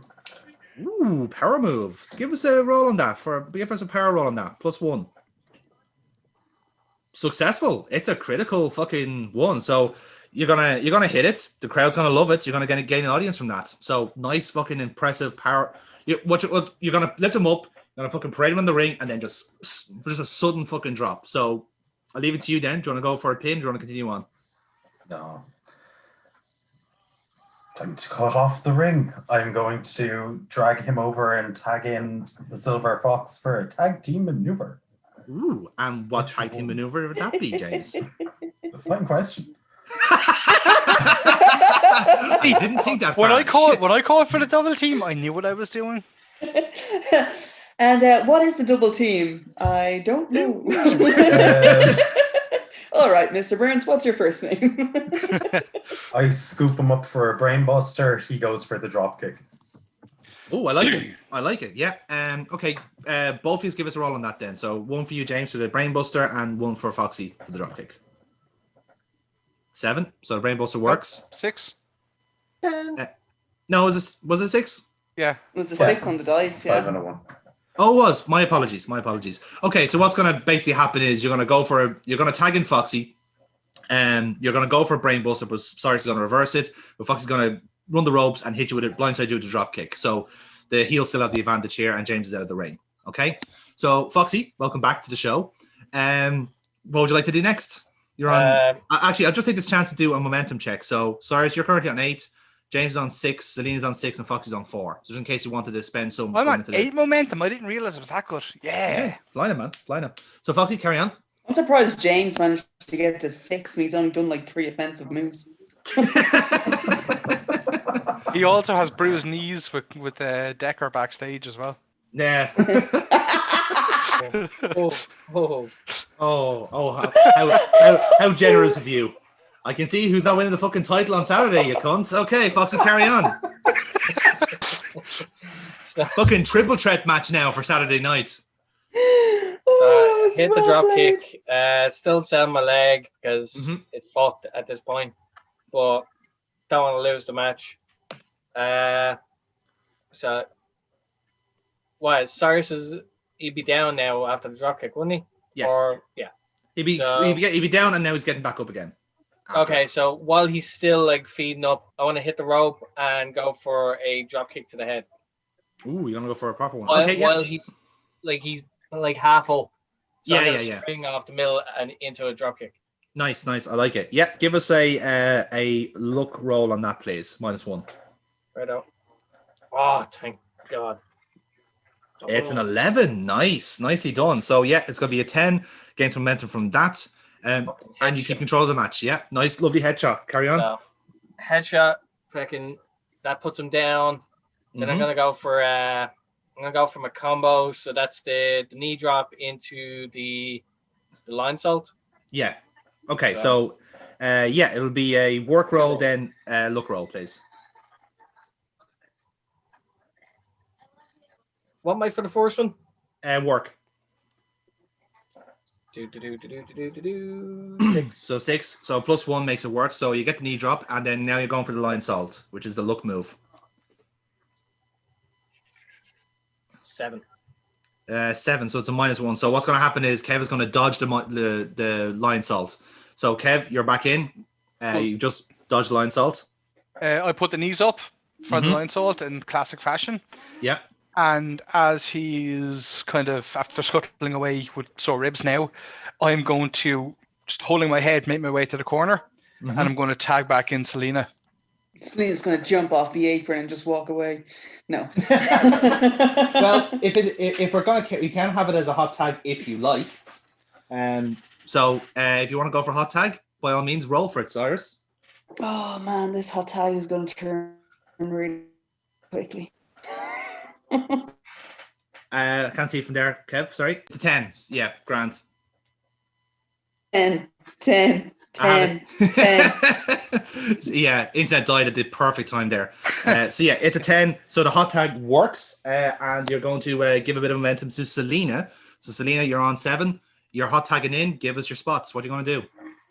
Ooh, power move. Give us a roll on that. Give us a power roll on that. +1. Successful. It's a critical fucking one. So you're gonna hit it. The crowd's gonna love it. You're gonna gain an audience from that. So nice, fucking impressive power. You're gonna lift him up. You're gonna fucking parade him in the ring, and then just a sudden fucking drop. So I'll leave it to you then. Do you want to go for a pin? Do you want to continue on? No. Time to cut off the ring. I'm going to drag him over and tag in the Silver Fox for a tag team maneuver. Ooh, and what tag team maneuver would that be, James? It's a fun question. I didn't think that. When I called for the double team, I knew what I was doing. And what is the double team? I don't know. All right, Mr. Burns, what's your first name? I scoop him up for a brainbuster. He goes for the dropkick. Oh, I like it. I like it. Yeah. Okay. Both of you give us a roll on that then. So one for you, James, for the brainbuster, and one for Foxy for the dropkick. 7. So the brainbuster works. 6. No, was it 6? Yeah. It was a 6 on the dice, 5 yeah. and a 1. Oh, it was. My apologies. Okay, so what's going to basically happen is you're going to tag in Foxy, and you're going to go for a brainbuster, but Cyrus is going to reverse it, but Foxy's going to run the ropes and hit you with it, blindside you with a drop kick. So the heel still have the advantage here, and James is out of the ring. Okay, so Foxy, welcome back to the show. What would you like to do next? You're on. Actually, I'll just take this chance to do a momentum check. So Cyrus, you're currently on 8. James is on 6, Selena's on 6, and Foxy's on 4. So just in case you wanted to spend some. I'm on 8 momentum. I didn't realize it was that good. Yeah. Flying it, man. Flying it. So Foxy, carry on. I'm surprised James managed to get to 6 and he's only done like 3 offensive moves. He also has bruised knees with Decker backstage as well. Yeah. How generous of you. I can see who's not winning the fucking title on Saturday, you cunt. Okay, Foxy, carry on. Fucking triple threat match now for Saturday night. Hit the drop kick. Still sell my leg because it's fucked at this point. But don't want to lose the match. So what? Cyrus he'd be down now after the drop kick, wouldn't he? Yes. Or yeah. He'd be down and now he's getting back up again. Okay, so while he's still like feeding up, I want to hit the rope and go for a drop kick to the head. Ooh, you want to go for a proper one? While he's like half up. So yeah. Spring off the middle and into a drop kick. Nice. I like it. Yeah, give us a luck roll on that, please. -1. Right out. Oh, thank God. It's an 11. Nice. Nicely done. So yeah, it's going to be a 10. Gain some momentum from that. And you keep control of the match. Yeah. Nice, lovely headshot. Carry on. So, headshot, fucking that puts him down. Then I'm gonna go for my combo. So that's the knee drop into the line salt. Yeah. Okay. So it'll be a work roll, then luck roll, please. What am I for the first one? Work. 6. So 6. So +1 makes it work. So you get the knee drop, and then now you're going for the line salt, which is the luck move. 7. 7. So it's a -1. So what's going to happen is Kev is going to dodge the line salt. So Kev, you're back in. You just dodge the line salt. I put the knees up for the line salt in classic fashion. Yeah. And as he's kind of after scuttling away with sore ribs now, I'm going to just holding my head, make my way to the corner, and I'm going to tag back in Selena. Selena's going to jump off the apron and just walk away. No. Well, if we're going to, you can have it as a hot tag if you like. So if you want to go for hot tag, by all means, roll for it, Cyrus. Oh man, this hot tag is going to turn really quickly. I can't see it from there, Kev. Sorry, it's a 10. Yeah, grand. 10. Yeah, internet died at the perfect time there. So yeah, it's a 10. So the hot tag works, and you're going to give a bit of momentum to Selena. So Selena, you're on 7. You're hot tagging in. Give us your spots. What are you going to do?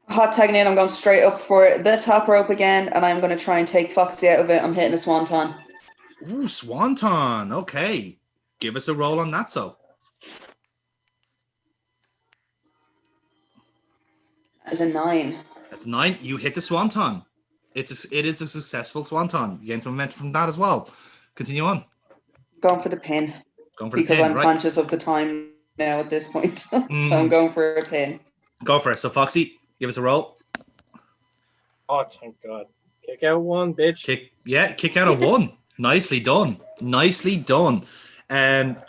Hot tagging in. I'm going straight up for the top rope again, and I'm going to try and take Foxy out of it. I'm hitting a swanton. Ooh, swanton. Okay, give us a roll on that. So That's a 9. that's 9. You hit the swanton. It is a successful swanton. You gain some momentum from that as well. Continue on. Going for the pin. Because I'm conscious of the time now at this point. So I'm going for a pin. Go for it. So Foxy, give us a roll. Oh, thank God. Kick out 1, bitch. Kick out a 1. Nicely done.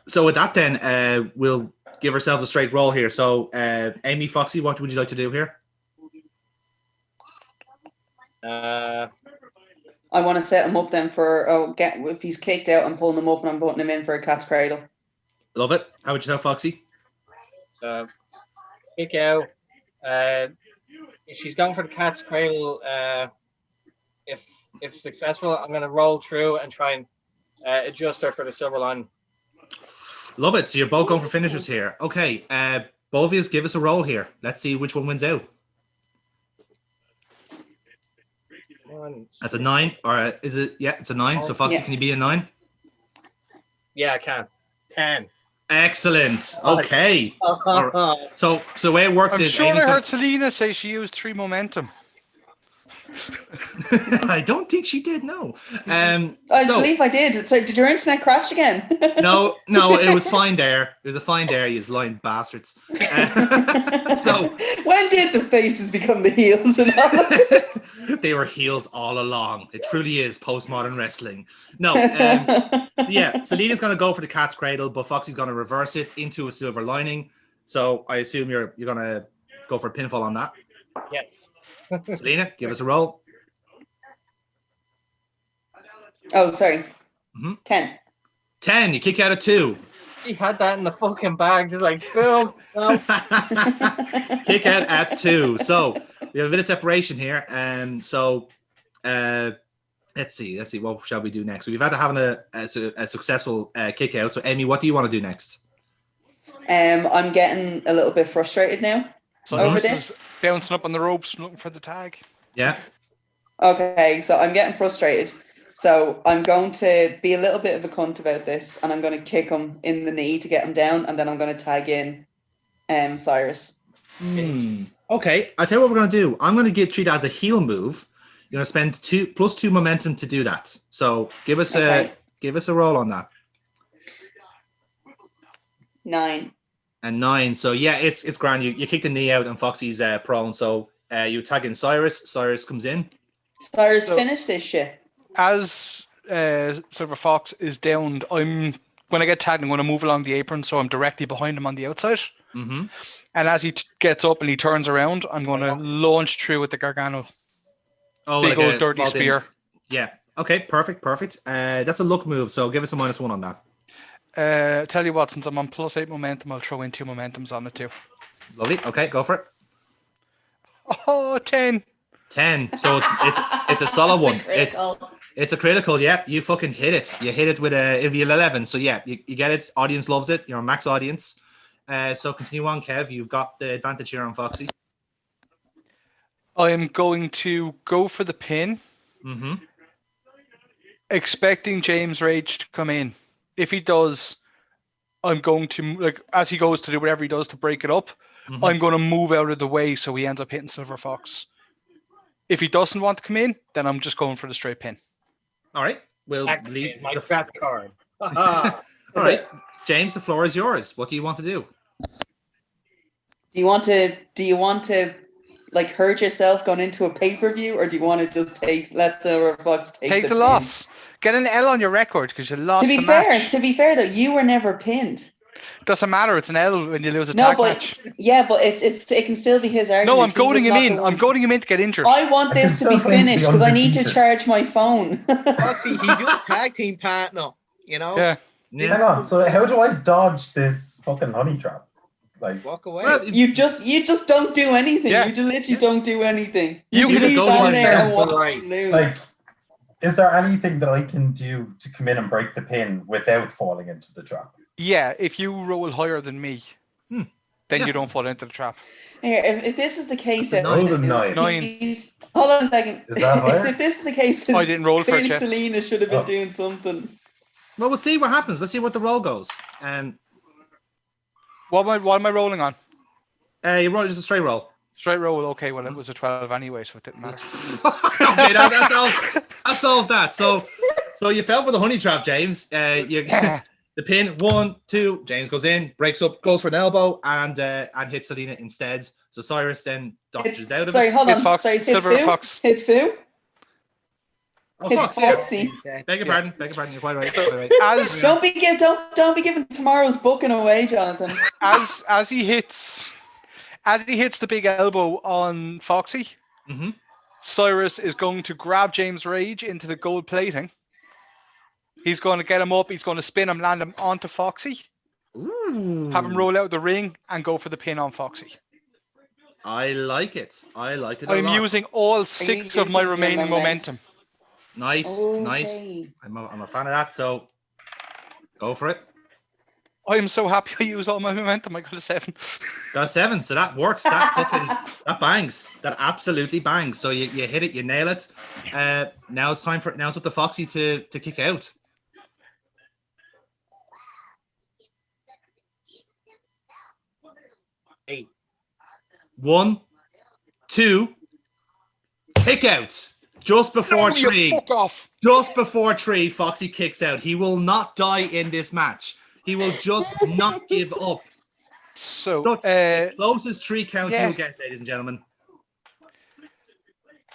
So with that then, we'll give ourselves a straight roll here. So Amy, Foxy, what would you like to do here? I want to set him up then for if he's kicked out, I'm pulling him up and I'm putting him in for a cat's cradle. Love it. How about yourself, Foxy? So kick out, She's going for the cat's cradle. If successful, I'm gonna roll through and try and adjust her for the silver line. Love it. So you're both going for finishers here. Okay, both of you give us a roll here. Let's see which one wins out. That's a 9, or is it? Yeah, it's a 9. So Foxy, can you be a 9? Yeah, I can. 10. Excellent. Okay. So the way it works I'm is sure Amy's I gonna... heard Selena say she used 3 momentum. I don't think she did. No. I believe I did. So did your internet crash again? No, it was fine there. It was a fine there, you lying bastards. So when did the faces become the heels and all of this? they were heels all along. It truly is postmodern wrestling. No. So yeah, Selena's going to go for the cat's cradle, but Foxy's going to reverse it into a silver lining. So I assume you're going to go for a pinfall on that. Yes. Selena, give us a roll. Oh, sorry. 10. You kick out of 2. She had that in the fucking bag, just like boom. No. Kick out at 2. So we have a bit of separation here. So let's see. What shall we do next? So we've had to have a successful kick out. So Amy, what do you want to do next? I'm getting a little bit frustrated now over this. Bouncing up on the ropes, looking for the tag. Yeah. Okay, so I'm getting frustrated. So I'm going to be a little bit of a cunt about this, and I'm going to kick him in the knee to get him down, and then I'm going to tag in Cyrus. Okay, I'll tell you what we're going to do. I'm going to treat it as a heel move. You're going to spend +2 momentum to do that. So give us a roll on that. 9. And 9. So yeah, it's grand. You kick the knee out, and Foxy's prone. So you tag in Cyrus. Cyrus comes in. Cyrus, finish this shit. As Silver Fox is downed, when I get tagged, I'm going to move along the apron, so I'm directly behind him on the outside. Mm-hmm. And as he gets up and he turns around, I'm going to launch through with the Gargano. Big old dirty spear. Yeah. Okay. Perfect. That's a look move. So give us a -1 on that. Tell you what, since I'm on +8 momentum, I'll throw in 2 momentums on it too. Lovely. Okay, go for it. Oh, 10. 10. So it's a solid one. It's a critical. Yeah, you fucking hit it. You hit it with a 11. So yeah, you get it. Audience loves it. You're a max audience. So continue on, Kev. You've got the advantage here on Foxy. I am going to go for the pin. Mm-hmm. Expecting James Rage to come in. If he does, I'm going to, as he goes to do whatever he does to break it up, I'm going to move out of the way so he ends up hitting Silver Fox. If he doesn't want to come in, then I'm just going for the straight pin. All right. We'll leave my trap card. All right. James, the floor is yours. What do you want to do? Do you want to like hurt yourself going into a pay-per-view, or do you want to just let Silver Fox take the loss? Get an L on your record because you lost the match. To be fair though, you were never pinned. Doesn't matter. It's an L when you lose a tag match. Yeah, but it can still be his argument. No, I'm goading him in. I'm goading him in to get injured. I want this to be finished because I need to charge my phone. He's your tag team partner, you know? Yeah. Hang on. So how do I dodge this fucking honey trap? Like, walk away. Well, you just don't do anything. Yeah. You literally don't do anything. You can just go stand there and watch right. lose. Like, is there anything that I can do to come in and break the pin without falling into the trap? Yeah, if you roll higher than me, then you don't fall into the trap. Here, if this is the case, Rolled a 9. Hold on a second. Is that higher? If this is the case, I didn't roll for it yet. Selena should have been doing something. Well, we'll see what happens. Let's see what the roll goes. What am I rolling on? You roll just a straight roll. Straight roll. Okay, well it was a 12 anyway, so it didn't matter. Okay, that solves that. So you fell for the honey trap, James. The pin, 1, 2. James goes in, breaks up, goes for an elbow, and hits Selena instead. So Cyrus then dodges out of it. Sorry, hold on. Fox, Sorry, hits Silver who? Fox. Hits who? Oh, It's Fox, yeah. Foxy. Beg your pardon. You're quite right. As Don't be giving tomorrow's booking away, Jonathan. as he hits the big elbow on Foxy, Cyrus is going to grab James Rage into the gold plating. He's going to get him up. He's going to spin him, land him onto Foxy. Ooh. Have him roll out the ring and go for the pin on Foxy. I like it. I like it a I'm lot. using all 6 of my using your remaining momentum. Nice, nice. Okay. I'm a fan of that, so go for it. I'm so happy I used all my momentum. I got a 7. Got a 7, so that works. That bangs. That absolutely bangs. So you hit it, you nail it. Now it's up to Foxy to kick out. 8. 1, 2, kick out. Just before No, you 3. fuck off. Just before 3, Foxy kicks out. He will not die in this match. He will just not give up. So, The closest 3 count yeah. you'll get, ladies and gentlemen.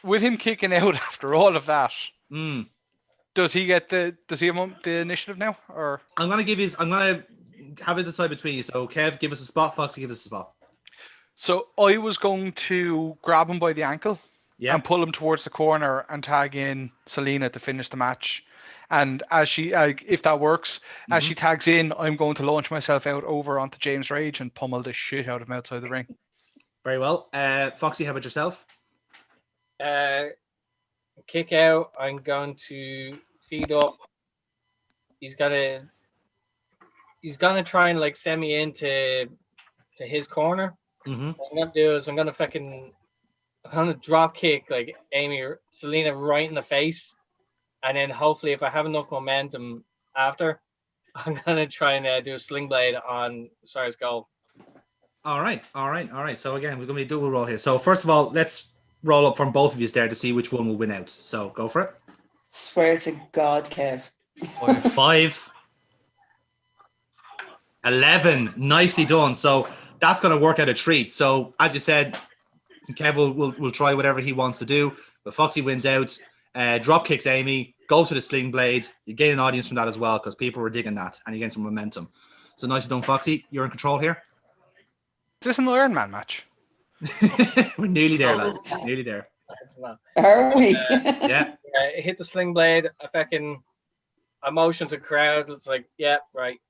With him kicking out after all of that, Mm. does he have the initiative now? Or I'm gonna have it decide between you. So Kev, give us a spot. Foxy, give us a spot. so I was going to grab him by the ankle and pull him towards the corner and tag in Selena to finish the match. And as she, if that works, as she tags in, I'm going to launch myself out over onto James Rage and pummel the shit out of him outside the ring. Very well. Foxy, how about yourself? Kick out. I'm going to feed up. He's gonna try and like send me into his corner. Mm-hmm. What I'm gonna do is I'm gonna drop kick like Selena right in the face, and then hopefully if I have enough momentum after, I'm gonna try and do a sling blade on Cyrus Gold. All right. So again, we're gonna be a dual roll here. So first of all, let's roll up from both of you there to see which one will win out. So go for it. Swear to God, Kev. 5, 11. Nicely done. So that's going to work out a treat. So as you said, Kev will try whatever he wants to do, but Foxy wins out. Drop kicks Amy, goes to the sling blade. You gain an audience from that as well because people were digging that, and you gain some momentum. So nicely done, Foxy. You're in control here. Is this an Iron Man match? We're nearly there, lads. Nearly there. It's not. Are we? Yeah. Hit the sling blade. I motion to the crowd. It's like, yeah, right.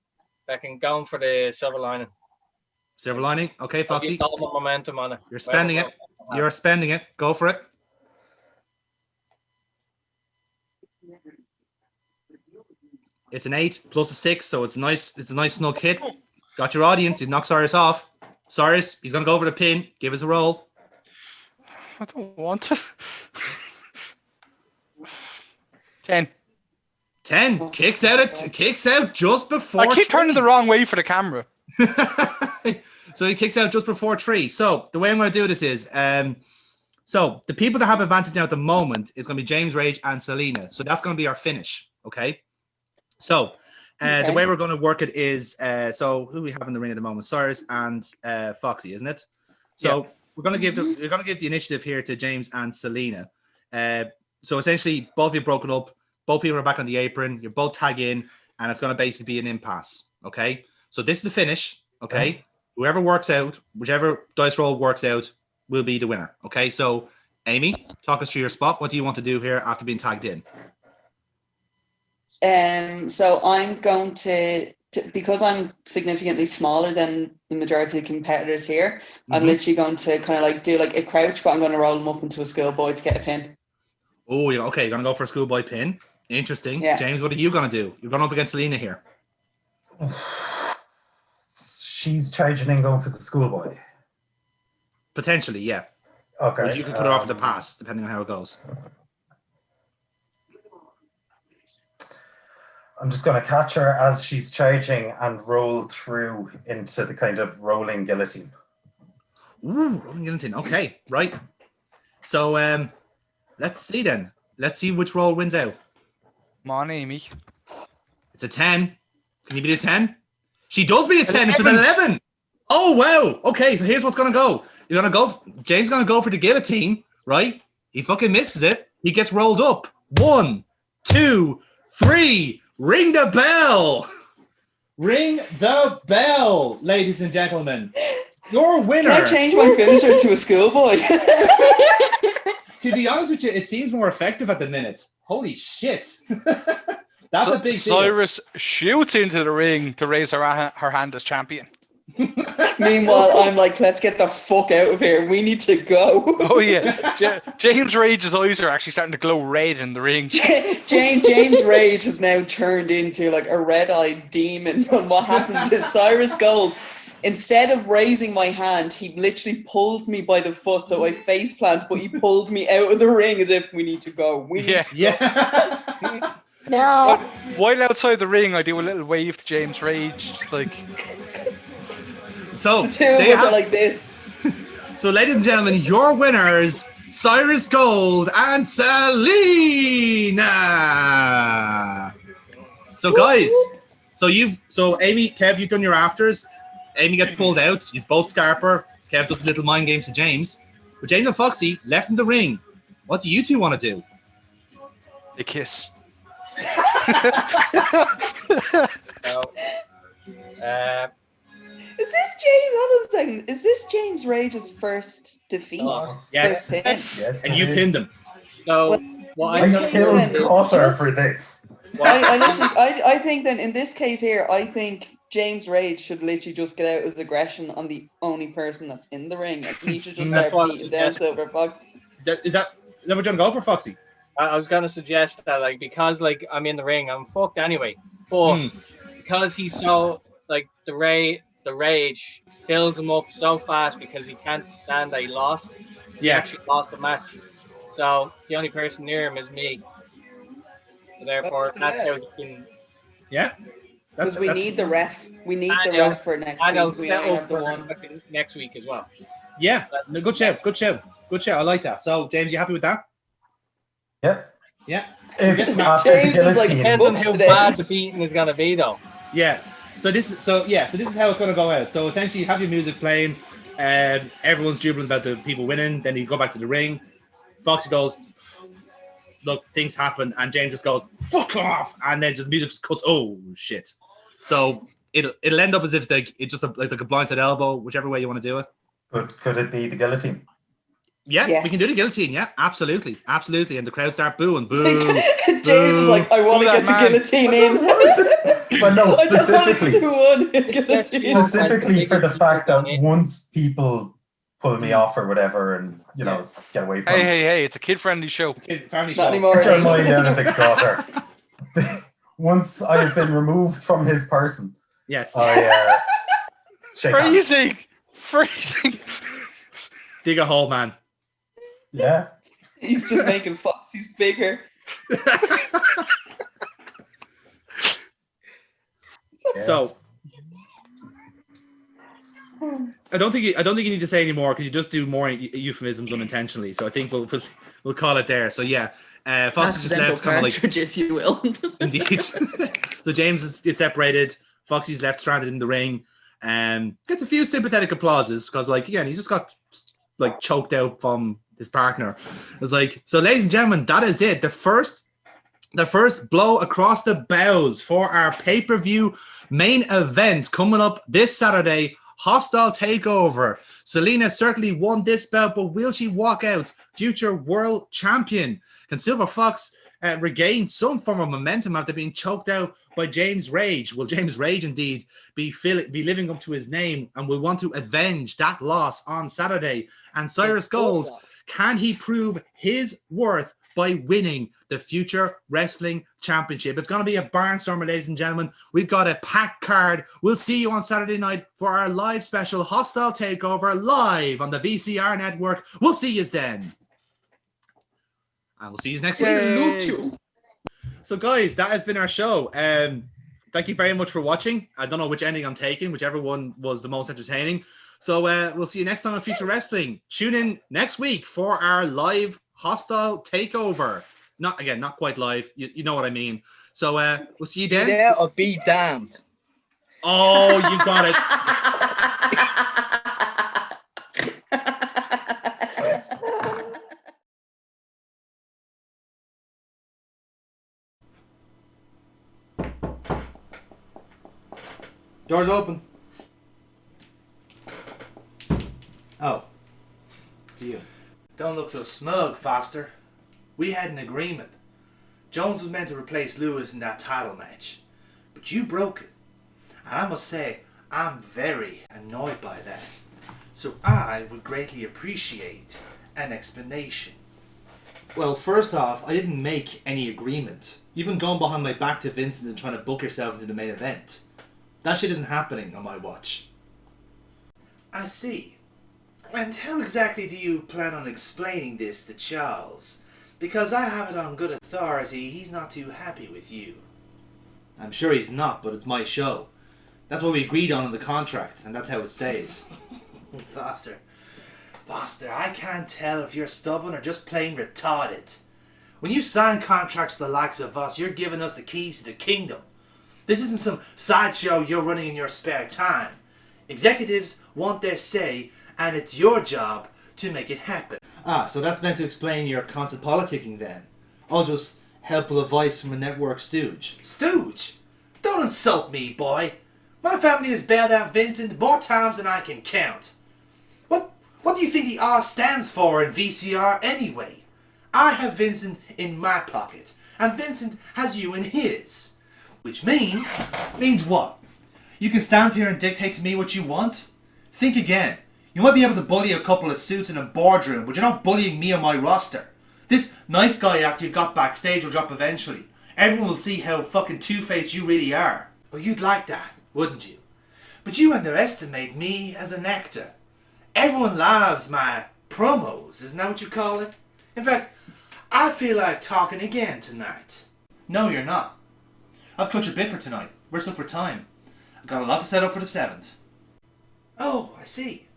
Going for the silver lining. Silver lining. Okay, Foxy. All the momentum on it. You're spending it. You're spending it. Go for it. It's an 8 plus a 6, so it's nice. It's a nice snug hit. Got your audience. You knock Cyrus off. Cyrus, he's gonna go over the pin. Give us a roll. I don't want to. 10. 10 kicks out just before. I keep 3. turning the wrong way for the camera. So he kicks out just before 3. So the way I'm going to do this is, so the people that have advantage now at the moment is going to be James Rage and Selena. So that's going to be our finish. Okay. So the way we're going to work it is, so who we have in the ring at the moment? Cyrus and Foxy, isn't it? So we're going to give the initiative here to James and Selena. So essentially, both of you broken up. Both people are back on the apron. You're both tag in, and it's going to basically be an impasse. Okay. So this is the finish. Okay. Whoever works out, whichever dice roll works out, will be the winner. Okay. So Amy, talk us through your spot. What do you want to do here after being tagged in? So I'm going to because I'm significantly smaller than the majority of the competitors here, I'm literally going to kind of like do like a crouch, but I'm going to roll them up into a schoolboy to get a pin. Oh, okay. You're going to go for a schoolboy pin. Interesting. Yeah. James, what are you going to do? You're going up against Selena here. She's charging and going for the schoolboy. Potentially, yeah. Okay. Or you can put her off the pass, depending on how it goes. I'm just going to catch her as she's charging and roll through into the kind of rolling guillotine. Ooh, rolling guillotine. Okay, right. So let's see then. Let's see which roll wins out. Come on, Amy. It's a 10. Can you beat a 10? She does beat a 10. It's an 11. Oh, wow. Okay, so here's what's going to go. James going to go for the guillotine, right? He fucking misses it. He gets rolled up. 1, 2, 3. Ring the bell. Ring the bell, ladies and gentlemen. Your winner. Can I change my finisher to a schoolboy? To be honest with you, it seems more effective at the minute. Holy shit. That's a big deal. Cyrus shoots into the ring to raise her hand as champion. Meanwhile, I'm like, let's get the fuck out of here. We need to go. Oh yeah, James Rage's eyes are actually starting to glow red in the ring. James Rage has now turned into like a red-eyed demon. And what happens is Cyrus Gold, instead of raising my hand, he literally pulls me by the foot, so I face plant, but he pulls me out of the ring as if we need to go. Yeah. No. While outside the ring, I do a little wave to James Rage, just like. So The two of us are like this. So, ladies and gentlemen, your winners, Cyrus Gold and Selena. So, guys, so Amy, Kev, you've done your afters. Amy gets pulled out. He's both Scarper. Kev does a little mind game to James. But James and Foxy left in the ring. What do you two want to do? They kiss. So, Is this James? Hold on a second. Is this James Rage's first defeat? Yes. First pin? Yes, And it you is. Pinned him. so what I'm I gonna killed do Cotter for this. I think then in this case here, I think James Rage should literally just get out his aggression on the only person that's in the ring, and he should just That's start what I beating down suggested. Silver Fox. Is that what you're going to go for, Foxy? I was gonna suggest that, like, because like I'm in the ring, I'm fucked anyway. But because he's so like the rage fills him up so fast because he can't stand that he lost. He actually lost the match. So the only person near him is me. So therefore, that's how he can. Yeah. Because we need the ref. We need the And ref for next And I'll week. We set only up have the for one. next week as well. Yeah. No, good shout. Good shout. Good shout. I like that. So, James, you happy with that? Yeah. Yeah. If James after the is like, guillotine, Depends on how today. bad the beating is gonna be, though. Yeah. So this is how it's going to go out. So essentially, you have your music playing, everyone's jubilant about the people winning. Then you go back to the ring. Foxy goes, "Look, things happen," and James just goes, "Fuck off!" And then just music just cuts. Oh shit! So it'll end up as if like it's just like a blindside elbow, whichever way you want to do it. could it be the guillotine? Yeah, Yes. we can do the guillotine. Yeah, absolutely, absolutely. And the crowd start booing, boo. James is like, I want to that get the man. guillotine I just in. wanted to- but no, I just wanted to specifically, do one It's guillotine. specifically for the fact that Yeah. once people pull me off or whatever, and Yes. get away from Hey! It's a kid-friendly show. Family Not show. anymore. Get your mind out of the gutter. Once I have been removed from his person, Yes. I shake hands. Freezing. Dig a hole, man. Yeah. He's just making Foxy's bigger. So I don't think you need to say any more because you just do more euphemisms unintentionally. So I think we'll call it there. So yeah, Foxy just left, kind of like cartridge, if you will. indeed. So James is separated. Foxy's left stranded in the ring, and gets a few sympathetic applauses because, like, again, he just got like choked out from his partner. It was like, so, ladies and gentlemen, that is it. The first blow across the bows for our pay-per-view main event coming up this Saturday. Hostile Takeover. Selena certainly won this bout, but will she walk out future world champion? Can Silver Fox regain some form of momentum after being choked out by James Rage? Will James Rage indeed be living up to his name and will want to avenge that loss on Saturday? And Cyrus Gold, can he prove his worth by winning the Future Wrestling Championship? It's going to be a barnstormer, ladies and gentlemen. We've got a packed card. We'll see you on Saturday night for our live special Hostile Takeover live on the VCR network. We'll see you then. And we'll see you next week. So, guys, that has been our show. Thank you very much for watching. I don't know which ending I'm taking, whichever one was the most entertaining. So we'll see you next time on Future Wrestling. Tune in next week for our live Hostile Takeover. Not quite live. You know what I mean. So we'll see you then. Yeah, or be damned. Oh, you got it. Doors open. Oh. It's you. Don't look so smug, Foster. We had an agreement. Jones was meant to replace Lewis in that title match. But you broke it. And I must say, I'm very annoyed by that. So I would greatly appreciate an explanation. Well, first off, I didn't make any agreement. You've been going behind my back to Vincent and trying to book yourself into the main event. That shit isn't happening on my watch. I see. And how exactly do you plan on explaining this to Charles? Because I have it on good authority, he's not too happy with you. I'm sure he's not, but it's my show. That's what we agreed on in the contract, and that's how it stays. Foster, I can't tell if you're stubborn or just plain retarded. When you sign contracts with the likes of us, you're giving us the keys to the kingdom. This isn't some sideshow you're running in your spare time. Executives want their say, and it's your job to make it happen. Ah, so that's meant to explain your constant politicking then. I'll just helpful advice from a network stooge. Stooge? Don't insult me, boy. My family has bailed out Vincent more times than I can count. What do you think the R stands for in VCR anyway? I have Vincent in my pocket, and Vincent has you in his. Which means... Means what? You can stand here and dictate to me what you want? Think again. You might be able to bully a couple of suits in a boardroom, but you're not bullying me on my roster. This nice guy act you've got backstage will drop eventually. Everyone will see how fucking two-faced you really are. Oh, you'd like that, wouldn't you? But you underestimate me as an actor. Everyone loves my promos, isn't that what you call it? In fact, I feel like talking again tonight. No, you're not. I've cut your bit for tonight. We're stuck for time. I've got a lot to set up for the 7th. Oh, I see.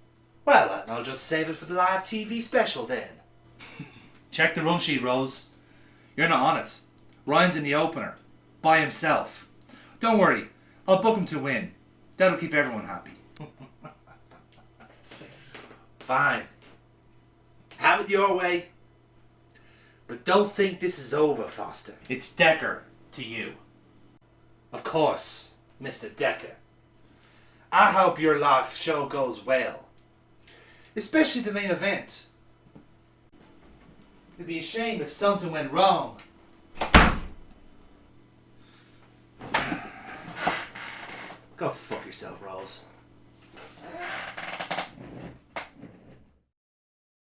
Well, I'll just save it for the live TV special then. Check the run sheet, Rose. You're not on it. Ryan's in the opener. By himself. Don't worry. I'll book him to win. That'll keep everyone happy. Fine. Have it your way. But don't think this is over, Foster. It's Decker to you. Of course, Mr. Decker. I hope your live show goes well. Especially the main event. It'd be a shame if something went wrong. Go fuck yourself, Rose.